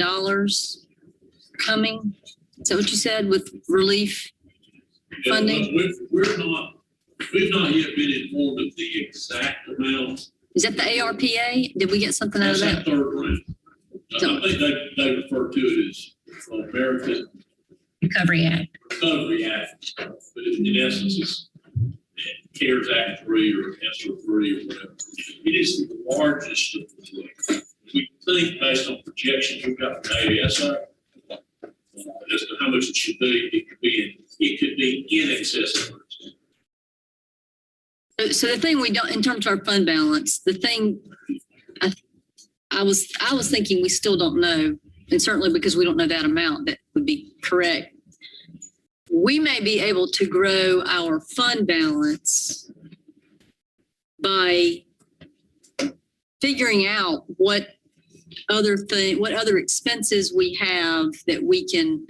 S14: coming. Is that what you said with relief funding?
S9: We've not yet been informed of the exact amount.
S14: Is that the ARPA? Did we get something out of that?
S9: That's that third round. I think they refer to it as American
S3: Recovery Act.
S9: Recovery Act, but in essence, it's CARES Act 3 or ESSER 3 or whatever. It is the largest of the three. We think, based on projections we've got from ASI, as to how much it should be, it could be in excess of it.
S14: So the thing we don't, in terms of our fund balance, the thing I was thinking we still don't know, and certainly because we don't know that amount, that would be correct. We may be able to grow our fund balance by figuring out what other expenses we have that we can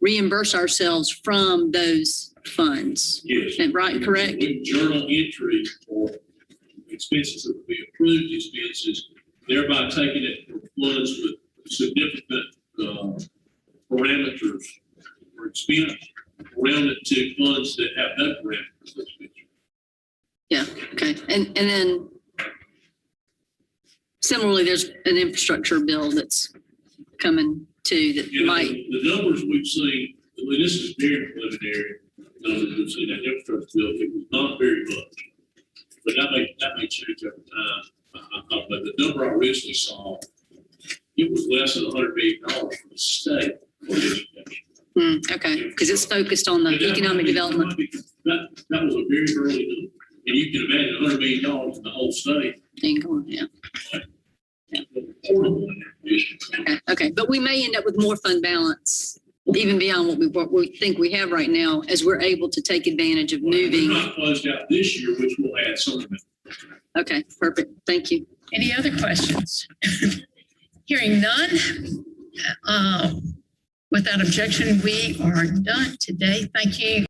S14: reimburse ourselves from those funds.
S9: Yes.
S14: Right, correct?
S9: With journal entry for expenses that would be approved expenses, thereby taking it from funds with significant parameters for expense, around it to funds that have no parameters for expense.
S14: Yeah, okay. And then similarly, there's an infrastructure bill that's coming too that might.
S9: The numbers we've seen, I mean, this is very preliminary. Numbers we've seen that infrastructure bill, it was not very much, but that may change over time. But the number I originally saw, it was less than $100 million from the state for education.
S14: Okay, because it's focused on the economic development.
S9: That was a very early number, and you can imagine $100 million in the whole state.
S14: Yeah. Okay, but we may end up with more fund balance, even beyond what we think we have right now, as we're able to take advantage of moving.
S9: We're not closed out this year, which will add some of it.
S14: Okay, perfect. Thank you.
S7: Any other questions? Hearing none. Without objection, we are done today. Thank you.